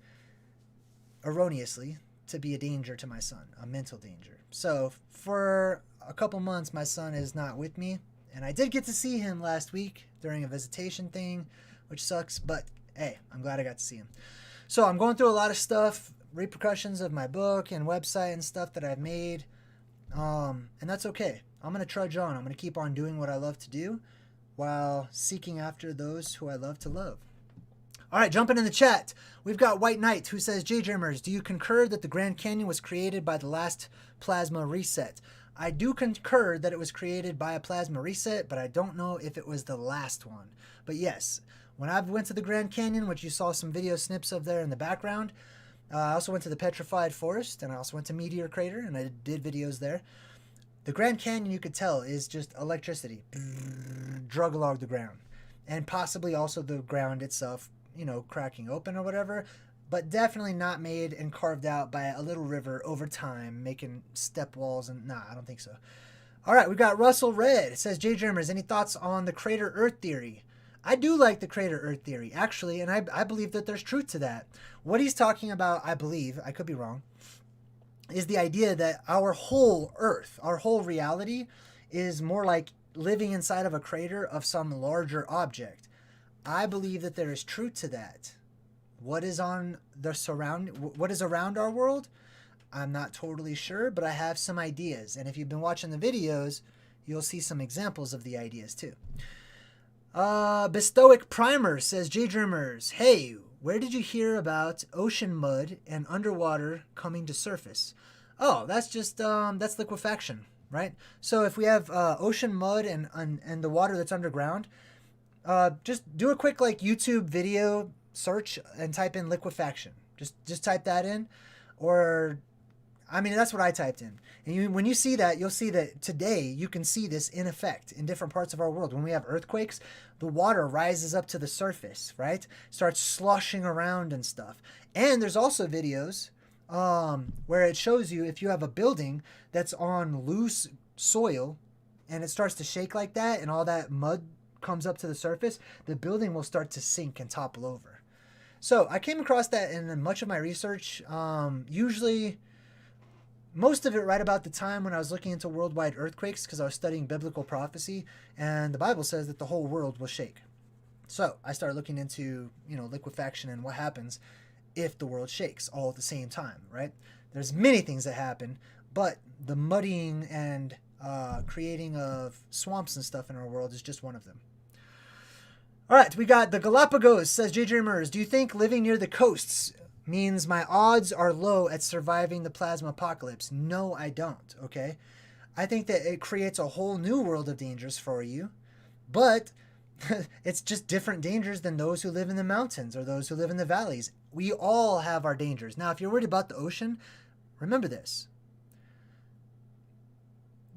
erroneously to be a danger to my son, a mental danger. So for a couple months, my son is not with me, and I did get to see him last week during a visitation thing, which sucks, but hey, I'm glad I got to see him. So I'm going through a lot of stuff, repercussions of my book and website and stuff that I've made. And that's okay. I'm going to trudge on. I'm going to keep on doing what I love to do while seeking after those who I love to love. All right, jumping in the chat. We've got White Knight who says, JayDreamerZ, do you concur that the Grand Canyon was created by the last plasma reset? I do concur that it was created by a plasma reset, but I don't know if it was the last one. But yes, when I went to the Grand Canyon, which you saw some video snips of there in the background, I also went to the Petrified Forest, and I also went to Meteor Crater, and I did videos there. The Grand Canyon, you could tell, is just electricity. Drug along the ground. And possibly also the ground itself, you know, cracking open or whatever. But definitely not made and carved out by a little river over time, making step walls. And nah, I don't think so. All right, we got Russell Red. It says, JayDreamerZ, any thoughts on the crater Earth theory? I do like the crater Earth theory, actually, and I believe that there's truth to that. What he's talking about, I believe, I could be wrong, is the idea that our whole Earth, our whole reality, is more like living inside of a crater of some larger object. I believe that there is truth to that. What is around our world? I'm not totally sure, but I have some ideas. And if you've been watching the videos, you'll see some examples of the ideas too. Bestoic Primer says, JayDreamerZ, hey, where did you hear about ocean mud and underwater coming to surface? Oh, that's just, that's liquefaction, right? So if we have ocean mud and the water that's underground, just do a quick like YouTube video search and type in liquefaction. Just type that in, or I mean, that's what I typed in. And when you see that, you'll see that today you can see this in effect in different parts of our world. When we have earthquakes, the water rises up to the surface, right? Starts sloshing around and stuff. And there's also videos where it shows you if you have a building that's on loose soil and it starts to shake like that and all that mud comes up to the surface, the building will start to sink and topple over. So I came across that in much of my research, usually most of it right about the time when I was looking into worldwide earthquakes, because I was studying biblical prophecy, and the Bible says that the whole world will shake. So I started looking into, liquefaction and what happens if the world shakes all at the same time, right? There's many things that happen, but the muddying and creating of swamps and stuff in our world is just one of them. All right, we got the Galapagos, says JayDreamerZ, do you think living near the coasts means my odds are low at surviving the plasma apocalypse? No, I don't, okay? I think that it creates a whole new world of dangers for you, but it's just different dangers than those who live in the mountains or those who live in the valleys. We all have our dangers. Now, if you're worried about the ocean, remember this.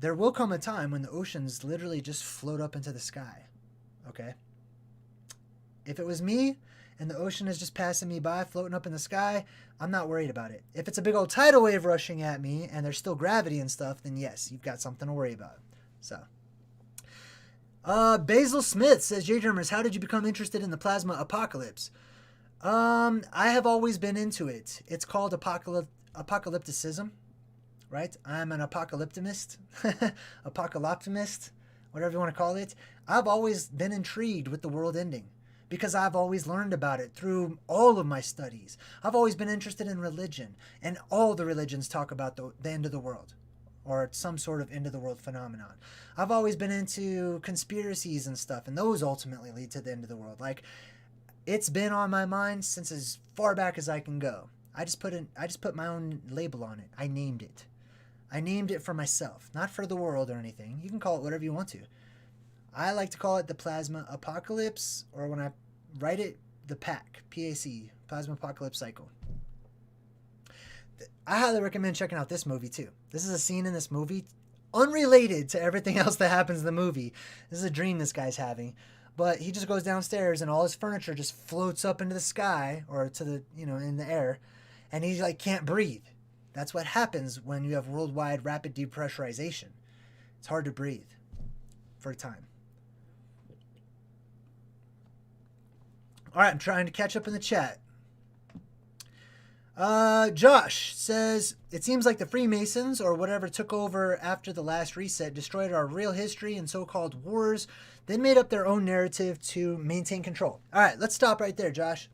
There will come a time when the oceans literally just float up into the sky, okay? If it was me and the ocean is just passing me by, floating up in the sky, I'm not worried about it. If it's a big old tidal wave rushing at me and there's still gravity and stuff, then yes, you've got something to worry about. So, Basil Smith says, JayDreamerZ, how did you become interested in the plasma apocalypse? I have always been into it. It's called apocalypticism, right? I'm an apocalyptimist, apocalyptimist, whatever you want to call it. I've always been intrigued with the world ending, because I've always learned about it through all of my studies. I've always been interested in religion, and all the religions talk about the end of the world, or some sort of end of the world phenomenon. I've always been into conspiracies and stuff, and those ultimately lead to the end of the world. Like, It's been on my mind since as far back as I can go. I just put my own label on it. I named it. I named it for myself, not for the world or anything. You can call it whatever you want to. I like to call it the Plasma Apocalypse, or when I write it, the PAC, P-A-C, Plasma Apocalypse Cycle. I highly recommend checking out this movie too. This is a scene in this movie unrelated to everything else that happens in the movie. This is a dream this guy's having. But he just goes downstairs and all his furniture just floats up into the sky, or to the, in the air, and he like can't breathe. That's what happens when you have worldwide rapid depressurization. It's hard to breathe for a time. All right, I'm trying to catch up in the chat. Josh says, it seems like the Freemasons or whatever took over after the last reset destroyed our real history and so-called wars, then made up their own narrative to maintain control. All right, let's stop right there, Josh.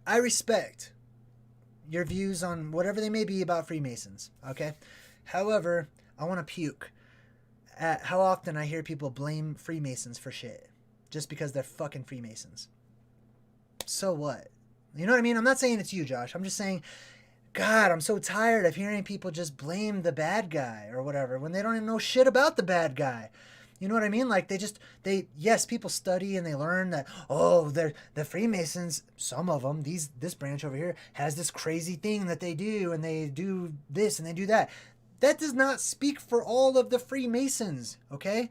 I respect your views on whatever they may be about Freemasons, okay? However, I want to puke at how often I hear people blame Freemasons for shit just because they're fucking Freemasons. So what? You know what I mean? I'm not saying it's you, Josh. I'm just saying, God, I'm so tired of hearing people just blame the bad guy or whatever when they don't even know shit about the bad guy. You know what I mean? Like yes, people study and they learn that, they're the Freemasons, some of them, this branch over here has this crazy thing that they do, and they do this and they do that. That does not speak for all of the Freemasons, okay?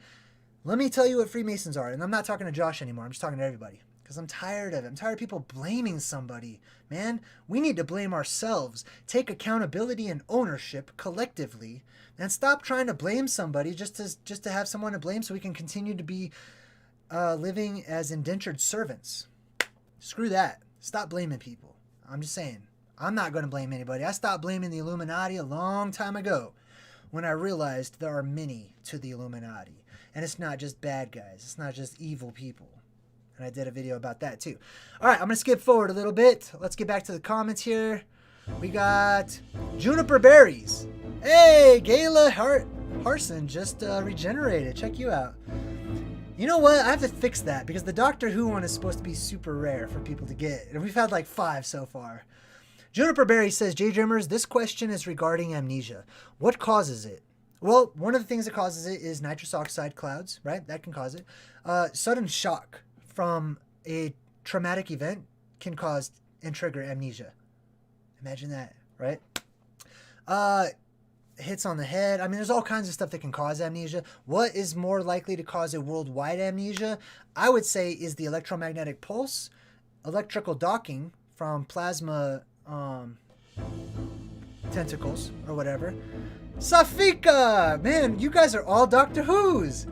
Let me tell you what Freemasons are. And I'm not talking to Josh anymore. I'm just talking to everybody. Because I'm tired of it. I'm tired of people blaming somebody. Man, we need to blame ourselves. Take accountability and ownership collectively. And stop trying to blame somebody just to have someone to blame so we can continue to be living as indentured servants. Screw that. Stop blaming people. I'm just saying. I'm not going to blame anybody. I stopped blaming the Illuminati a long time ago when I realized there are many to the Illuminati. And it's not just bad guys. It's not just evil people. And I did a video about that too. All right, I'm going to skip forward a little bit. Let's get back to the comments here. We got Juniper Berries. Hey, Gayla Harson just regenerated. Check you out. You know what? I have to fix that because the Doctor Who one is supposed to be super rare for people to get. And we've had like 5 so far. Juniper Berry says, JayDreamerZ, this question is regarding amnesia. What causes it? Well, one of the things that causes it is nitrous oxide clouds, right? That can cause it. Sudden shock from a traumatic event can cause and trigger amnesia. Imagine that, right? Hits on the head. I mean, there's all kinds of stuff that can cause amnesia. What is more likely to cause a worldwide amnesia? I would say is the electromagnetic pulse, electrical docking from plasma tentacles or whatever. Safika! Man, you guys are all Doctor Who's.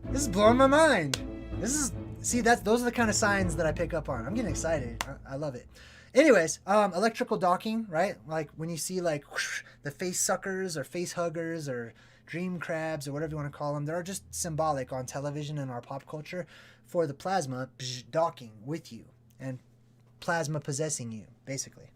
This is blowing my mind. Those are the kind of signs that I pick up on. I'm getting excited. I love it. Anyways, electrical docking, right? Like when you see like whoosh, the face suckers or face huggers or dream crabs or whatever you want to call them, they're just symbolic on television and our pop culture for the plasma docking with you and plasma possessing you, basically.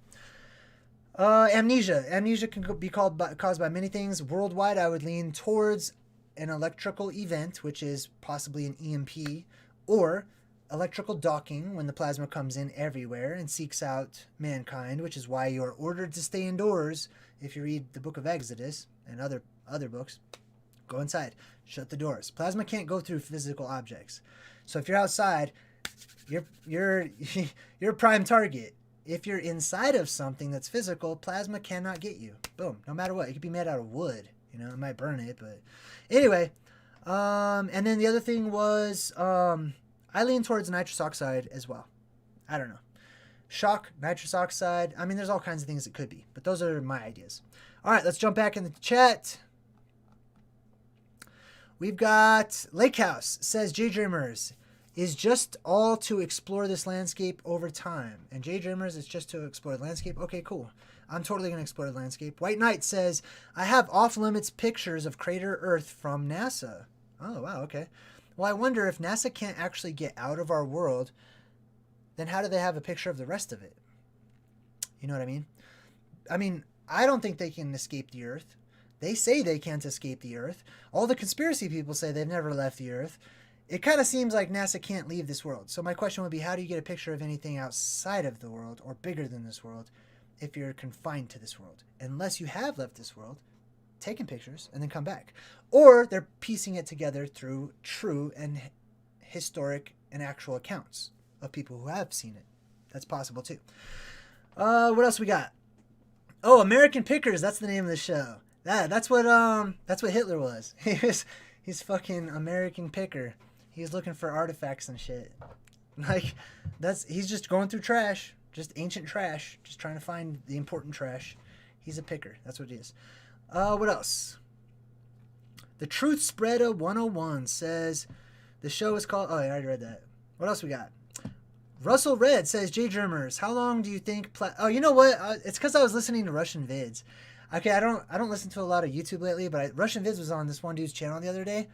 Amnesia. Amnesia can be caused by many things. Worldwide, I would lean towards an electrical event, which is possibly an EMP, or electrical docking when the plasma comes in everywhere and seeks out mankind, which is why you are ordered to stay indoors. If you read the book of Exodus and other books, go inside, shut the doors. Plasma can't go through physical objects. So if you're outside, you're a prime target. If you're inside of something that's physical, plasma cannot get you. Boom. No matter what. It could be made out of wood. You know, it might burn it, but anyway. And then the other thing was, I lean towards nitrous oxide as well. I don't know. Shock, nitrous oxide. I mean, there's all kinds of things it could be, but those are my ideas. All right, let's jump back in the chat. We've got Lake House says, JayDreamerZ is just all to explore this landscape over time. And JayDreamerZ is just to explore the landscape. Okay, cool. I'm totally going to explore the landscape. White Knight says, I have off-limits pictures of crater Earth from NASA. Oh, wow, okay. Well, I wonder if NASA can't actually get out of our world, then how do they have a picture of the rest of it? You know what I mean? I mean, I don't think they can escape the Earth. They say they can't escape the Earth. All the conspiracy people say they've never left the Earth. it kind of seems like NASA can't leave this world. So my question would be, how do you get a picture of anything outside of the world or bigger than this world if you're confined to this world? Unless you have left this world, taken pictures, and then come back. Or they're piecing it together through true and historic and actual accounts of people who have seen it. That's possible too. What else we got? Oh, American Pickers. That's the name of the show. That's what Hitler was. He's fucking American Picker. He's looking for artifacts and shit. Like, he's just going through trash, just ancient trash, just trying to find the important trash. He's a picker. That's what he is. What else? The Truth Spreader 101 says the show is called... Oh, I already read that. What else we got? Russell Red says, JayDreamerZ, how long do you think... Oh, you know what? It's because I was listening to Russian vids. Okay, I don't listen to a lot of YouTube lately, but Russian vids was on this one dude's channel the other day,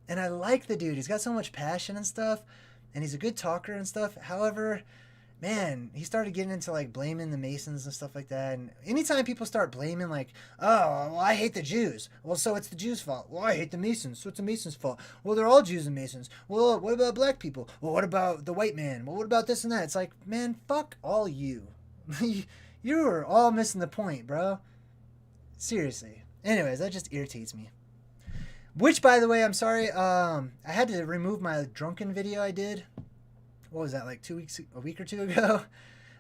and I like the dude. He's got so much passion and stuff, and he's a good talker and stuff. However, man, he started getting into like blaming the Masons and stuff like that. And anytime people start blaming, like, oh, well, I hate the Jews. Well, so it's the Jews' fault. Well, I hate the Masons. So it's the Masons' fault. Well, they're all Jews and Masons. Well, what about black people? Well, what about the white man? Well, what about this and that? It's like, man, fuck all you. You are all missing the point, bro. Seriously. Anyways, that just irritates me. Which, by the way, I'm sorry. I had to remove my drunken video I did. What was that, like a week or two ago?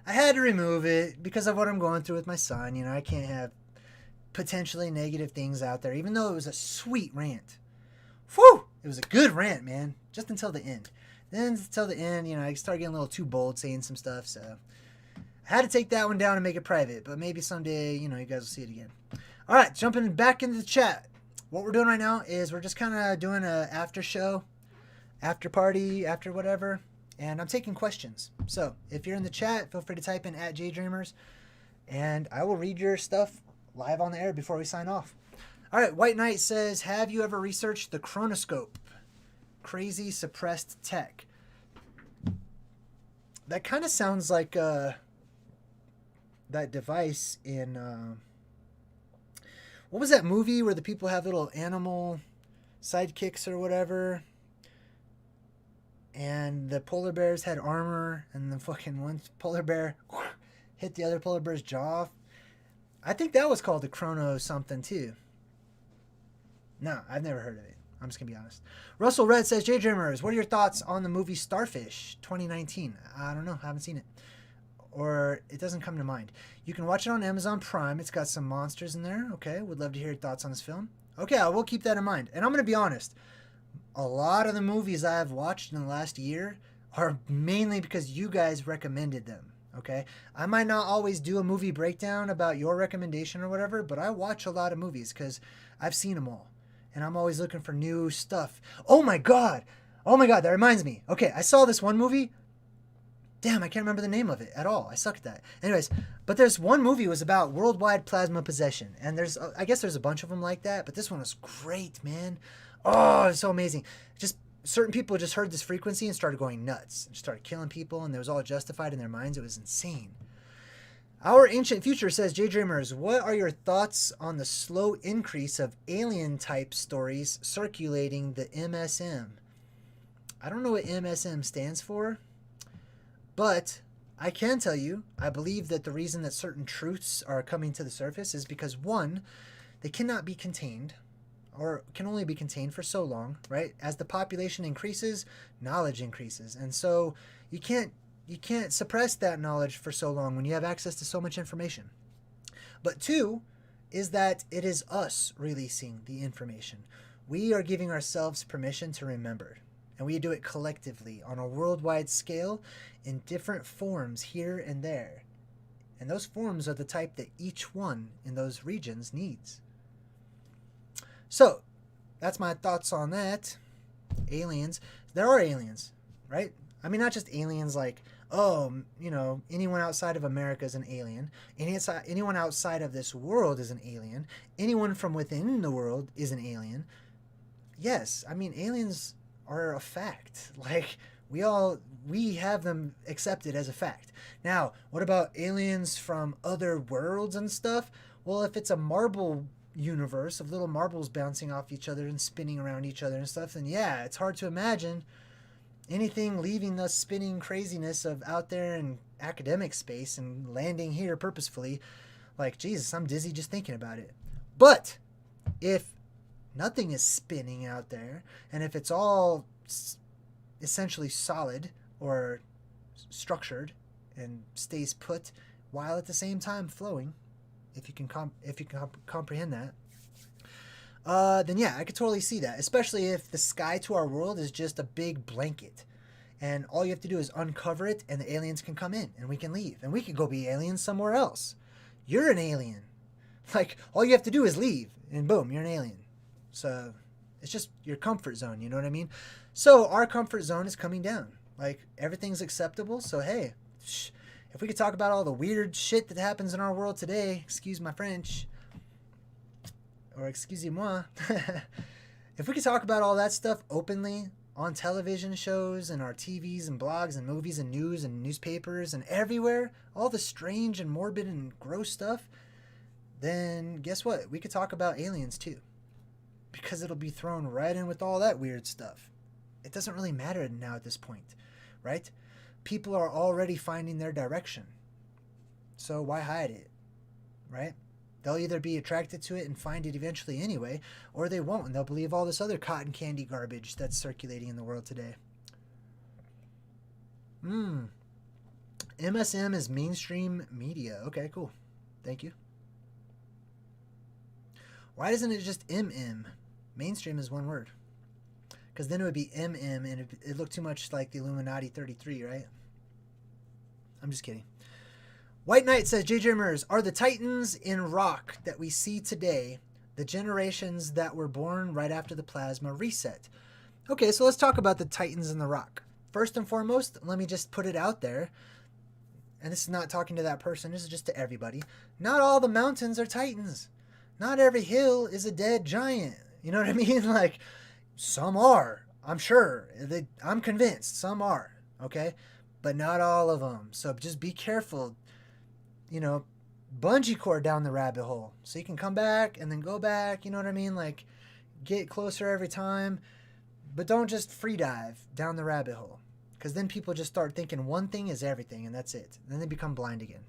I had to remove it because of what I'm going through with my son. You know, I can't have potentially negative things out there, even though it was a sweet rant. Whew! It was a good rant, man. Just until the end. Then until the end, you know, I started getting a little too bold saying some stuff, so I had to take that one down and make it private, but maybe someday, you know, you guys will see it again. All right, jumping back into the chat. What we're doing right now is we're just kind of doing a after show, after party, after whatever. And I'm taking questions. So if you're in the chat, feel free to type in @JayDreamerZ, and I will read your stuff live on the air before we sign off. All right, White Knight says, have you ever researched the chronoscope? Crazy suppressed tech. That kind of sounds like that device in... what was that movie where the people have little animal sidekicks or whatever? And the polar bears had armor, and the fucking one polar bear hit the other polar bear's jaw. I think that was called the Chrono something too. No, I've never heard of it. I'm just going to be honest. Russell Red says, JayDreamerZ, what are your thoughts on the movie Starfish 2019? I don't know. I haven't seen it. Or it doesn't come to mind. You can watch it on Amazon Prime. It's got some monsters in there. Okay, would love to hear your thoughts on this film. Okay, I will keep that in mind. And I'm going to be honest. A lot of the movies I have watched in the last year are mainly because you guys recommended them, okay? I might not always do a movie breakdown about your recommendation or whatever, but I watch a lot of movies because I've seen them all. And I'm always looking for new stuff. Oh my God, that reminds me. Okay, I saw this one movie. Damn, I can't remember the name of it at all. I suck at that. Anyways, but there's one movie that was about worldwide plasma possession. And I guess there's a bunch of them like that, but this one was great, man. Oh, it's so amazing. Just certain people just heard this frequency and started going nuts. And started killing people, and it was all justified in their minds. It was insane. Our Ancient Future says, JayDreamerZ, what are your thoughts on the slow increase of alien-type stories circulating the MSM? I don't know what MSM stands for, but I can tell you, I believe that the reason that certain truths are coming to the surface is because, one, they cannot be contained, or can only be contained for so long, right? As the population increases, knowledge increases. And so you can't suppress that knowledge for so long when you have access to so much information. But two is that it is us releasing the information. We are giving ourselves permission to remember. And we do it collectively on a worldwide scale in different forms here and there. And those forms are the type that each one in those regions needs. So, that's my thoughts on that. Aliens. There are aliens, right? I mean, not just aliens like, oh, you know, anyone outside of America is an alien. Anyone outside of this world is an alien. Anyone from within the world is an alien. Yes, I mean, aliens are a fact. Like, we have them accepted as a fact. Now, what about aliens from other worlds and stuff? Well, if it's a marble universe of little marbles bouncing off each other and spinning around each other and stuff, then yeah, it's hard to imagine anything leaving the spinning craziness of out there in academic space and landing here purposefully, like, Jesus, I'm dizzy just thinking about it. But if nothing is spinning out there, and if it's all essentially solid or structured and stays put while at the same time flowing, if you can comprehend that, then yeah, I could totally see that, especially if the sky to our world is just a big blanket and all you have to do is uncover it and the aliens can come in and we can leave and we can go be aliens somewhere else. You're an alien. Like, all you have to do is leave and boom, you're an alien. So it's just your comfort zone, you know what I mean? So our comfort zone is coming down. Like, everything's acceptable. So hey, if we could talk about all the weird shit that happens in our world today, excuse my French, or excusez-moi, if we could talk about all that stuff openly on television shows and our TVs and blogs and movies and news and newspapers and everywhere, all the strange and morbid and gross stuff, then guess what? We could talk about aliens too, because it'll be thrown right in with all that weird stuff. It doesn't really matter now at this point, right? People are already finding their direction. So why hide it, right? They'll either be attracted to it and find it eventually anyway, or they won't, and they'll believe all this other cotton candy garbage that's circulating in the world today. MSM is mainstream media. Okay, cool. Thank you. Why doesn't it just MM? Mainstream is one word. Because then it would be MM, and it looked too much like the Illuminati 33, right? I'm just kidding. White Knight says, JayDreamerZ, are the Titans in rock that we see today the generations that were born right after the plasma reset? Okay, so let's talk about the Titans in the rock. First and foremost, let me just put it out there, and this is not talking to that person, this is just to everybody. Not all the mountains are Titans. Not every hill is a dead giant. You know what I mean? Like, some are, I'm sure. I'm convinced some are, okay? But not all of them. So just be careful. You know, bungee cord down the rabbit hole so you can come back and then go back. You know what I mean? Like, get closer every time. But don't just free dive down the rabbit hole, because then people just start thinking one thing is everything and that's it. And then they become blind again.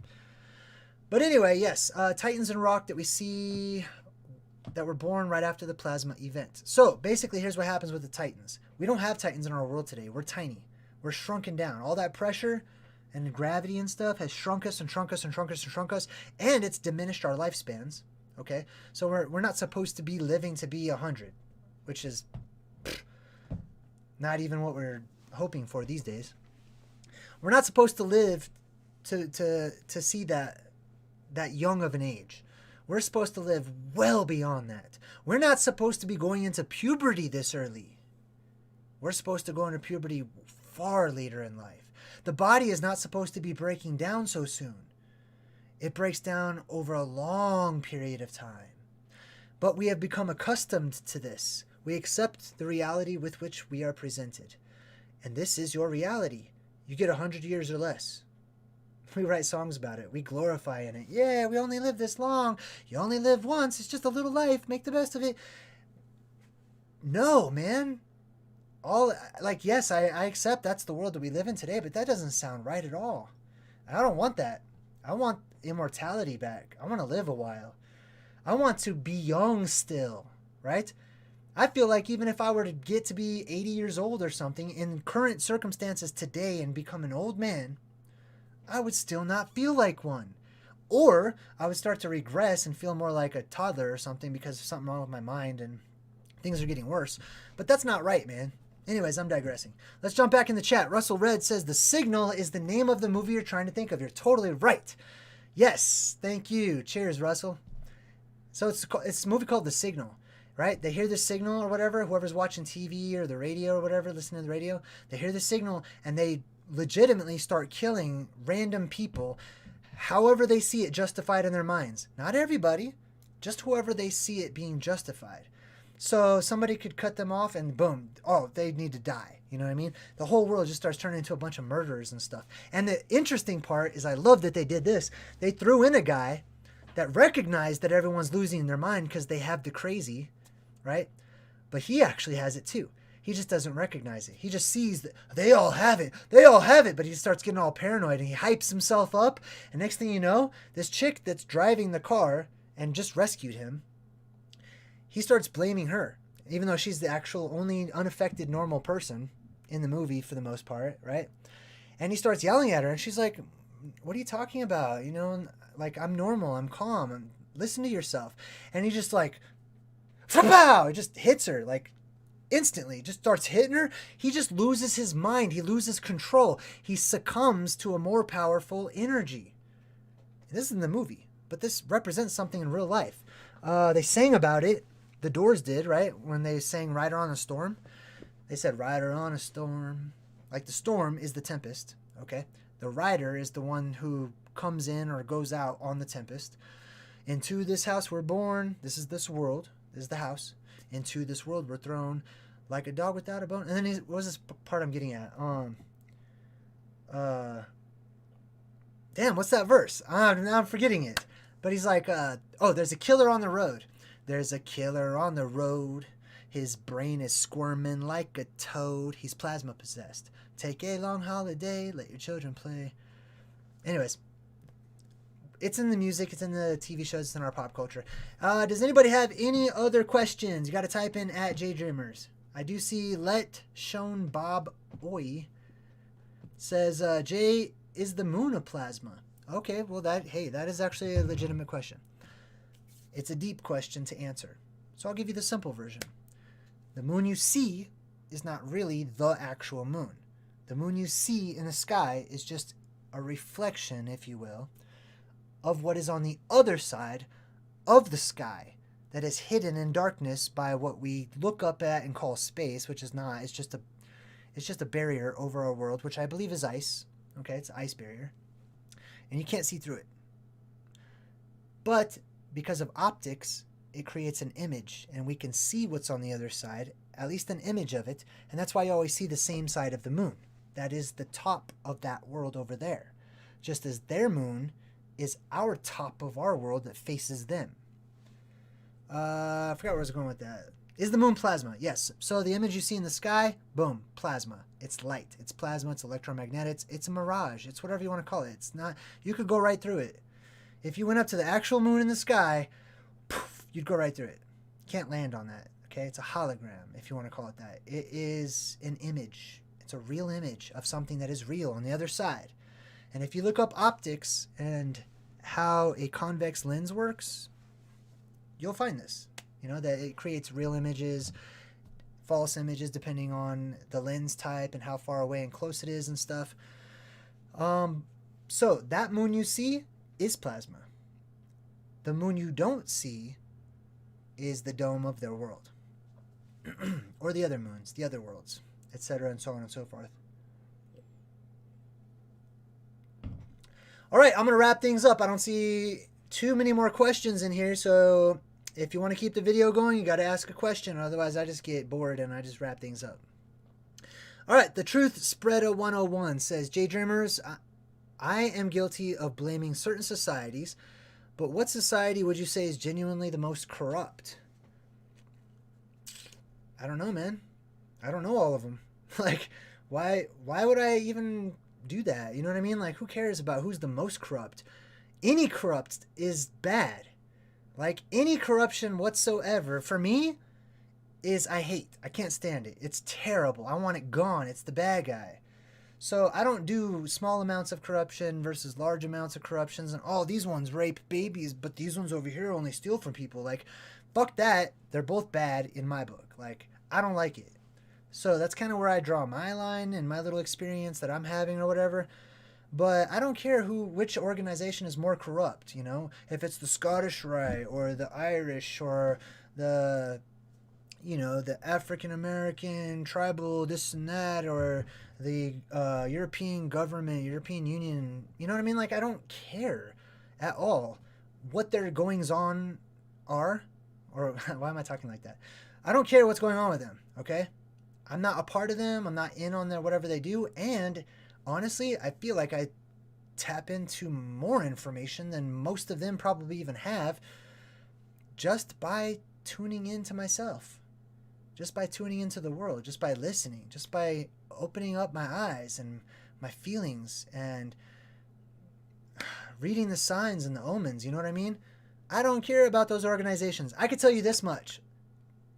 But anyway, yes, Titans in rock that we see that were born right after the plasma event. So basically, here's what happens with the Titans. We don't have Titans in our world today. We're tiny. We're shrunken down. All that pressure and gravity and stuff has shrunk us and shrunk us and shrunk us and shrunk us, and it's diminished our lifespans. Okay, so we're not supposed to be living to be 100, which is not even what we're hoping for these days. We're not supposed to live to see that young of an age. We're supposed to live well beyond that. We're not supposed to be going into puberty this early. We're supposed to go into puberty far later in life. The body is not supposed to be breaking down so soon. It breaks down over a long period of time. But we have become accustomed to this. We accept the reality with which we are presented. And this is your reality. You get 100 years or less. We write songs about it. We glorify in it. Yeah, we only live this long. You only live once. It's just a little life. Make the best of it. No, man. Yes, I accept that's the world that we live in today, but that doesn't sound right at all. I don't want that. I want immortality back. I want to live a while. I want to be young still, right? I feel like even if I were to get to be 80 years old or something in current circumstances today and become an old man, I would still not feel like one. Or I would start to regress and feel more like a toddler or something because of something wrong with my mind and things are getting worse. But that's not right, man. Anyways, I'm digressing. Let's jump back in the chat. Russell Red says, The Signal is the name of the movie you're trying to think of. You're totally right. Yes, thank you. Cheers, Russell. So it's a movie called The Signal, right? They hear the signal or whatever, whoever's watching TV or the radio or whatever, listening to the radio, they hear the signal and they legitimately start killing random people however they see it justified in their minds. Not everybody, just whoever they see it being justified. So somebody could cut them off and boom, oh, they need to die. You know what I mean? The whole world just starts turning into a bunch of murderers and stuff. And the interesting part is I love that they did this. They threw in a guy that recognized that everyone's losing their mind because they have the crazy, right? But he actually has it too. He just doesn't recognize it. He just sees that they all have it. They all have it. But he starts getting all paranoid and he hypes himself up. And next thing you know, this chick that's driving the car and just rescued him, he starts blaming her, even though she's the actual only unaffected normal person in the movie for the most part, right? And he starts yelling at her and she's like, what are you talking about? You know, like, I'm normal, I'm calm, listen to yourself. And he just like, pow! It just hits her like instantly, just starts hitting her. He just loses his mind. He loses control. He succumbs to a more powerful energy. This is in the movie, but this represents something in real life. They sang about it. The Doors did, right? When they sang Rider on a Storm. They said, Rider on a Storm. Like, the storm is the Tempest, okay? The rider is the one who comes in or goes out on the Tempest. Into this house we're born. This is this world. This is the house. Into this world we're thrown like a dog without a bone. And then what was this part I'm getting at? Damn, what's that verse? Now I'm forgetting it. But he's like, there's a killer on the road. There's a killer on the road. His brain is squirming like a toad. He's plasma possessed. Take a long holiday. Let your children play. Anyways, it's in the music. It's in the TV shows. It's in our pop culture. Does anybody have any other questions? You got to type in at JayDreamerZ. I do see Let Shown Bob Oi says, Jay, is the moon a plasma? Okay, well, that is actually a legitimate question. It's a deep question to answer. So I'll give you the simple version. The moon you see is not really the actual moon. The moon you see in the sky is just a reflection, if you will, of what is on the other side of the sky that is hidden in darkness by what we look up at and call space, which is not. It's just a barrier over our world, which I believe is ice. Okay, it's an ice barrier. And you can't see through it. But because of optics, it creates an image, and we can see what's on the other side, at least an image of it, and that's why you always see the same side of the moon. That is the top of that world over there. Just as their moon is our top of our world that faces them. I forgot where I was going with that. Is the moon plasma? Yes. So the image you see in the sky, boom, plasma. It's light. It's plasma. It's electromagnetic. It's a mirage. It's whatever you want to call it. It's not. You could go right through it. If you went up to the actual moon in the sky, poof, you'd go right through it. Can't land on that. Okay, it's a hologram, if you want to call it that. It is an image. It's a real image of something that is real on the other side. And if you look up optics and how a convex lens works, you'll find this. You know, that it creates real images, false images, depending on the lens type and how far away and close it is and stuff. So that moon you see is plasma. The moon you don't see is the dome of their world. Or the other moons, the other worlds, etc., and so on and so forth. All right, I'm going to wrap things up. I don't see too many more questions in here, so if you want to keep the video going, you got to ask a question. Otherwise, I just get bored and I just wrap things up. All right, the Truth Spreader 101 says, JayDreamerZ, I am guilty of blaming certain societies, but what society would you say is genuinely the most corrupt? I don't know, man. I don't know all of them. Like, why would I even do that? You know what I mean? Like, who cares about who's the most corrupt? Any corrupt is bad. Like, any corruption whatsoever, for me, is I hate. I can't stand it. It's terrible. I want it gone. It's the bad guy. So I don't do small amounts of corruption versus large amounts of corruptions. And, these ones rape babies, but these ones over here only steal from people. Like, fuck that. They're both bad in my book. Like, I don't like it. So that's kind of where I draw my line and my little experience that I'm having or whatever. But I don't care which organization is more corrupt, you know? If it's the Scottish Rite or the Irish or the African American tribal this and that, or the European government, European Union, you know what I mean? Like, I don't care at all what their goings on are, or why am I talking like that? I don't care what's going on with them, okay? I'm not a part of them. I'm not in on their whatever they do. And honestly, I feel like I tap into more information than most of them probably even have just by tuning in to myself. just by tuning into the world, just by listening, just by opening up my eyes and my feelings and reading the signs and the omens, you know what I mean? I don't care about those organizations. I can tell you this much.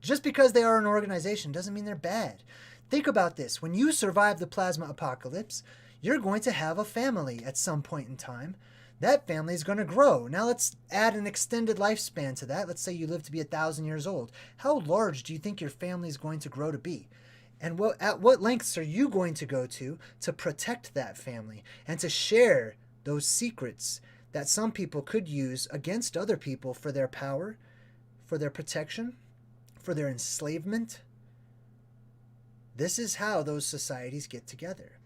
Just because they are an organization doesn't mean they're bad. Think about this. When you survive the plasma apocalypse, you're going to have a family at some point in time. That family is going to grow. Now let's add an extended lifespan to that. Let's say you live to be 1,000 years old. How large do you think your family is going to grow to be? And at what lengths are you going to go to protect that family and to share those secrets that some people could use against other people for their power, for their protection, for their enslavement? This is how those societies get together.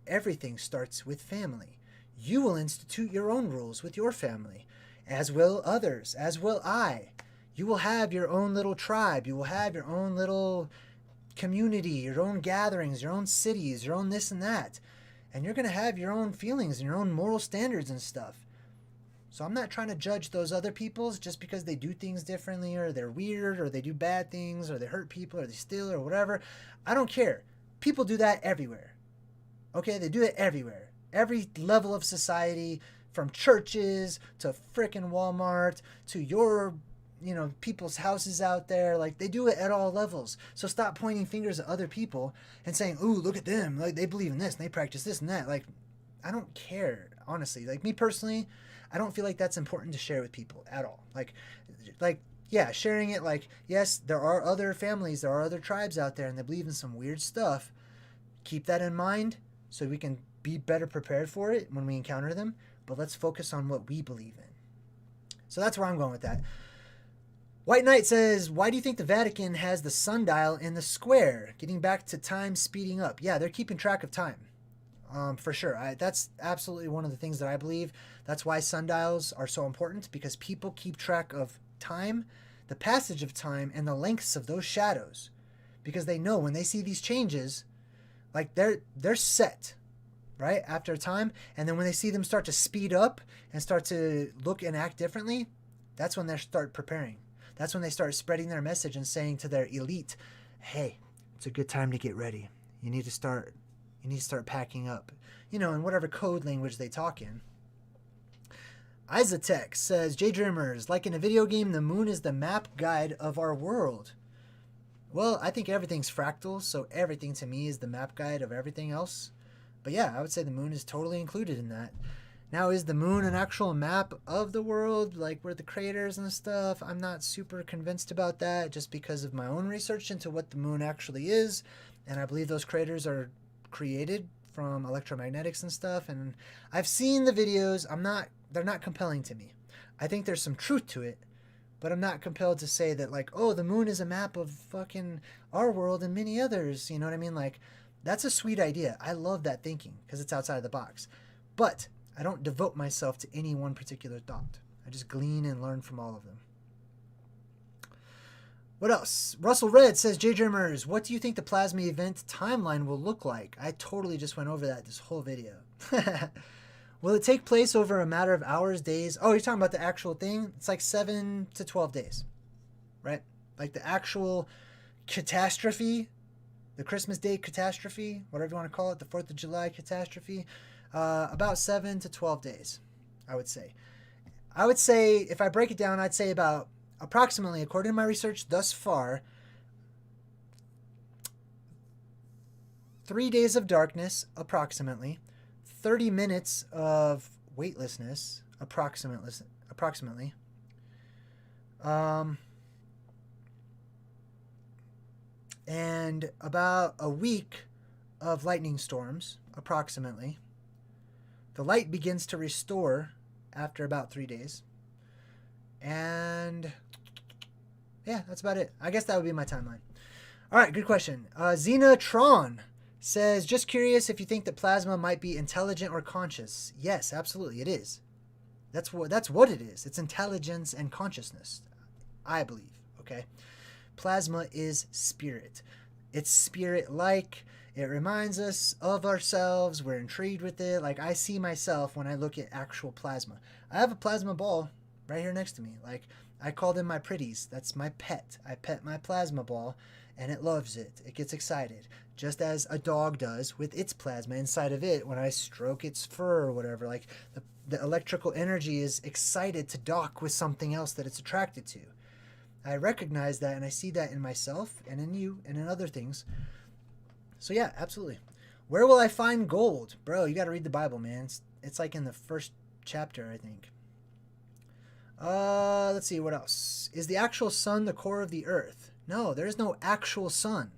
Everything starts with family. You will institute your own rules with your family, as will others, as will I. You will have your own little tribe. You will have your own little community, your own gatherings, your own cities, your own this and that. And you're going to have your own feelings and your own moral standards and stuff. So I'm not trying to judge those other peoples just because they do things differently or they're weird or they do bad things or they hurt people or they steal or whatever. I don't care. People do that everywhere. Okay, they do it everywhere. Every level of society, from churches to frickin' Walmart to your, people's houses out there. Like, they do it at all levels. So stop pointing fingers at other people and saying, ooh, look at them. Like, they believe in this and they practice this and that. Like, I don't care, honestly. Like, me personally, I don't feel like that's important to share with people at all. Like, yeah, sharing it, like, yes, there are other families, there are other tribes out there and they believe in some weird stuff. Keep that in mind so we can be better prepared for it when we encounter them, but let's focus on what we believe in. So that's where I'm going with that. White Knight says, why do you think the Vatican has the sundial in the square? Getting back to time speeding up. Yeah, they're keeping track of time. For sure. That's absolutely one of the things that I believe. That's why sundials are so important, because people keep track of time, the passage of time, and the lengths of those shadows. Because they know when they see these changes, like they're set, right, after a time. And then when they see them start to speed up and start to look and act differently, that's when they start preparing. That's when they start spreading their message and saying to their elite, hey, it's a good time to get ready. You need to start packing up, in whatever code language they talk in. Isotech says, JayDreamerZ, like in a video game, the moon is the map guide of our world. Well, I think everything's fractal, so everything to me is the map guide of everything else. But yeah, I would say the moon is totally included in that. Now, is the moon an actual map of the world, like where the craters and stuff? I'm not super convinced about that, just because of my own research into what the moon actually is. And I believe those craters are created from electromagnetics and stuff. And I've seen the videos. They're not compelling to me. I think there's some truth to it, but I'm not compelled to say that, like, oh, the moon is a map of fucking our world and many others. You know what I mean? Like, that's a sweet idea. I love that thinking because it's outside of the box. But I don't devote myself to any one particular thought. I just glean and learn from all of them. What else? Russell Red says, JayDreamerZ, what do you think the plasma event timeline will look like? I totally just went over that this whole video. Will it take place over a matter of hours, days? Oh, you're talking about the actual thing? It's like 7 to 12 days, right? Like the actual catastrophe, the Christmas Day catastrophe, whatever you want to call it, the 4th of July catastrophe, about 7 to 12 days, I would say. I would say, if I break it down, I'd say about approximately, according to my research thus far, 3 days of darkness, approximately, 30 minutes of weightlessness, approximately, and about a week of lightning storms, approximately. The light begins to restore after about 3 days. And yeah, that's about it. I guess that would be my timeline. All right, good question. Xenatron says, just curious if you think that plasma might be intelligent or conscious. Yes, absolutely, it is. That's what it is. It's intelligence and consciousness, I believe, okay? Plasma is spirit. It's spirit-like. It reminds us of ourselves. We're intrigued with it. Like, I see myself when I look at actual plasma. I have a plasma ball right here next to me. Like, I call them my pretties. That's my pet. I pet my plasma ball. and it loves it. It gets excited, just as a dog does with its plasma inside of it when I stroke its fur or whatever. Like the electrical energy is excited to dock with something else that it's attracted to. I recognize that, and I see that in myself and in you and in other things. So yeah, absolutely. Where will I find gold? Bro, you got to read the Bible, man. It's like in the first chapter, I think. Let's see, what else? Is the actual sun the core of the earth? No, there is no actual sun.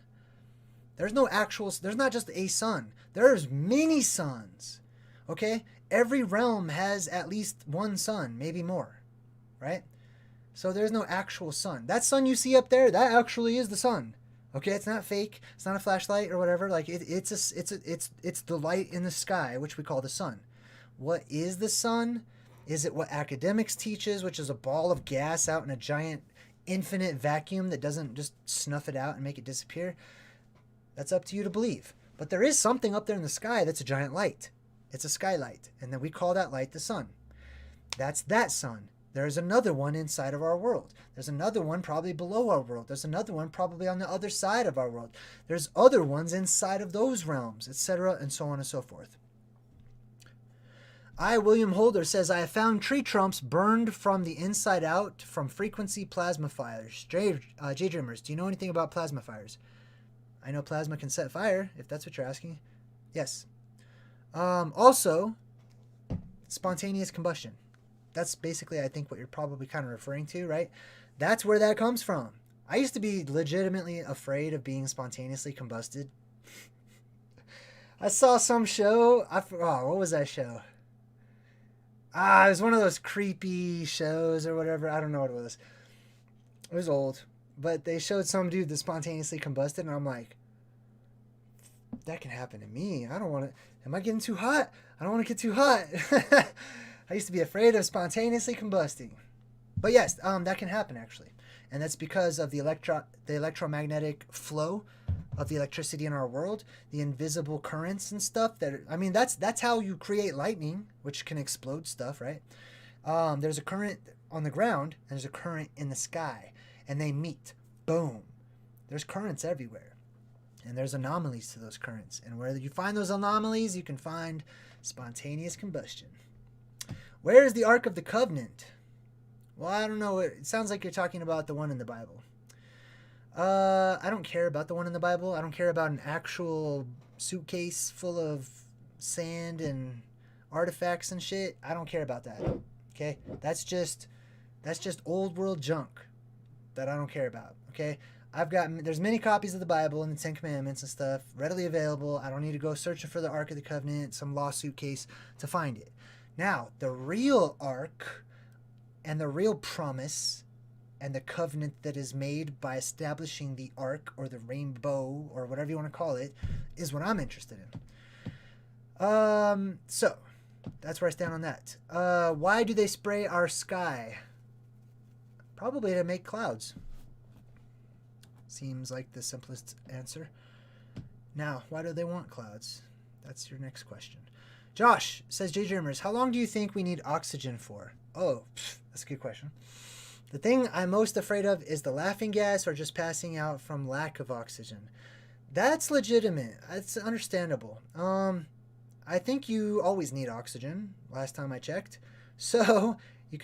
There's not just a sun. There's many suns. Okay? Every realm has at least one sun, maybe more. Right? So there's no actual sun. That sun you see up there, that actually is the sun. Okay, it's not fake. It's not a flashlight or whatever. Like it's the light in the sky, which we call the sun. What is the sun? Is it what academics teaches, which is a ball of gas out in a giant infinite vacuum that doesn't just snuff it out and make it disappear? That's up to you to believe. But there is something up there in the sky that's a giant light. It's a skylight, and then we call that light the sun. That's that sun. There's another one inside of our world. There's another one probably below our world. There's another one probably on the other side of our world. There's other ones inside of those realms, etc., and so on and so forth. William Holder says, I have found tree trunks burned from the inside out from frequency plasma fires. JayDreamerZ, do you know anything about plasma fires? I know plasma can set fire, if that's what you're asking. Yes. Also, spontaneous combustion. That's basically, I think, what you're probably kind of referring to, right? That's where that comes from. I used to be legitimately afraid of being spontaneously combusted. I saw some show. What was that show? It was one of those creepy shows or whatever. I don't know what it was. It was old. But they showed some dude that spontaneously combusted, and I'm like, that can happen to me. I don't want to. Am I getting too hot? I don't want to get too hot. I used to be afraid of spontaneously combusting. But yes, that can happen actually. And that's because of the electromagnetic flow of the electricity in our world, the invisible currents and stuff. That's how you create lightning, which can explode stuff, right? There's a current on the ground, and there's a current in the sky, and they meet. Boom. There's currents everywhere. And there's anomalies to those currents. And where you find those anomalies, you can find spontaneous combustion. Where is the Ark of the Covenant? Well, I don't know. It sounds like you're talking about the one in the Bible. I don't care about the one in the Bible. I don't care about an actual suitcase full of sand and artifacts and shit. I don't care about that. Okay? That's just old world junk that I don't care about. Okay? There's many copies of the Bible and the Ten Commandments and stuff readily available. I don't need to go searching for the Ark of the Covenant, some lost suitcase to find it. Now, the real Ark and the real promise and the covenant that is made by establishing the Ark or the rainbow or whatever you want to call it is what I'm interested in. So, that's where I stand on that. Why do they spray our sky? Probably to make clouds. Seems like the simplest answer. Now, why do they want clouds? That's your next question. Josh says, JayDreamerZ, how long do you think we need oxygen for? Oh, that's a good question. The thing I'm most afraid of is the laughing gas or just passing out from lack of oxygen. That's legitimate. That's understandable. I think you always need oxygen, last time I checked. So you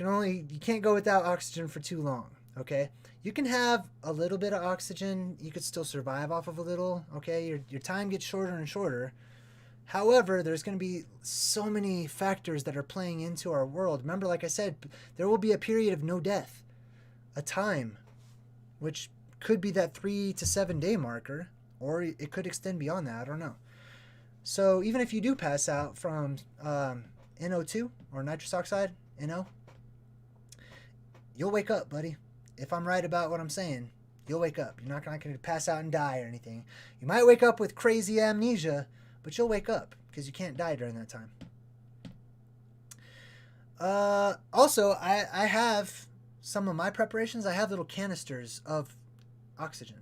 can't go without oxygen for too long, okay? You can have a little bit of oxygen. You could still survive off of a little, okay? Your time gets shorter and shorter. However, there's going to be so many factors that are playing into our world. Remember, like I said, there will be a period of no death, a time, which could be that 3 to 7 day marker, or it could extend beyond that. I don't know. So even if you do pass out from NO2 or nitrous oxide, NO, you'll wake up, buddy. If I'm right about what I'm saying, you'll wake up. You're not going to pass out and die or anything. You might wake up with crazy amnesia, but you'll wake up because you can't die during that time. Also, I have some of my preparations. I have little canisters of oxygen.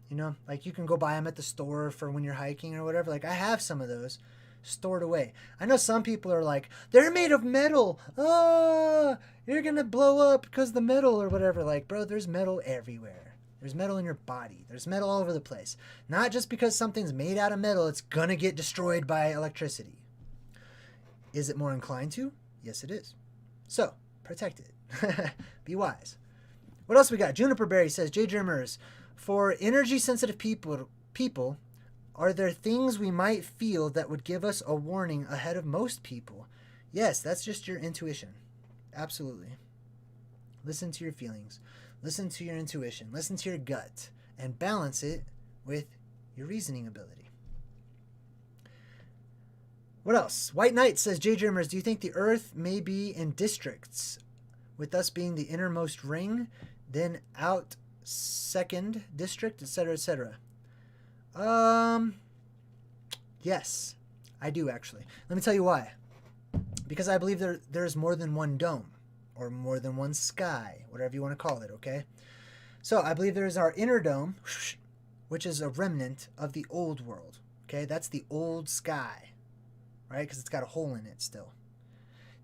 You know, like you can go buy them at the store for when you're hiking or whatever. Like I have some of those stored away. I know some people are like, they're made of metal. You're going to blow up because of the metal or whatever. Like, bro, there's metal everywhere. There's metal in your body. There's metal all over the place. Not just because something's made out of metal, it's gonna get destroyed by electricity. Is it more inclined to? Yes, it is. So, protect it. Be wise. What else we got? Juniper Berry says, JayDreamerZ, for energy-sensitive people, are there things we might feel that would give us a warning ahead of most people? Yes, that's just your intuition. Absolutely. Listen to your feelings. Listen to your intuition. Listen to your gut. And balance it with your reasoning ability. What else? White Knight says, JayDreamerZ, do you think the Earth may be in districts, with us being the innermost ring, then out second district, etc., etc.? Yes, I do actually. Let me tell you why. Because I believe there's more than one dome, or more than one sky, whatever you want to call it, okay? So I believe there's our inner dome, which is a remnant of the old world, okay? That's the old sky, right? Because it's got a hole in it still.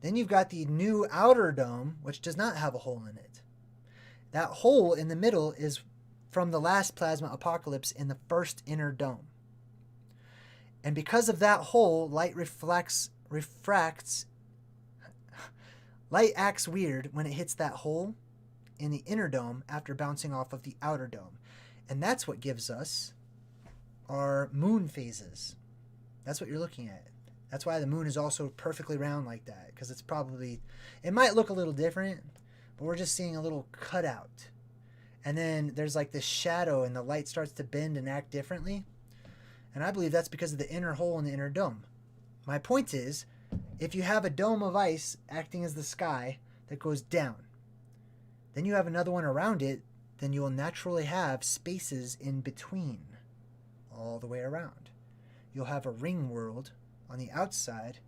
Then you've got the new outer dome, which does not have a hole in it. That hole in the middle is from the last plasma apocalypse in the first inner dome. And because of that hole, light refracts. Light acts weird when it hits that hole in the inner dome after bouncing off of the outer dome. And that's what gives us our moon phases. That's what you're looking at. That's why the moon is also perfectly round like that, because it's probably, it might look a little different, but we're just seeing a little cutout. And then there's like this shadow and the light starts to bend and act differently. And I believe that's because of the inner hole in the inner dome. My point is, if you have a dome of ice acting as the sky that goes down, then you have another one around it, then you will naturally have spaces in between all the way around. You'll have a ring world on the outside,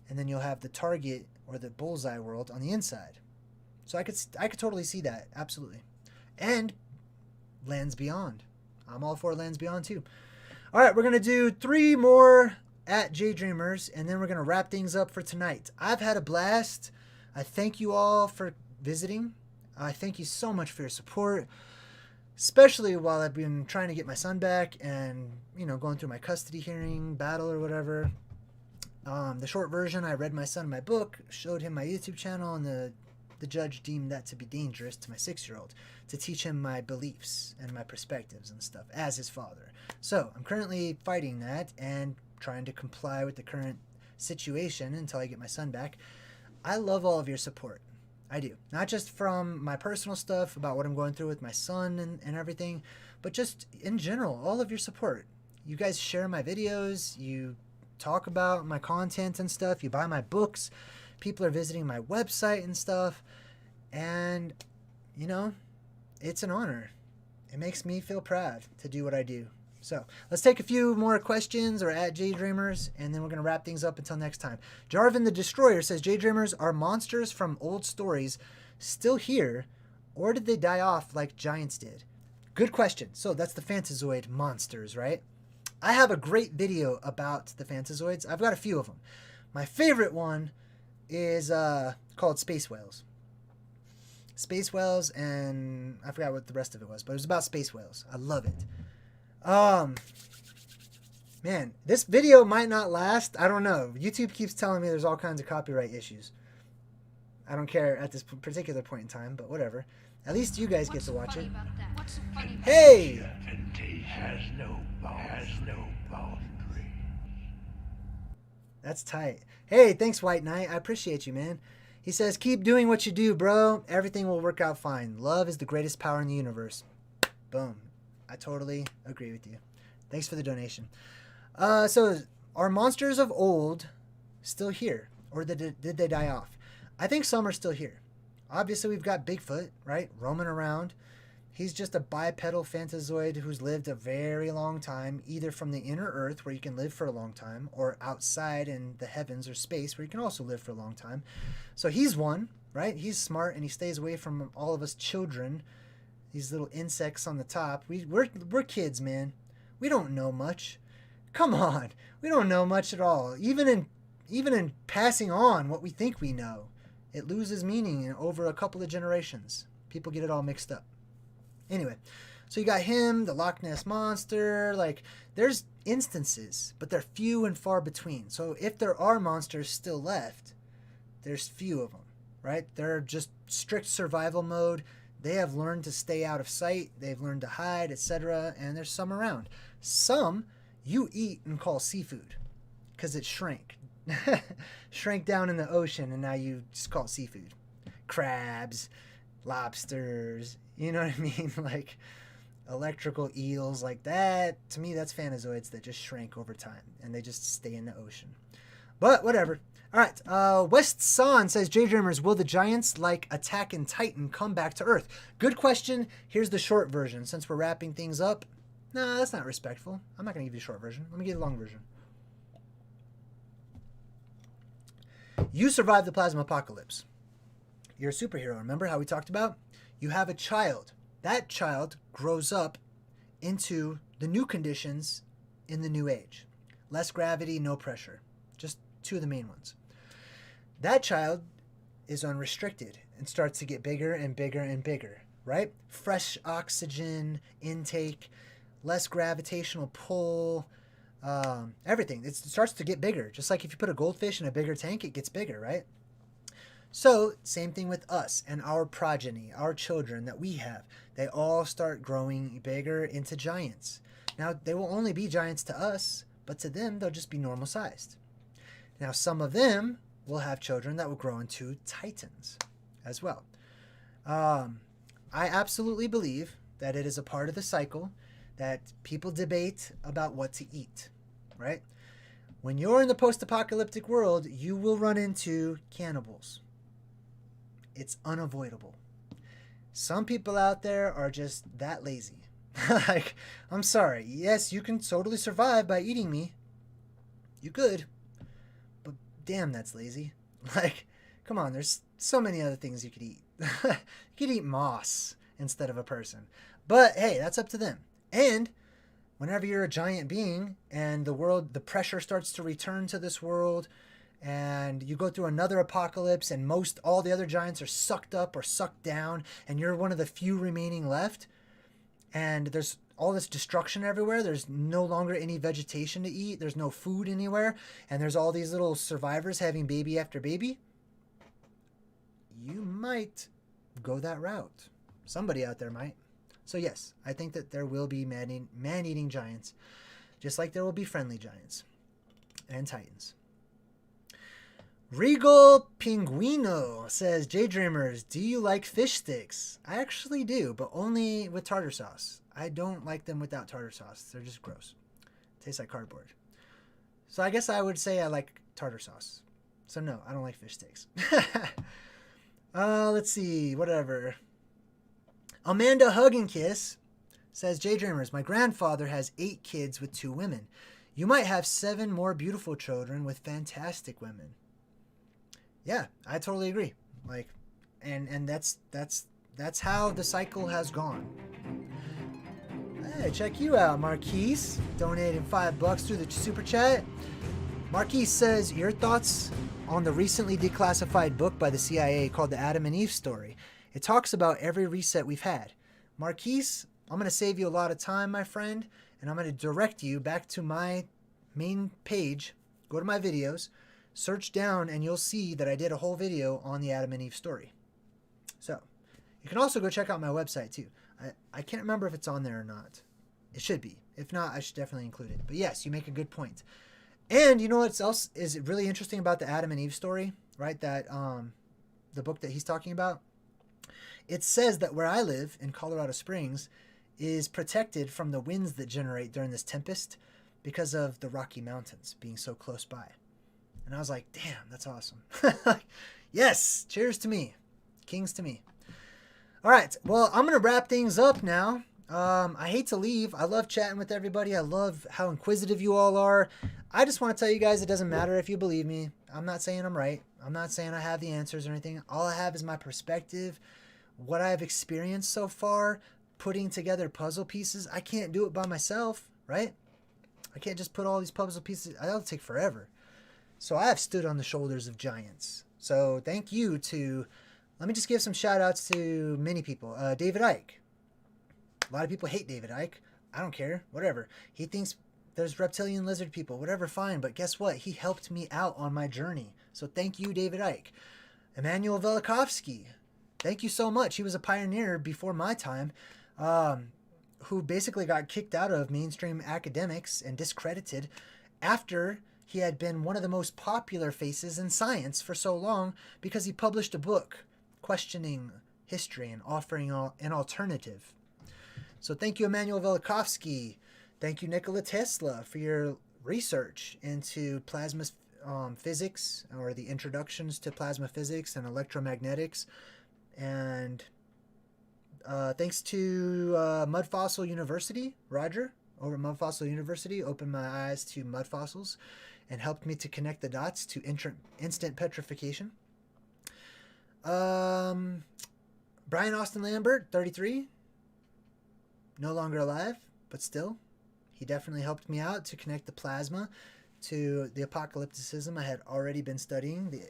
and then you'll have the target or the bullseye world on the inside. So I could totally see that, absolutely. And lands beyond. I'm all for lands beyond too. All right, we're gonna do 3 more at JayDreamerZ, and then we're gonna wrap things up for tonight. I've had a blast. I thank you all for visiting. I thank you so much for your support, especially while I've been trying to get my son back and, you know, going through my custody hearing battle or whatever. The short version, I read my son my book, showed him my YouTube channel, and the judge deemed that to be dangerous to my 6-year-old, to teach him my beliefs and my perspectives and stuff as his father. So I'm currently fighting that and trying to comply with the current situation until I get my son back. I love all of your support. I do. Not just from my personal stuff about what I'm going through with my son and everything, but just in general, all of your support. You guys share my videos, you talk about my content and stuff, you buy my books, people are visiting my website and stuff, and, you know, it's an honor. It makes me feel proud to do what I do. So let's take a few more questions or at JayDreamerZ, and then we're going to wrap things up until next time. Jarvin the Destroyer says, JayDreamerZ, are monsters from old stories still here, or did they die off like giants did? Good question. So that's the Phantazoid monsters, right? I have a great video about the Phantazoids. I've got a few of them. My favorite one is called Space Whales. Space Whales, and I forgot what the rest of it was, but it was about space whales. I love it. Man, this video might not last. I don't know. YouTube keeps telling me there's all kinds of copyright issues. I don't care at this particular point in time, but whatever. At least you guys get to watch it. Hey! Has no boundary. That's tight. Hey, thanks, White Knight. I appreciate you, man. He says, keep doing what you do, bro. Everything will work out fine. Love is the greatest power in the universe. Boom. I totally agree with you. Thanks for the donation. So, are monsters of old still here? Or did they die off? I think some are still here. Obviously, we've got Bigfoot, right? Roaming around. He's just a bipedal phantazoid who's lived a very long time, either from the inner earth, where you can live for a long time, or outside in the heavens or space, where you can also live for a long time. So he's one, right? He's smart, and he stays away from all of us children, these little insects on the top. We're kids, man. We don't know much. Come on. We don't know much at all. Even in passing on what we think we know, it loses meaning over a couple of generations. People get it all mixed up. Anyway, So you got him, the Loch Ness Monster, like there's instances, but they're few and far between. So if there are monsters still left, there's few of them, right? They're just strict survival mode. They have learned to stay out of sight. They've learned to hide, etc. And there's some around. Some you eat and call seafood because it shrank. Shrank down in the ocean and now you just call it seafood. Crabs, lobsters, you know what I mean? Like electrical eels like that. To me, that's Phanazoids that just shrank over time and they just stay in the ocean. But whatever. All right. West Son says, JayDreamerZ, will the giants like Attack and Titan come back to Earth? Good question. Here's the short version. Since we're wrapping things up. Nah, that's not respectful. I'm not going to give you the short version. Let me give you the long version. You survived the plasma apocalypse. You're a superhero. Remember how we talked about? You have a child. That child grows up into the new conditions in the new age. Less gravity, no pressure. Just two of the main ones. That child is unrestricted and starts to get bigger and bigger and bigger, right? Fresh oxygen intake, less gravitational pull, everything. It starts to get bigger. Just like if you put a goldfish in a bigger tank, it gets bigger, right? So, same thing with us and our progeny, our children that we have. They all start growing bigger into giants. Now, they will only be giants to us, but to them, they'll just be normal sized. Now, some of them will have children that will grow into titans as well. I absolutely believe that it is a part of the cycle that people debate about what to eat, right? When you're in the post-apocalyptic world, you will run into cannibals. It's unavoidable. Some people out there are just that lazy. Like, I'm sorry. Yes, you can totally survive by eating me. You could. But damn, that's lazy. Like, come on, there's so many other things you could eat. You could eat moss instead of a person. But hey, that's up to them. And whenever you're a giant being and the pressure starts to return to this world, and you go through another apocalypse and all the other giants are sucked up or sucked down and you're one of the few remaining left, and there's all this destruction everywhere, there's no longer any vegetation to eat, there's no food anywhere, and there's all these little survivors having baby after baby, you might go that route. Somebody out there might. So yes, I think that there will be man-eating giants, just like there will be friendly giants and titans. Regal Pinguino says, JayDreamerZ, do you like fish sticks? I actually do, but only with tartar sauce. I don't like them without tartar sauce. They're just gross. Tastes like cardboard. So I guess I would say I like tartar sauce. So no, I don't like fish sticks. Let's see, whatever. Amanda Hug and Kiss says, JayDreamerZ, my grandfather has 8 kids with 2 women. You might have 7 more beautiful children with fantastic women. Yeah, I totally agree. Like, and that's how the cycle has gone. Hey, check you out, Marquise. Donated $5 through the super chat. Marquise says, your thoughts on the recently declassified book by the CIA called The Adam and Eve Story. It talks about every reset we've had. Marquise, I'm going to save you a lot of time, my friend, and I'm going to direct you back to my main page. Go to my videos. Search down and you'll see that I did a whole video on the Adam and Eve story. So, you can also go check out my website too. I can't remember if it's on there or not. It should be. If not, I should definitely include it. But yes, you make a good point. And you know what else is really interesting about the Adam and Eve story, right? That the book that he's talking about. It says that where I live in Colorado Springs is protected from the winds that generate during this tempest because of the Rocky Mountains being so close by. And I was like, damn, that's awesome. Yes, cheers to me. Kings to me. All right, well, I'm going to wrap things up now. I hate to leave. I love chatting with everybody. I love how inquisitive you all are. I just want to tell you guys it doesn't matter if you believe me. I'm not saying I'm right. I'm not saying I have the answers or anything. All I have is my perspective, what I've experienced so far, putting together puzzle pieces. I can't do it by myself, right? I can't just put all these puzzle pieces. That'll take forever. So I have stood on the shoulders of giants. So thank you to, let me just give some shout outs to many people. David Icke. A lot of people hate David Icke. I don't care. Whatever. He thinks there's reptilian lizard people. Whatever, fine. But guess what? He helped me out on my journey. So thank you, David Icke. Emmanuel Velikovsky. Thank you so much. He was a pioneer before my time, who basically got kicked out of mainstream academics and discredited after he had been one of the most popular faces in science for so long because he published a book questioning history and offering an alternative. So thank you, Emmanuel Velikovsky. Thank you, Nikola Tesla, for your research into plasma physics, or the introductions to plasma physics and electromagnetics. And thanks to Mud Fossil University, Roger, over at Mud Fossil University, opened my eyes to mud fossils and helped me to connect the dots to instant petrification. Brian Austin Lambert, 33, no longer alive, but still, he definitely helped me out to connect the plasma to the apocalypticism I had already been studying, the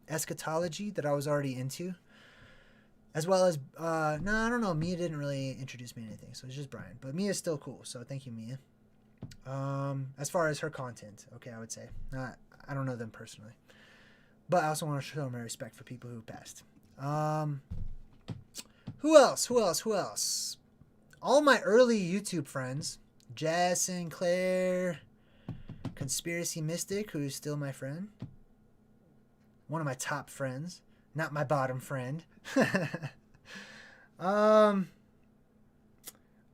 eschatology that I was already into, as well as, I don't know, Mia didn't really introduce me to anything, so it's just Brian, but Mia's still cool, so thank you, Mia. As far as her content, okay, I would say, I don't know them personally, but I also want to show my respect for people who passed. Who else? All my early YouTube friends, Jazz Sinclair, Conspiracy Mystic, who is still my friend, one of my top friends, not my bottom friend.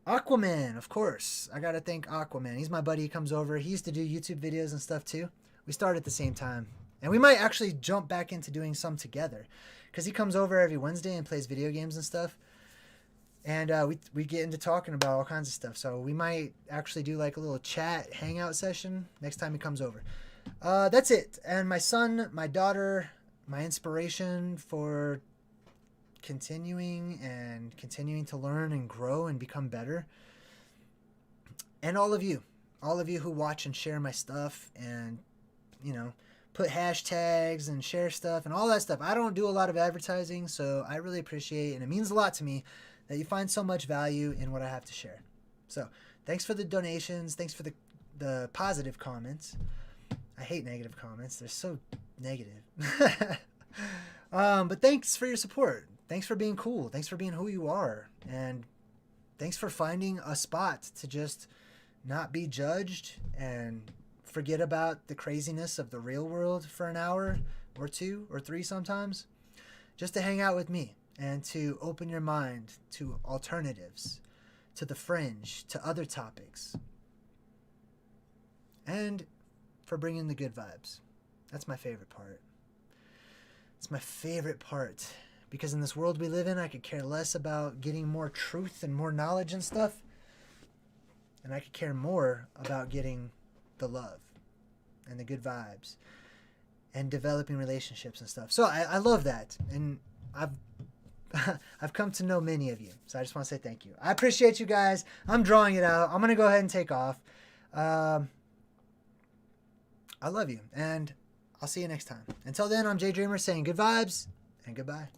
Aquaman, of course. I gotta thank Aquaman. He's my buddy. He comes over. He used to do YouTube videos and stuff too. We started at the same time. And we might actually jump back into doing some together, because he comes over every Wednesday and plays video games and stuff. And we get into talking about all kinds of stuff. So we might actually do like a little chat hangout session next time he comes over. That's it. And my son, my daughter, my inspiration for continuing to learn and grow and become better. And all of you who watch and share my stuff and, put hashtags and share stuff and all that stuff. I don't do a lot of advertising, so I really appreciate it. And it means a lot to me that you find so much value in what I have to share. So thanks for the donations. Thanks for the positive comments. I hate negative comments. They're so negative. But thanks for your support. Thanks for being cool. Thanks for being who you are. And thanks for finding a spot to just not be judged and forget about the craziness of the real world for an hour or 2 or 3 sometimes, just to hang out with me and to open your mind to alternatives, to the fringe, to other topics, and for bringing the good vibes. That's my favorite part. It's my favorite part, because in this world we live in, I could care less about getting more truth and more knowledge and stuff, and I could care more about getting the love and the good vibes and developing relationships and stuff. So I love that, and I've come to know many of you, so I just want to say thank you. I appreciate you guys. I'm drawing it out. I'm going to go ahead and take off. I love you, and I'll see you next time. Until then, I'm JayDreamerZ saying good vibes and goodbye.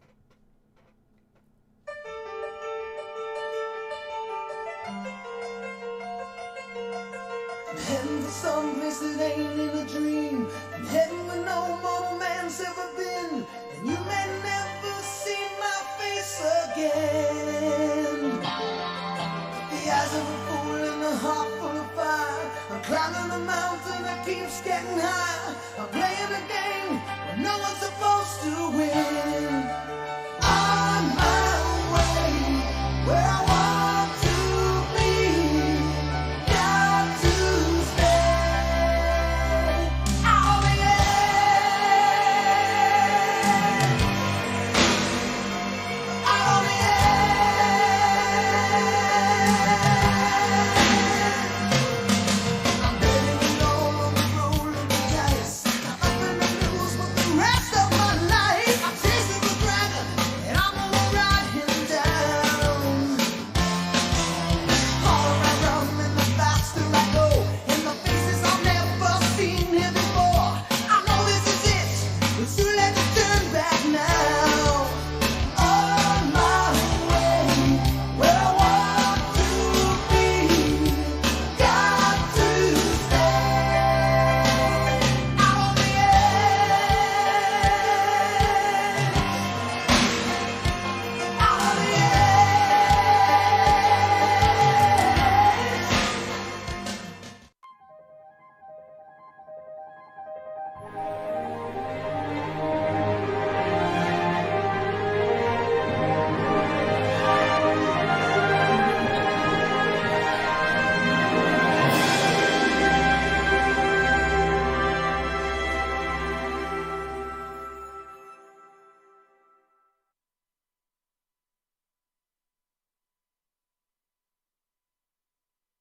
I'm heading for some place that ain't in a dream. I'm heading where no mortal man's ever been. And you may never see my face again. The eyes of a fool and a heart full of fire. I'm climbing a mountain that keeps getting higher. I'm playing a game where no one's supposed to win. On my way, where I want to be. Got to stay. Oh yeah. Oh yeah. I'm betting all on the roll of the dice. I'm up in the news for the rest of my life. I'm chasing the dragon, and I'm gonna ride him down. All around in the faster I go, in the faces I've never seen here before. I know this is it. It's too late to turn.